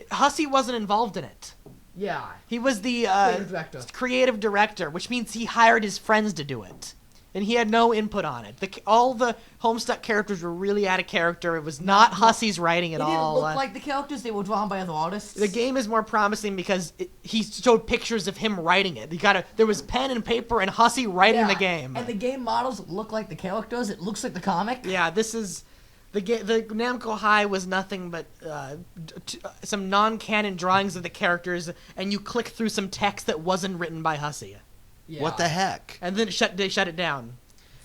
Hussey wasn't involved in it. Yeah. He was the Creative director. creative director, which means he hired his friends to do it. and he had no input on it. All the Homestuck characters were really out of character. It was not Hussey's writing at They all. didn't look like the characters. They were drawn by other artists. The game is more promising because he showed pictures of him writing it. There was pen and paper and Hussey writing the game. And the game models look like the characters. It looks like the comic. Yeah, this is... The Namco High was nothing but some non-canon drawings of the characters, and you click through some text that wasn't written by Hussey. Yeah. What the heck? And then they shut it down.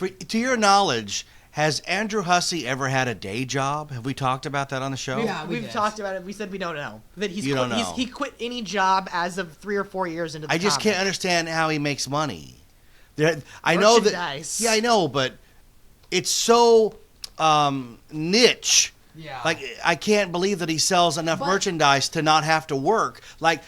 To your knowledge, has Andrew Hussey ever had a day job? Have we talked about that on the show? Yeah. We've talked about it. We said we don't know. That You don't know. He quit any job as of 3 or 4 years into the I just comic. can't understand how he makes money. I know that. Merchandise. Yeah, I know, but it's so niche. Yeah. Like, I can't believe that he sells enough But- merchandise to not have to work. Like,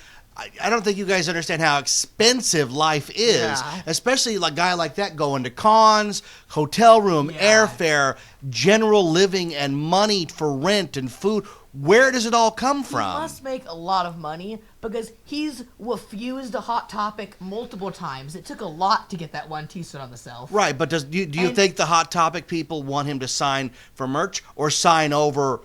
I don't think you guys understand how expensive life is, Yeah. especially a guy like that going to cons, hotel room, Yeah. airfare, general living, and money for rent and food. Where does it all come He from? must make a lot of money because he's refused a Hot Topic multiple times. It took a lot to get that one T-shirt on the shelf. Right, but do you And- think the Hot Topic people want him to sign for merch or sign over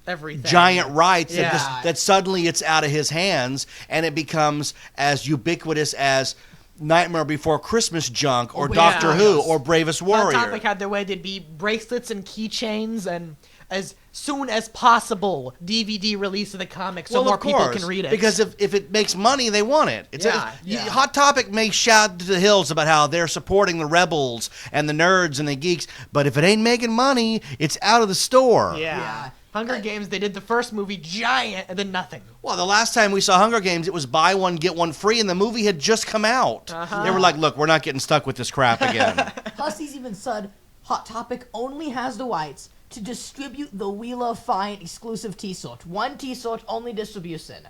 Everything. giant rights Yeah. that suddenly it's out of his hands and it becomes as ubiquitous as Nightmare Before Christmas junk or Oh, Doctor yeah. Who or Bravest Hot Warrior? Topic had their way. There'd be bracelets and keychains and as soon as possible DVD release of the comic so Well, more of people course, can read it. Because if it makes money, they want it. Hot Topic may shout to the hills about how they're supporting the rebels and the nerds and the geeks, but if it ain't making money, it's out of the store. Yeah. Hunger Games, they did the first movie giant and then nothing. Well, the last time we saw Hunger Games, it was buy one, get one free, and the movie had just come out. They were like, look, we're not getting stuck with this crap again. Hussey's even said Hot Topic only has the rights to distribute the Wheeler Fine exclusive T-shirt. One T-shirt, only distribution.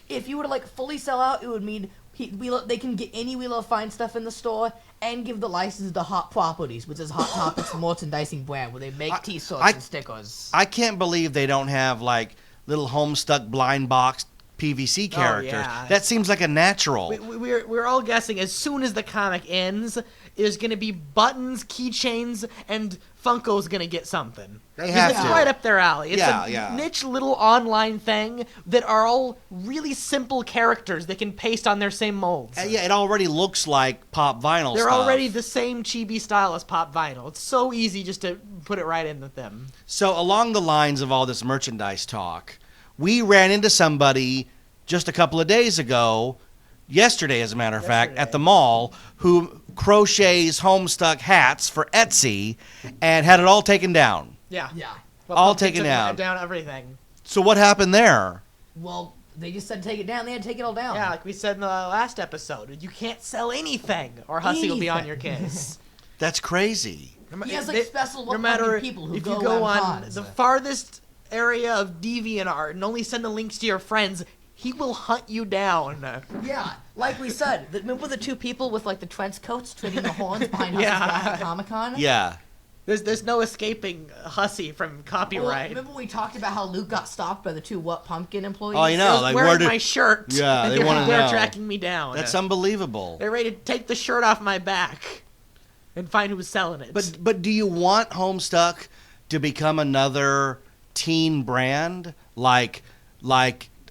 If you were to fully sell out, it would mean they can get any Wheeler Fine stuff in the store and give the license to Hot Properties, which is Hot Topic's merchandising brand, where they make T-shirts and stickers. I can't believe they don't have, little Homestuck blind box PVC characters. yeah. That seems like a natural. We're all guessing as soon as the comic ends, there's going to be buttons, keychains, and Funko's going to get something. They have it's to. right up their alley. It's Yeah. a niche little online thing that are all really simple characters they can paste on their same molds. Yeah, it already looks like pop vinyl They're stuff. already the same chibi style as pop vinyl. It's so easy just to put it right in with them. So along the lines of all this merchandise talk, we ran into somebody just a couple of days ago, yesterday as a matter of fact, at the mall, who crochets Homestuck hats for Etsy and had it all taken down. Yeah. Yeah. Well, All Pumpkin taken took down. down everything. So what happened there? Well, they just said take it down. They had to take it all down. Yeah, like we said in the last episode, you can't sell anything, or Hussey will be on your case. That's crazy. He has, special no matter people who if go you go on on cons. the farthest area of DeviantArt and only send the links to your friends, he will hunt you down. Yeah, like we said, remember the two people with the trench coats trading the horns behind Yeah. Hussey's at Comic-Con? Yeah. There's no escaping Hussey from Well, copyright. remember we talked about how Luke got stopped by the two What Pumpkin employees? Oh, you know, I was like wearing where did my shirt. Yeah, and they wanna they're know. tracking me down. That's unbelievable. They're ready to take the shirt off my back and find who's selling it. But do you want Homestuck to become another teen brand like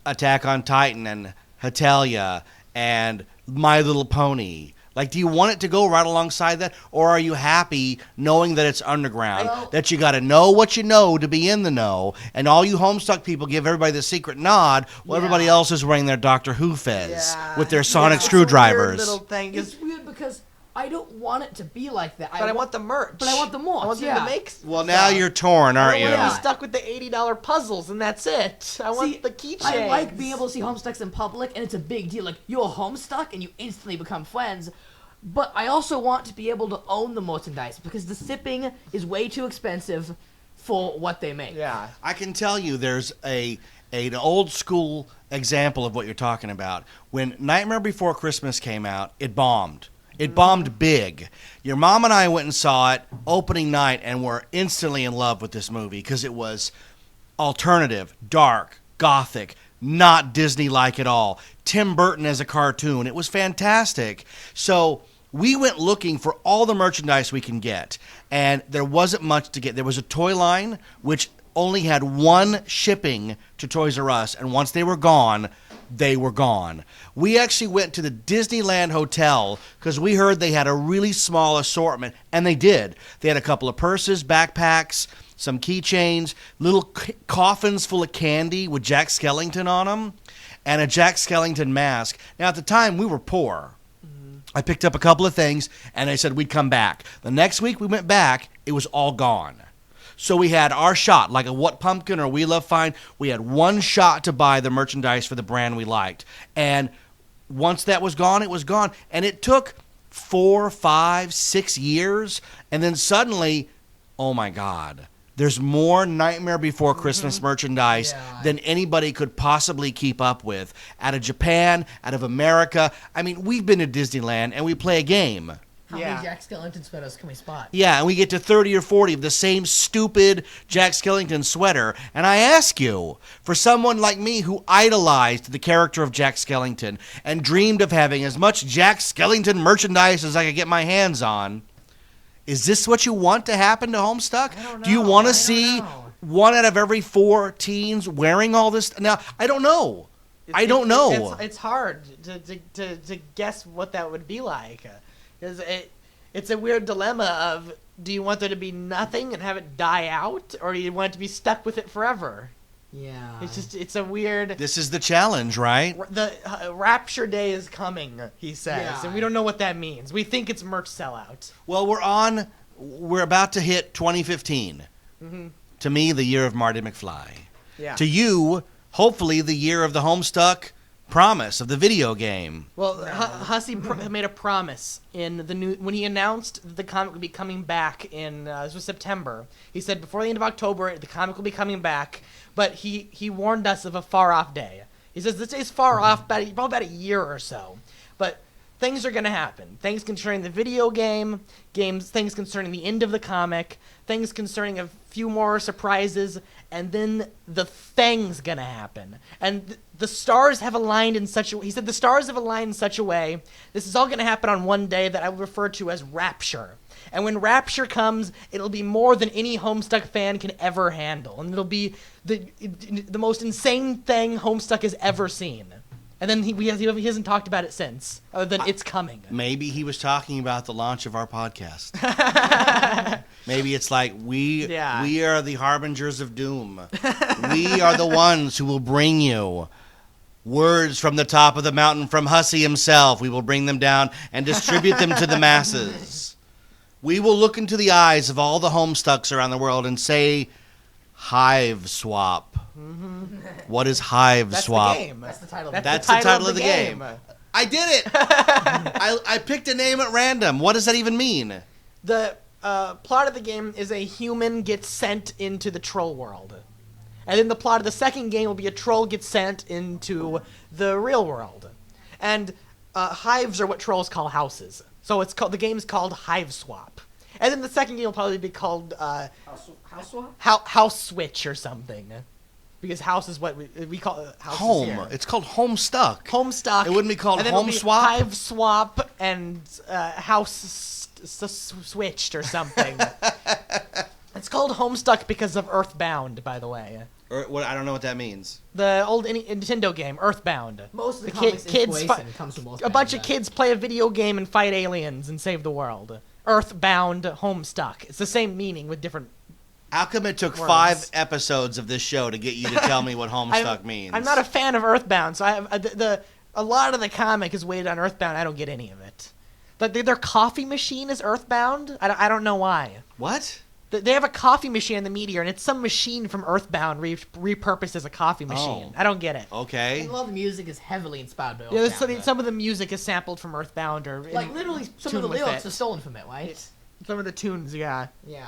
Attack on Titan and Hatelia and My Little Pony? Do you want it to go right alongside that, or are you happy knowing that it's underground, Well- that you got to know what you know to be in the know, and all you Homestuck people give everybody the secret nod while everybody else is wearing their Doctor Who fez with their sonic It's a screwdrivers? weird little thing. It's weird because I don't want it to be like that. But I want the merch. But I want the merch, I want them yeah. to make. Well, now you're torn, aren't I you? don't want to Yeah. be stuck with the $80 puzzles and that's it. I want See, the keychains. I like being able to see Homestucks in public, and it's a big deal. You're Homestuck, and you instantly become friends. But I also want to be able to own the merchandise, because the shipping is way too expensive for what they make. Yeah. I can tell you there's an old school example of what you're talking about. When Nightmare Before Christmas came out, it bombed. It bombed big. Your mom and I went and saw it opening night and were instantly in love with this movie because it was alternative, dark, gothic, not Disney-like at all. Tim Burton as a cartoon. It was fantastic. So We went looking for all the merchandise we can get, and there wasn't much to get. There was a toy line, which only had one shipping to Toys R Us, and once they were gone, they were gone. We actually went to the Disneyland Hotel because we heard they had a really small assortment, and they did. They had a couple of purses, backpacks, some keychains, little coffins full of candy with Jack Skellington on them, and a Jack Skellington mask. Now, at the time, we were poor. I picked up a couple of things, and they said we'd come back. The next week we went back, it was all gone. So we had our shot, like a What Pumpkin or We Love Fine. We had one shot to buy the merchandise for the brand we liked. And once that was gone, it was gone. And it took 4, 5, 6 years. And then suddenly, oh my God, there's more Nightmare Before Christmas merchandise than anybody could possibly keep up with. Out of Japan, out of America. I mean, we've been to Disneyland and we play a game. How many Jack Skellington sweaters can we spot? Yeah, and we get to 30 or 40 of the same stupid Jack Skellington sweater. And I ask you, for someone like me who idolized the character of Jack Skellington and dreamed of having as much Jack Skellington merchandise as I could get my hands on, is this what you want to happen to Homestuck? Do you want to see 1 out of every 4 teens wearing all this? Now, I don't know. I don't know. It's hard to guess what that would be like. It's a weird dilemma of, do you want there to be nothing and have it die out, or do you want it to be stuck with it forever? Yeah. It's a weird... This is the challenge, right? The Rapture Day is coming, he says, Yeah. and we don't know what that means. We think it's merch sellout. Well, we're about to hit 2015. Mm-hmm. To me, the year of Marty McFly. Yeah. To you, hopefully the year of the Homestuck promise of the video game. Well, Hussey made a promise in the new when he announced that the comic would be coming back in this was September. He said before the end of October the comic will be coming back, but he warned us of a far off day. He says this is far off, probably about a year or so, but things are going to happen. Things concerning the video game, things concerning the end of the comic, things concerning a few more surprises, and then the thing's going to happen. And the stars have aligned in such a way. He said the stars have aligned in such a way. This is all going to happen on one day that I would refer to as Rapture. And when Rapture comes, it'll be more than any Homestuck fan can ever handle. And it'll be the most insane thing Homestuck has ever seen. And then he hasn't talked about it since, other than it's coming. Maybe he was talking about the launch of our podcast. Maybe it's like we are the harbingers of doom. We are the ones who will bring you words from the top of the mountain from Hussey himself. We will bring them down and distribute them to the masses. We will look into the eyes of all the Homestucks around the world and say, Hive Swap. Mm-hmm. What is Hive Swap? The game. That's the title. That's the title of the game. I did it. I picked a name at random. What does that even mean? The plot of the game is a human gets sent into the troll world. And then the plot of the second game will be a troll gets sent into the real world. And hives are what trolls call houses. So the game's called Hive Swap. And then the second game will probably be called House Swap? House Switch or something. Because house is what we call house. Home. Here. It's called Homestuck. Homestuck. It wouldn't be called and then Home Swap? Hive Swap and House Switched or something. It's called Homestuck because of Earthbound, by the way. I don't know what that means. The old Nintendo game, Earthbound. Most of the comics inspiration comes from both. A bunch of kids play a video game and fight aliens and save the world. Earthbound, Homestuck. It's the same meaning with different. How come it took words. 5 episodes of this show to get you to tell me what Homestuck means? I'm not a fan of Earthbound, so a lot of the comic is weighted on Earthbound. I don't get any of it. But their coffee machine is Earthbound. I don't know why. What? They have a coffee machine in the Meteor, and it's some machine from Earthbound repurposed as a coffee machine. I don't get it. Okay. And a lot of the music is heavily inspired by Yeah, Earthbound. some of the music is sampled from Earthbound, or Like literally, some of the lyrics are stolen from it, right? Some of the tunes, yeah. Yeah.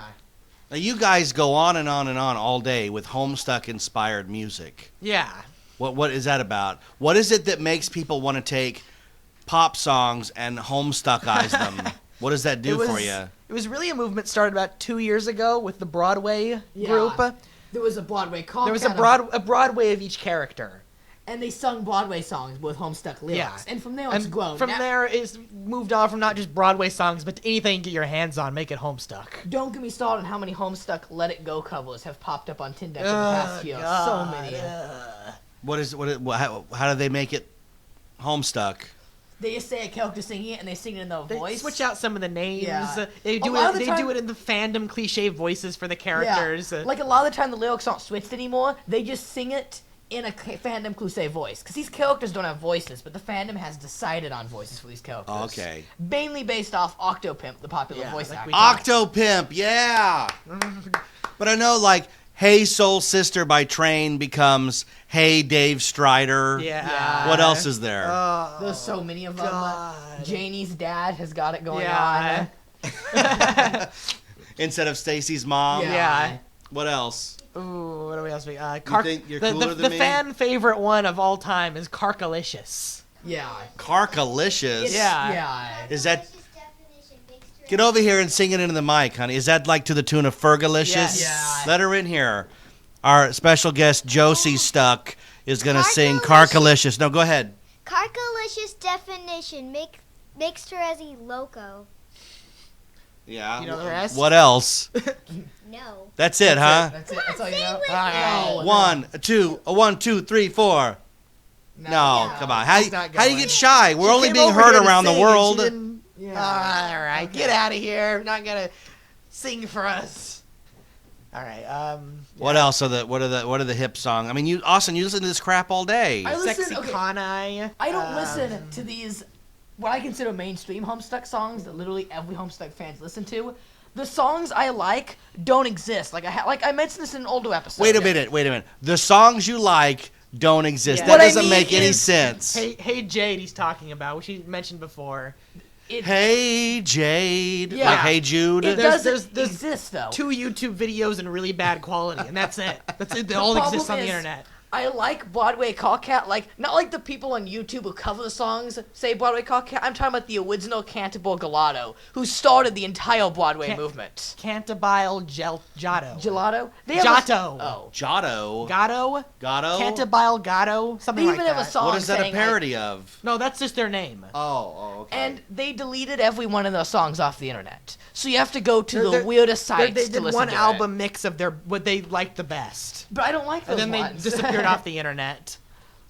Now you guys go on and on and on all day with Homestuck inspired music. Yeah. What is that about? What is it that makes people want to take pop songs and Homestuckize them? What does that do for you? It was really a movement started about 2 years ago with the Broadway group. There was a Broadway call. There was a Broadway of each character. And they sung Broadway songs with Homestuck lyrics. Yeah. And from there, it's grown. From Now- there is moved on from not just Broadway songs, but anything you get your hands on, make it Homestuck. Don't get me started on how many Homestuck Let It Go covers have popped up on Tinder in the past year. So many. How do they make it Homestuck? They just say a character singing it, and they sing it in their They voice. switch out some of the names. Yeah. They do A lot it. of the They time- do it in the fandom cliche voices for the characters. Like a lot of the time, the lyrics aren't switched anymore. They just sing it in a fandom cliche voice. Because these characters don't have voices, but the fandom has decided on voices for these characters. Okay. Mainly based off Octopimp, the popular Yeah, voice like actor. we talked. Octopimp, yeah. But I know, like, Hey Soul Sister by Train becomes Hey Dave Strider. Yeah. What else is there? There's so many of them. God. Janie's dad has got it going Yeah. on. Instead of Stacy's mom? Yeah. What else? Ooh, what do we else? think you're cooler than the me? fan favorite one of all time is Carkalicious. Yeah. Carkalicious? Yeah. Yeah. Is that... Delicious definition mixed Get over here and sing it into the mic, honey. Is that like to the tune of Fergalicious? Yes. Yeah. Let her in here. Our special guest, Josie Stuck, is going to sing Carkalicious. Carkalicious. No, go ahead. Carkalicious definition mixed her as a loco. Yeah. You know the rest? What else? No. That's it, huh? That's it. That's all you know. Oh, No. 1, 2, 3, 4. No, come on. How He's do not you going. get shy? We're She only came being over heard here to around the sing, and world. she didn't- All right, get out of here. Not gonna sing for us. All right. What else are what are the hip songs? I mean, Austin, you listen to this crap all day. I listen- Sexy okay. Conai. I don't listen to these, what I consider mainstream Homestuck songs that literally every Homestuck fans listen to. The songs I like don't exist. Like I mentioned this in an older episode. Wait a minute. The songs you like don't exist. Yeah. That What I doesn't mean make any is- sense. Hey Jade, he's talking about, which he mentioned before. Hey Jade, Yeah. like Hey Jude. It There's- doesn't there's exist though. 2 YouTube videos in really bad quality, and that's it. That's it. They all problem exist on the is- internet. I like Broadway Cockcat, like not like the people on YouTube who cover the songs say Broadway Cockcat. I'm talking about the original Cantabile Gelato, who started the entire Broadway movement. Cantabile Giotto. Gelato? They have Giotto. Oh. Giotto. Gatto? Gatto. Cantabile Gatto? Something They like even that. have a song What is that a saying, like- parody of? No, that's just their name. Oh, okay. And they deleted every one of those songs off the internet. So you have to go to the They're- weirdest sites They to did listen one to album it. mix of what they liked the best. But I don't like those And then ones. they disappeared off the internet.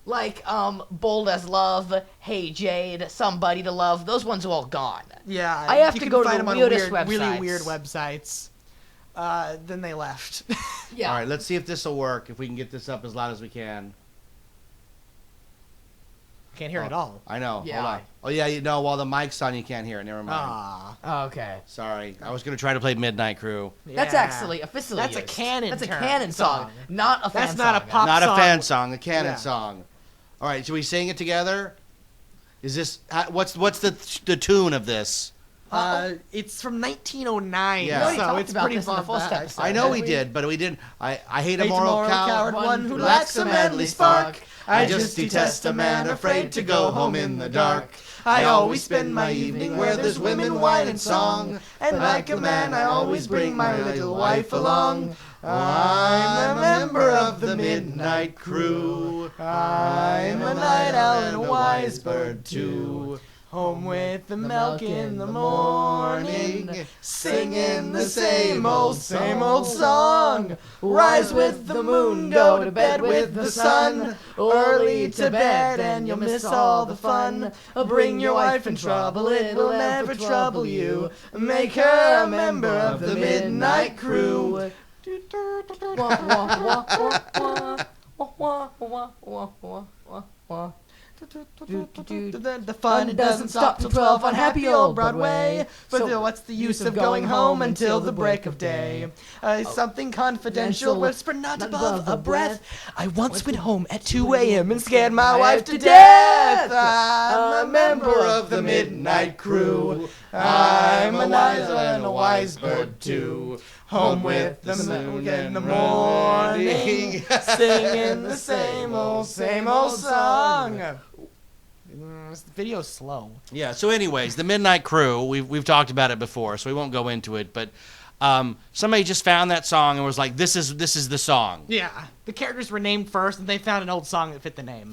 Like, Bold as Love, Hey Jade, Somebody to Love, those ones are all gone. Yeah, I have you to can go to find the them on weirdest really websites. weird websites. Then they left. Yeah. All right, let's see if this will work. If we can get this up as loud as we can. Can't hear it at all. I know. Yeah. Hold on. Oh yeah, while the mic's on, you can't hear it. Never mind. Ah, Oh, okay. Sorry, I was gonna try to play Midnight Crew. That's yeah. actually officially That's a used. canon That's a term- canon song, not a fan That's not a song. pop Not song. a fan song, a canon Yeah. song. All right, should we sing it together? Is this what's the tune of this? It's from 1909, Yeah. We already so talked it's about pretty this in the far first back. episode. I know have we we? did, but we didn't. I hate a Hate moral coward. one who lacks a manly spark. I just detest a man afraid to go home in the dark. I always spend my evening where there's women, wine, and song. And like a man, I always bring my little wife along. I'm a member of the Midnight Crew. I'm a night owl and a wise bird too. Home with the milk in the morning, singing the same old song. Rise with the moon, go to bed with the sun. Early to bed and you'll miss all the fun. Bring your wife in trouble, it will never trouble you. Make her a member of the Midnight Crew. The fun doesn't stop till 12 on happy old Broadway. But what's the use of going home until the break of day? Something confidential, whisper not above a breath. I once went home at 2 a.m. and scared my wife to death. I'm a member of the Midnight Crew. I'm a nice and a wise bird too. Home with the moon in the morning, singing the same old song. The video's slow. Yeah. So, anyways, the Midnight Crew. We've talked about it before, so we won't go into it. But somebody just found that song and was like, this is the song. Yeah. The characters were named first, and they found an old song that fit the name.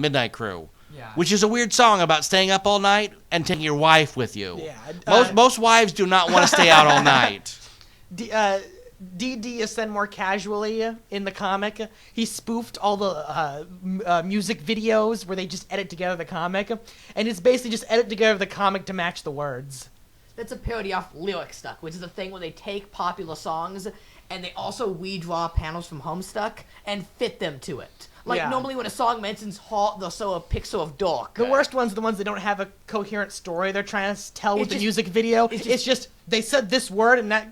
Midnight Crew. Yeah. Which is a weird song about staying up all night and taking your wife with you. Yeah. Most wives do not want to stay out all night. D.D. is said more casually in the comic. He spoofed all the music videos where they just edit together the comic, and it's basically just edit together the comic to match the words. That's a parody off Lyric-Stuck, which is a thing where they take popular songs and they also redraw panels from Homestuck and fit them to it. Like, normally when a song mentions Hall, they'll show a pixel of Dork. The worst ones are the ones that don't have a coherent story they're trying to tell with the music video. It's just, they said this word, and that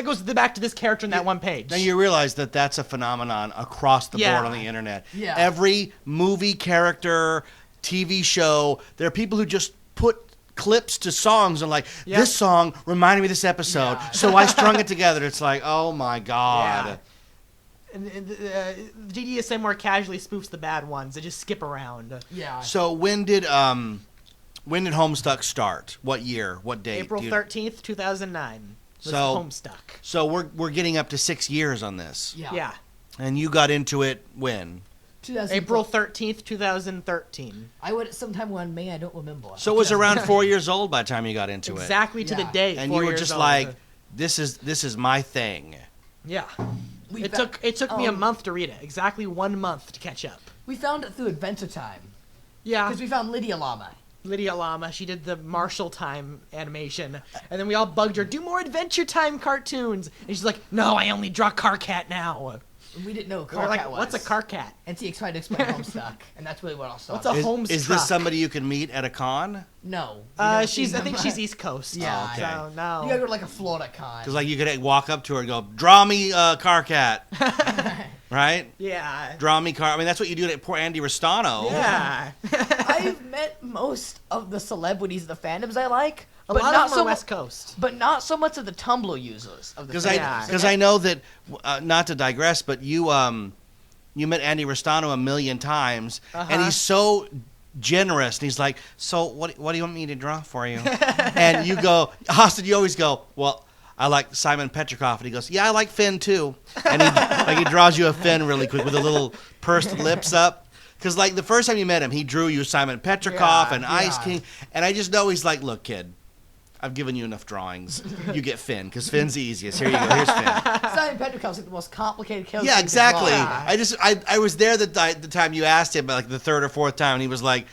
goes back to this character in that one page. Now you realize that that's a phenomenon across the board on the internet. Yeah. Every movie character, TV show, there are people who just put clips to songs and like, this song reminded me of this episode, so I strung it together. It's like, oh my God. Yeah. And DDSM more casually spoofs the bad ones. They just skip around. Yeah. So when did Homestuck start? What year? What date? April 13th, 2009. Was So- Homestuck. So we're getting up to 6 years on this. Yeah. And you got into it when? April 13th, 2013. I would sometime when May, I don't remember. So it was around 4 years old by the time you got into it. Exactly to the Yeah. day. And 4 you were years just old. like, this is my thing. Yeah. We It fou- took me a month to read it. Exactly 1 month to catch up. We found it through Adventure Time. Yeah. Because we found Lydia Lama. Lydia Lama, she did the Marshall Time animation, and then we all bugged her, do more Adventure Time cartoons. And she's like, no, I only draw Car Cat now. We didn't know We're Car like, Cat was. what's a Car Cat? And she tried to explain Homestuck, and that's really what I saw. What's a Homestuck? Is this somebody you can meet at a con? No. I think she's East Coast. Yeah. Oh, okay. So, no. You gotta go to like a Florida con. Because like you could walk up to her and go, draw me Car Cat. Right? Yeah. Draw me Car. I mean, that's what you do to poor Andy Ristano. Yeah. I've met most of the celebrities, the fandoms I like, A but lot not of them so are mu- West Coast. but not so much of the Tumblr users of the Because fandom. I know that, not to digress, but you met Andy Ristano a million times, and he's so generous, and he's like, so what do you want me to draw for you? And you go, Austin, you always go, well, I like Simon Petrikov, and he goes, yeah, I like Finn too, and he draws you a Finn really quick with a little pursed lips up. Because like the first time you met him, he drew you Simon Petrikov and Ice King, and I just know he's like, look, kid, I've given you enough drawings. You get Finn, because Finn's the easiest. Here you go. Here's Finn. Simon Petrikov's like the most complicated character. Yeah, you can exactly. draw. I was there the time you asked him, like the third or fourth time, and he was like,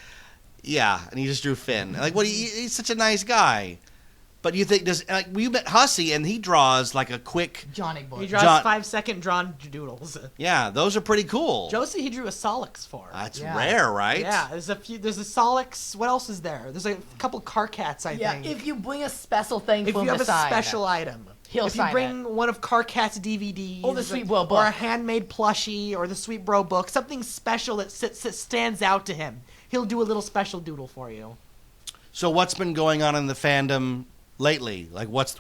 yeah, and he just drew Finn. Like, he's such a nice guy. But you think we met Hussey, and he draws like a quick. Johnny Boy. He draws 5-second drawn doodles. Yeah, those are pretty cool. Josie, he drew a Solix for. That's Yeah. rare, right? Yeah, there's a Solix. What else is there? There's a couple Car Cats, I Yeah, think. if you bring a special thing If for him you have to a sign, special item. he'll if you sign bring one of Car Cat's DVDs, Or the Sweet Bro or book. a handmade plushie, or the Sweet Bro book, something special that stands out to him, he'll do a little special doodle for you. So what's been going on in the fandom lately? Like, what's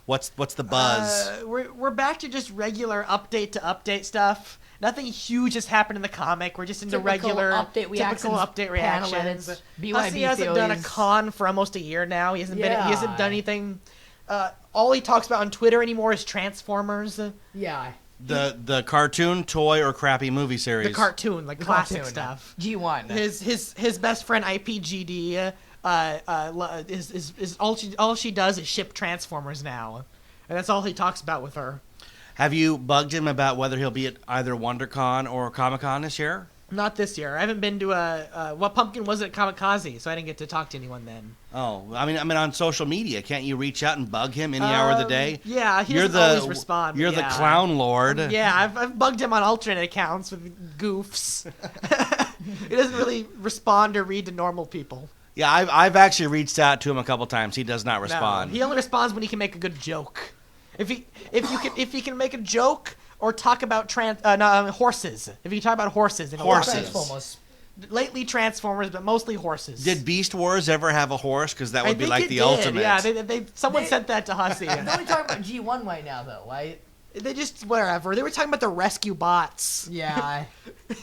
the buzz? We're back to just regular update to update stuff. Nothing huge has happened in the comic. We're just into Typical regular update reactions, update panel reactions. edits, BYB Hussey hasn't done a theories. con for almost a year now. He hasn't Yeah. he hasn't done anything. All he talks about on Twitter anymore is Transformers. Yeah. The cartoon, toy, or crappy movie series? The cartoon, like The classic cartoon. stuff. G1. His best friend IPGD is all she does is ship Transformers now, and that's all he talks about with her. Have you bugged him about whether he'll be at either WonderCon or Comic-Con this year? Not this year. I haven't been to what pumpkin was it, Kamikaze, so I didn't get to talk to anyone then. Oh, I mean, on social media, can't you reach out and bug him any hour of the day? Yeah, he doesn't always respond. but You're the yeah. clown lord. Yeah, I've bugged him on alternate accounts with goofs. He doesn't really respond or read to normal people. Yeah, I've actually reached out to him a couple times. He does not respond. No, he only responds when he can make a good joke. If he can make a joke or talk about horses. If you talk about horses, Transformers. Lately Transformers, but mostly horses. Did Beast Wars ever have a horse? Because that I would be think like it the did. ultimate. Yeah, someone They- sent that to Hussey. They're only talking about G1 right now, though, right? They just whatever. They were talking about the rescue bots. Yeah.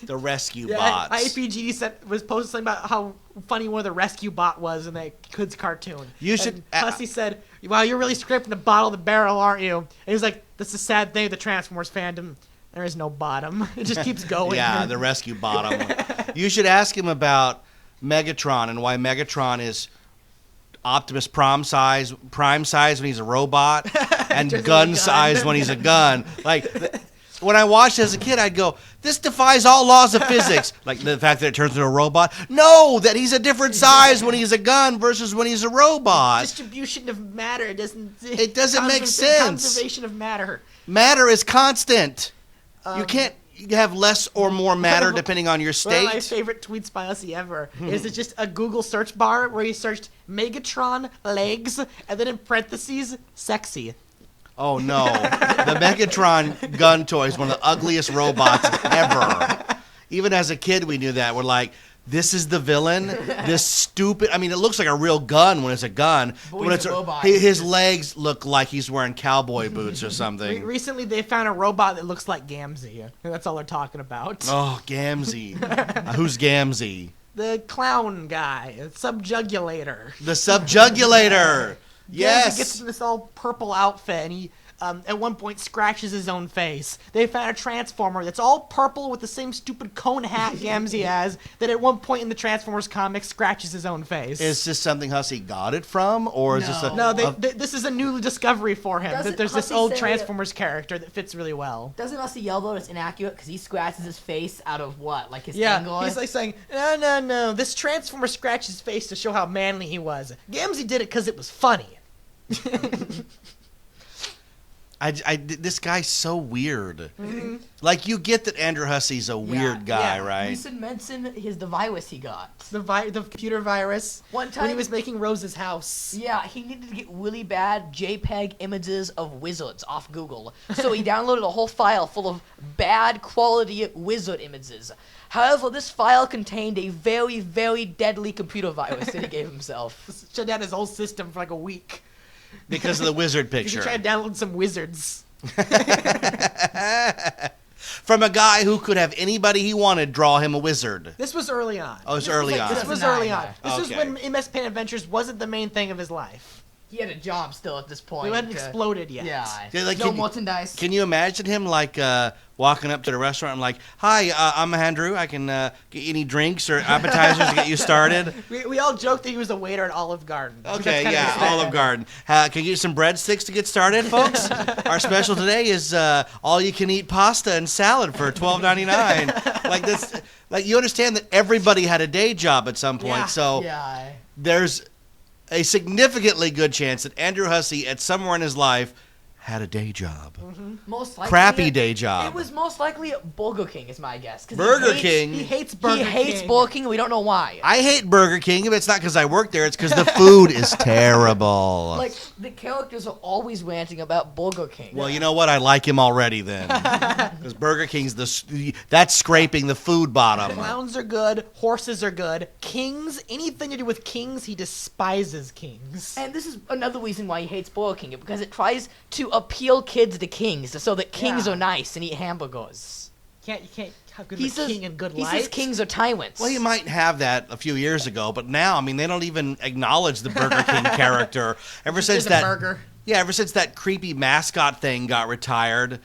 The rescue Yeah, bots. IPG was posting something about how funny one of the rescue bot was in that kid's cartoon. You should- And Hussey said, "Wow, you're really scraping the bottom of the barrel, aren't you?" And he was like, "That's the sad thing with the Transformers fandom. There is no bottom. It just keeps going." Yeah, the rescue bottom. You should ask him about Megatron and why Megatron is Optimus Prime size when he's a robot, and Just gun a gun. size when he's a gun. Like when I watched as a kid, I'd go, "This defies all laws of physics." Like the fact that it turns into a robot. No, that he's a different size when he's a gun versus when he's a robot. Distribution of matter doesn't. It doesn't make sense. Conservation of matter. Matter is constant. You Um, can't have less or more matter depending on your One of my state. favorite tweets by Hussey ever is it's just a Google search bar where he searched Megatron legs and then in parentheses sexy. Oh no, the Megatron gun toy is one of the ugliest robots ever. Even as a kid, we knew that. We're like, this is the villain. This stupid. I mean, it looks like a real gun when it's a gun. But When he's it's a robot. his legs look like he's wearing cowboy boots or something. Recently, they found a robot that looks like Gamzee. And that's all they're talking about. Oh, Gamzee. Who's Gamzee? The clown guy, Subjugulator. The Subjugulator. Gamzee Yes. gets in this all purple outfit, and he at one point scratches his own face. They found a Transformer that's all purple with the same stupid cone hat Gamzee has, that at one point in the Transformers comic scratches his own face. Is this something Hussey got it from, or is this a No, this is a new discovery for him. Doesn't That there's this Hussey old say- Transformers character that fits really well. Doesn't Hussey yell though it's inaccurate because he scratches his face out of what? Like his Yeah, angle? he's like saying, no, this Transformer scratched his face to show how manly he was. Gamzee did it because it was funny. this guy's so weird. Like, you get that Andrew Hussey's a weird guy, yeah. right? You should mention the virus he got. The computer virus. One when he time- was making Rose's house. Yeah, he needed to get really bad JPEG images of wizards off Google. So he downloaded a whole file full of bad quality wizard images. However, this file contained a very, very deadly computer virus that he gave himself. Shut down his whole system for like a week. Because of the wizard Because he picture. tried to download some wizards. From a guy who could have anybody he wanted draw him a wizard. This was early on. Oh, it's early on. This was 2009, early on. yeah. This was Okay. when MS Paint Adventures wasn't the main thing of his life. He had a job still at this point. We hadn't exploded yet. Yeah. Yeah, like, no can you- merchandise. Can you imagine him like walking up to the restaurant and like, "Hi, I'm Andrew. I can get you any drinks or appetizers to get you started." We all joked that he was a waiter at Olive Garden. That's Okay, kind of yeah, his thing. Olive Garden. Can you get some breadsticks to get started, folks? Our special today is all-you-can-eat pasta and salad for $12.99. Like this, like you understand that everybody had a day job at some point, Yeah. so Yeah. there's a significantly good chance that Andrew Hussey, at somewhere in his life, had a day job. Most likely. Crappy day job. It was most likely Burger King, is my guess. 'Cause Burger he hates, King. He hates Burger He hates King. Burger King, and we don't know why. I hate Burger King, but it's not because I work there. It's because the food is terrible. Like, the characters are always ranting about Burger King. Well, you know what? I like him already then. Because Burger King's that's scraping the food bottom. Clowns are good. Horses are good. Kings, anything to do with kings, he despises kings. And this is another reason why he hates Burger King, because it tries to appeal kids to kings, so that kings Yeah. are nice and eat hamburgers. You can't have good He a says, king and good he life. says kings are tyrants. Well, you might have that a few years ago, but now, I mean, they don't even acknowledge the Burger King character. Ever since Just a that, burger. yeah, ever since that creepy mascot thing got retired,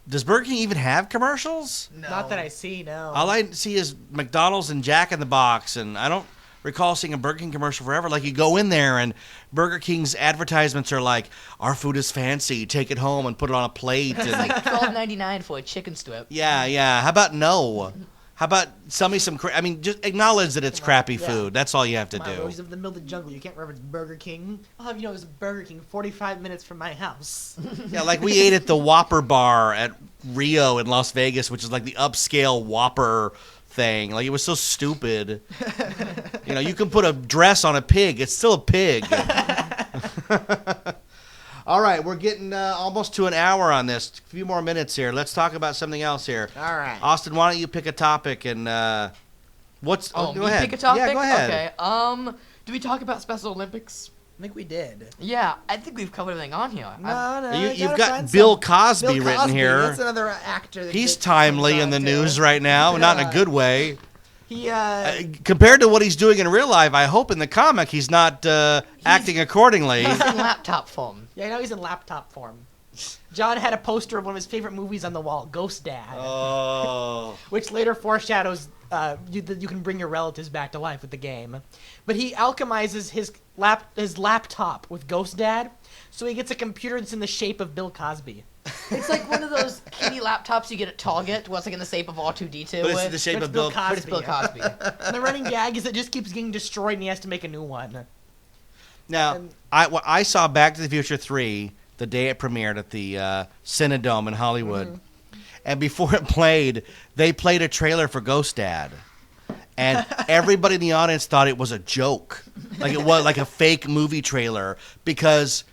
does Burger King even have commercials? No. Not that I see, no. All I see is McDonald's and Jack in the Box, and I don't recall seeing a Burger King commercial forever. Like, you go in there, and Burger King's advertisements are like, "Our food is fancy. Take it home and put it on a plate." It's And like $12.99 for a chicken strip. yeah. How about no? How about sell me some? I mean, just acknowledge that it's crappy yeah. food. That's all you have to Come on, do. Rose of the middle of the jungle. You can't reference Burger King. I'll have you know there's a Burger King 45 minutes from my house. Yeah, like we ate at the Whopper bar at Rio in Las Vegas, which is like the upscale Whopper thing. Like, it was so stupid. You know, you can put a dress on a pig. It's still a pig. All right, we're getting almost to an hour on this. A few more minutes here. Let's talk about something else here. All right. Austin, why don't you pick a topic and what's? Oh, go me ahead. pick a topic? Yeah, go ahead. Okay. Do we talk about Special Olympics? I think we did. Yeah, I think we've covered everything on here. No, You've got Bill Cosby, Bill written Cosby, here. That's another actor. He's timely in the news right now, not in a good way. He Compared to what he's doing in real life, I hope in the comic he's not acting accordingly. He's in laptop form. Yeah, I know he's in laptop form. John had a poster of one of his favorite movies on the wall, Ghost Dad. Oh. Which later foreshadows you can bring your relatives back to life with the game. But he alchemizes his laptop with Ghost Dad, so he gets a computer that's in the shape of Bill Cosby. It's like one of those kitty laptops you get at Target, where it's like in the shape of R2-D2. But it's in the shape of Bill Cosby. But it's Bill Cosby. And the running gag is it just keeps getting destroyed and he has to make a new one. Now, I saw Back to the Future 3 the day it premiered at the Cinedome in Hollywood. Mm-hmm. And before it played, they played a trailer for Ghost Dad. And everybody in the audience thought it was a joke. Like it was like a fake movie trailer because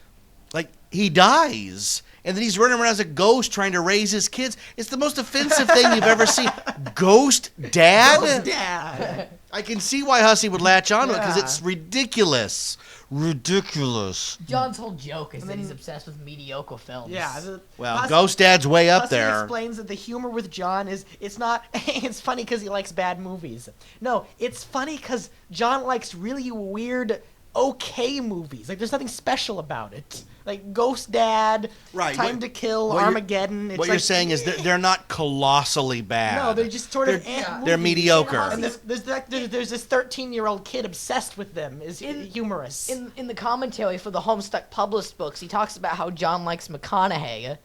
like he dies. And then he's running around as a ghost trying to raise his kids. It's the most offensive thing you've ever seen. Ghost Dad? Ghost Dad. I can see why Hussey would latch on to it because it's ridiculous. Ridiculous. John's whole joke is that he's obsessed with mediocre films. Yeah. Well, Ghost Dad's way up Hussey there. Explains that the humor with John is it's not it's funny because he likes bad movies. No, it's funny because John likes really weird, okay movies. Like there's nothing special about it. Like Ghost Dad, Right. Time to Kill, Armageddon. It's What like, you're saying is they're not colossally bad. No, they're just sort of they're mediocre. And there's this 13-year-old kid obsessed with them. Is humorous. In the commentary for the Homestuck published books, he talks about how John likes McConaughey,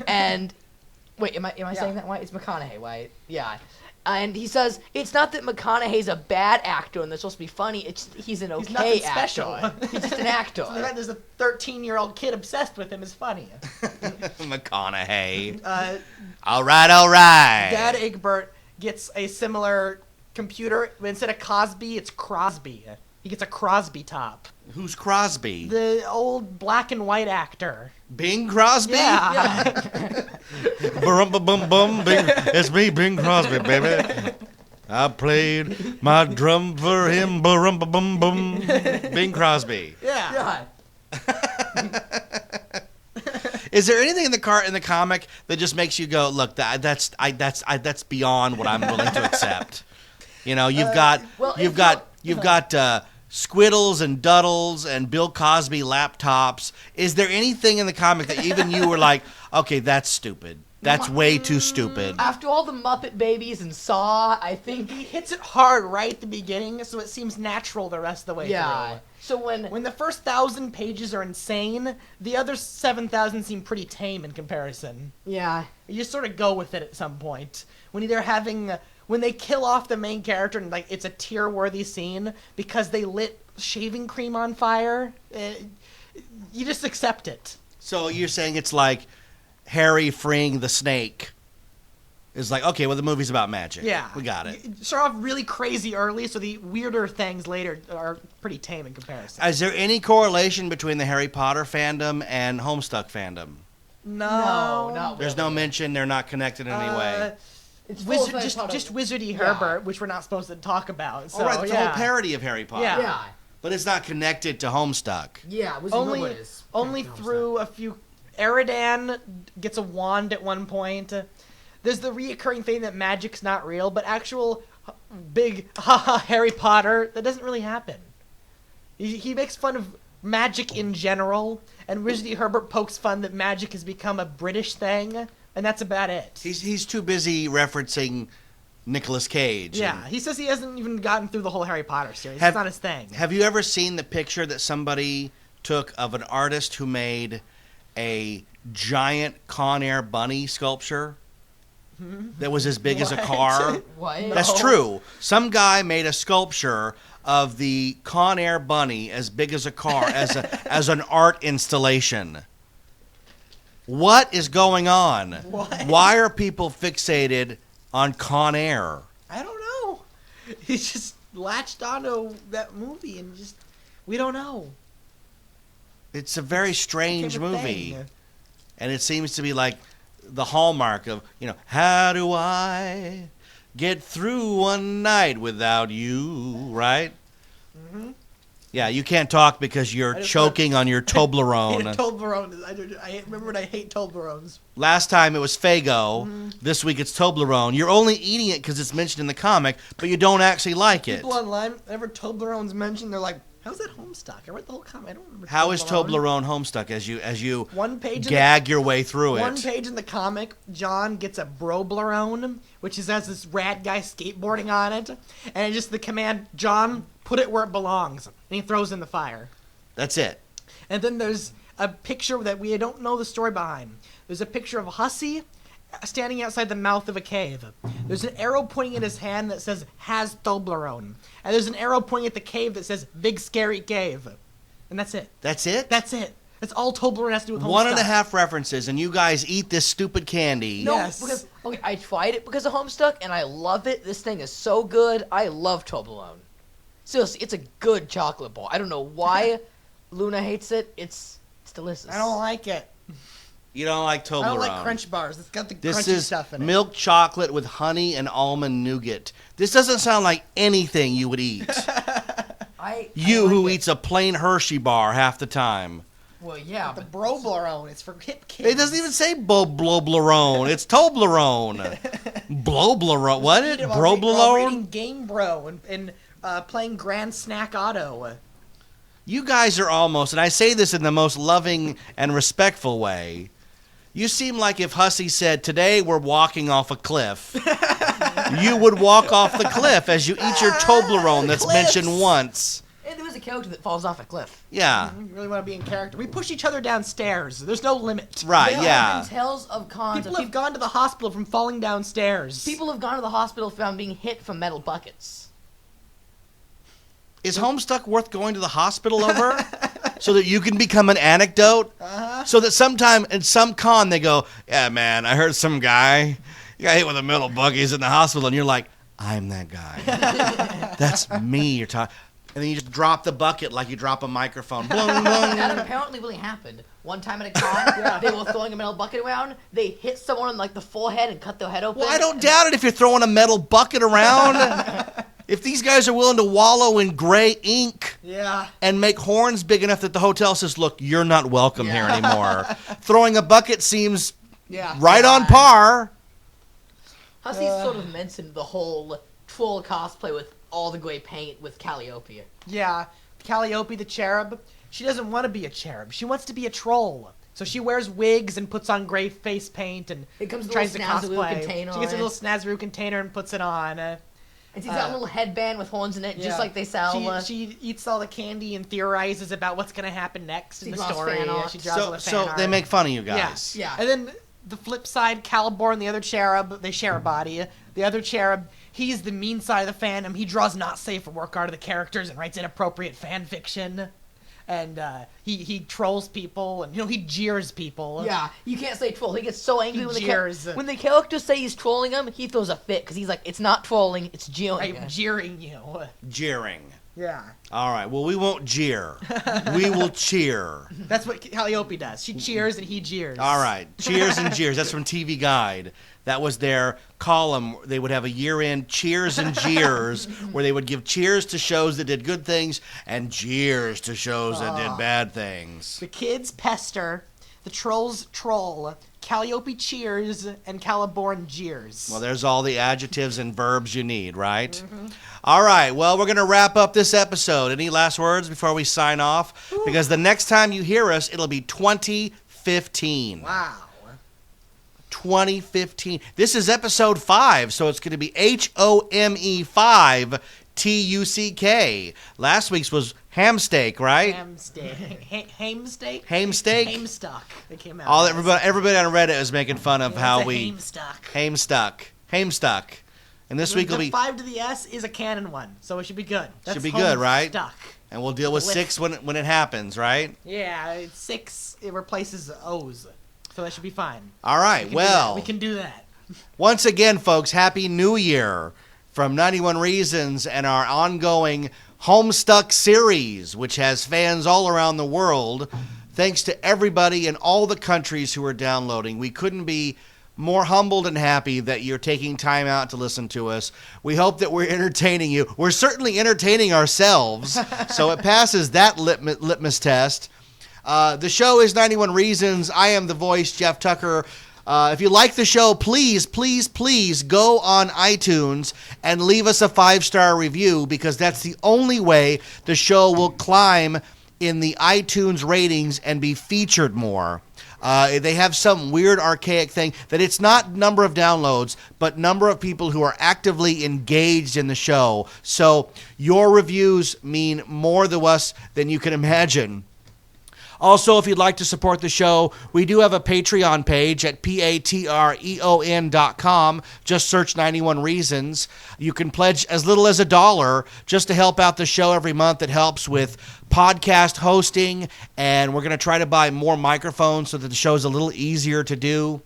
and wait, am I saying that right? It's McConaughey, right? Yeah. And he says it's not that McConaughey's a bad actor and they're supposed to be funny. It's he's an okay special. actor. He's just an actor. So the fact there's a 13-year-old kid obsessed with him is funny. McConaughey. All right. Dad Egbert gets a similar computer, but instead of Cosby, it's Crosby. He gets a Crosby top. Who's Crosby? The old black and white actor. Bing Crosby? Yeah. Bum. It's me, Bing Crosby, baby. I played my drum for him. Bum. Bing Crosby. Yeah. Is there anything in the comic that just makes you go, look, that's beyond what I'm willing to accept? You know, you've got Squiddles and Duddles and Bill Cosby laptops. Is there anything in the comic that even you were like, okay, that's stupid. That's way too stupid. After all the Muppet Babies and Saw, I think He hits it hard right at the beginning, so it seems natural the rest of the way through. So When the first 1,000 pages are insane, the other 7,000 seem pretty tame in comparison. Yeah. You just sort of go with it at some point. When they kill off the main character and like it's a tear-worthy scene because they lit shaving cream on fire, you just accept it. So you're saying it's like Harry freeing the snake is like, okay, well, the movie's about magic. Yeah. We got it. You start off really crazy early, so the weirder things later are pretty tame in comparison. Is there any correlation between the Harry Potter fandom and Homestuck fandom? No. There's no mention. They're not connected in any way. It's Just Wizardy Herbert, which we're not supposed to talk about. So, All right, the whole parody of Harry Potter. Yeah. Yeah. But it's not connected to Homestuck. Yeah. Only through a few. Eridan gets a wand at one point. There's the reoccurring thing that magic's not real, but actual big Harry Potter, that doesn't really happen. He makes fun of magic in general, and Wizardy Herbert pokes fun that magic has become a British thing, and that's about it. He's too busy referencing Nicolas Cage. Yeah, he says he hasn't even gotten through the whole Harry Potter series. It's not his thing. Have you ever seen the picture that somebody took of an artist who made a giant Conair bunny sculpture that was as big as a car? What? That's true. Some guy made a sculpture of the Conair bunny as big as a car as an art installation. What is going on? What? Why are people fixated on Conair? I don't know. He just latched onto that movie and we don't know. It's a very strange Became a movie. thing. And it seems to be like the hallmark of, how do I get through one night without you, right? Mm-hmm. Yeah, you can't talk because you're just choking on your I hate Toblerone. Toblerone. I remember I hate Toblerones. Last time it was Faygo. This week it's Toblerone. You're only eating it because it's mentioned in the comic, but you don't actually like it. People online, whenever Toblerone's mentioned, they're like, "How's that Homestuck?" I read the whole comic. I don't remember. How is Toblerone Homestuck as you One page gag your way through One it? page in the comic, John gets a Broblerone, which has this rad guy skateboarding on it, and it's just the command, John, put it where it belongs, and he throws in the fire. That's it. And then there's a picture that we don't know the story behind. There's a picture of Hussey standing outside the mouth of a cave. There's an arrow pointing at his hand that says, has Toblerone. And there's an arrow pointing at the cave that says, big scary cave. And that's it. That's it? That's it. That's all Toblerone has to do with One Homestuck. and a half references, and you guys eat this stupid candy. No, Yes. because okay, I tried it because of Homestuck, and I love it. This thing is so good. I love Toblerone. Seriously, it's a good chocolate bar. I don't know why Luna hates it. It's delicious. I don't like it. You don't like Toblerone. I don't like Crunch bars. It's got the This crunchy is stuff in it. milk chocolate with honey and almond nougat. This doesn't sound like anything you would eat. I You like who it. eats a plain Hershey bar half the time. Well, yeah, The but Broblerone. It's for hip kids. It doesn't even say Bloblerone. It's Toblerone. Bloblerone. What? Eat 'em while Broblerone? reading Game Bro and playing Grand Snack Auto. You guys are almost, and I say this in the most loving and respectful way, you seem like if Hussey said, today we're walking off a cliff, you would walk off the cliff as you eat your Toblerone that's Cliffs. mentioned once. and there is a character that falls off a cliff. Yeah. You really want to be in character. We push each other downstairs. There's no limit. Right, There yeah. have been tales of cons. People have gone to the hospital from falling downstairs. People have gone to the hospital from being hit from metal buckets. Is Homestuck worth going to the hospital over? So that you can become an anecdote? So that sometime in some con they go, yeah, man, I heard some guy got hit with a metal buggy. He's in the hospital. And you're like, I'm that guy. That's me you're talking. And then you just drop the bucket like you drop a microphone. Blung, That blung. apparently really happened. One time at a con, they were throwing a metal bucket around. They hit someone in like the forehead and cut their head open. Well, I don't doubt it if you're throwing a metal bucket around. If these guys are willing to wallow in gray ink Yeah. and make horns big enough that the hotel says, look, you're not welcome here anymore. Throwing a bucket seems Yeah. right on par. Hussey sort of mentioned the whole troll cosplay with all the gray paint with Calliope. Yeah. Calliope the cherub. She doesn't want to be a cherub. She wants to be a troll. So she wears wigs and puts on gray face paint and It comes with a tries to little snazaroo cosplay. container She gets a on little it. snazaroo container and puts it on. And she's got a little headband with horns in it, just like they sell. She eats all the candy and theorizes about what's going to happen next in She the draws story. fan art. She draws all the fan So art. they make fun of you Yeah. guys. Yeah. And then the flip side, Calibor and the other cherub, they share a body. The other cherub, he's the mean side of the fandom. He draws not safe for work art of the characters and writes inappropriate fan fiction. And he trolls people and he jeers people. Yeah, you can't say troll. He gets so angry He when jeers. when the characters say he's trolling him. He throws a fit because he's like, "It's not trolling, it's jeering." I'm jeering you. Jeering. Yeah. All right. Well, we won't jeer. We will cheer. That's what Calliope does. She cheers and he jeers. All right. Cheers and jeers. That's from TV Guide. That was their column. They would have a year-end cheers and jeers where they would give cheers to shows that did good things and jeers to shows that did bad things. The kids pester, the trolls troll, Calliope cheers, and Caliborn jeers. Well, there's all the adjectives and verbs you need, right? All right. Well, we're going to wrap up this episode. Any last words before we sign off? Because the next time you hear us, it'll be 2015. Wow. 2015. This is episode 5, so it's going to be HOME5 TUCK. Last week's was ham steak, right? Ham steak. Ham steak? Ham steak? Ham stuck. They came out. All as. everybody on Reddit is making fun of how It's a we ham stuck. ham stuck. And this week will The be 5 to the S is a canon one, so it should be good. Should be good, right? Stuck. and we'll deal with With- 6 when it happens, right? Yeah, it's 6. It replaces O's, so that should be fine. All right. Well, we can do that. once again, folks, Happy New Year from 91 Reasons and our ongoing Homestuck series, which has fans all around the world. Thanks to everybody in all the countries who are downloading. We couldn't be more humbled and happy that you're taking time out to listen to us. We hope that we're entertaining you. We're certainly entertaining ourselves, so it passes that litmus test. The show is 91 Reasons. I am the voice, Jeff Tucker. If you like the show, please, please, please go on iTunes and leave us a 5-star review, because that's the only way the show will climb in the iTunes ratings and be featured more. They have some weird archaic thing that it's not number of downloads, but number of people who are actively engaged in the show. So your reviews mean more to us than you can imagine. Also, if you'd like to support the show, we do have a Patreon page at patreon.com. Just search 91 Reasons. You can pledge as little as $1 just to help out the show every month. It helps with podcast hosting, and we're going to try to buy more microphones so that the show is a little easier to do.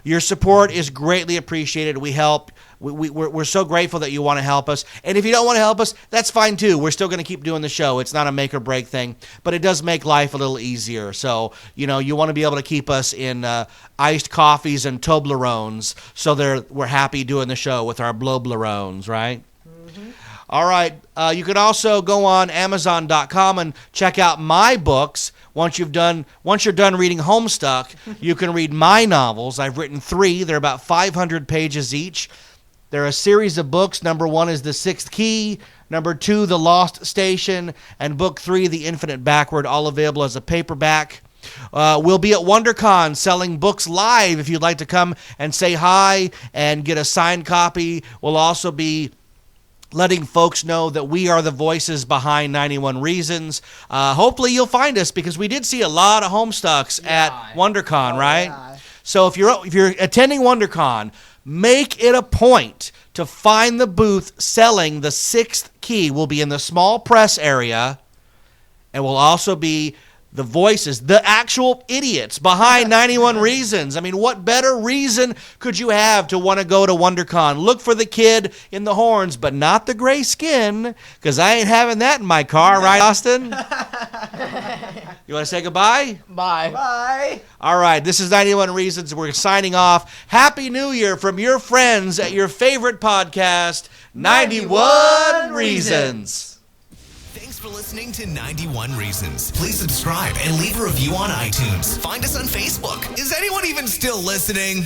Your support is greatly appreciated. We help. We're so grateful that you want to help us. And if you don't want to help us, that's fine too. We're still going to keep doing the show. It's not a make or break thing, but it does make life a little easier. So, you want to be able to keep us in iced coffees and Toblerones, so we're happy doing the show with our Bloblerones, right? Mm-hmm. All right. You can also go on Amazon.com and check out my books. Once you're done reading Homestuck, you can read my novels. I've written 3. They're about 500 pages each. They're a series of books. Number 1 is The Sixth Key. Number 2, The Lost Station. And Book 3, The Infinite Backward, all available as a paperback. We'll be at WonderCon selling books live if you'd like to come and say hi and get a signed copy. We'll also be letting folks know that we are the voices behind 91 Reasons. Hopefully you'll find us, because we did see a lot of Homestucks at WonderCon, right? Yeah. So if you're attending WonderCon, make it a point to find the booth selling The Sixth Key. We'll be in the small press area, and we'll also be the voices, the actual idiots behind 91 Reasons. I mean, what better reason could you have to want to go to WonderCon? Look for the kid in the horns, but not the gray skin, because I ain't having that in my car, right, Austin? You want to say goodbye? Bye. Bye. All right, this is 91 Reasons. We're signing off. Happy New Year from your friends at your favorite podcast, 91 Reasons. Thanks for listening to 91 Reasons. Please subscribe and leave a review on iTunes. Find us on Facebook. Is anyone even still listening?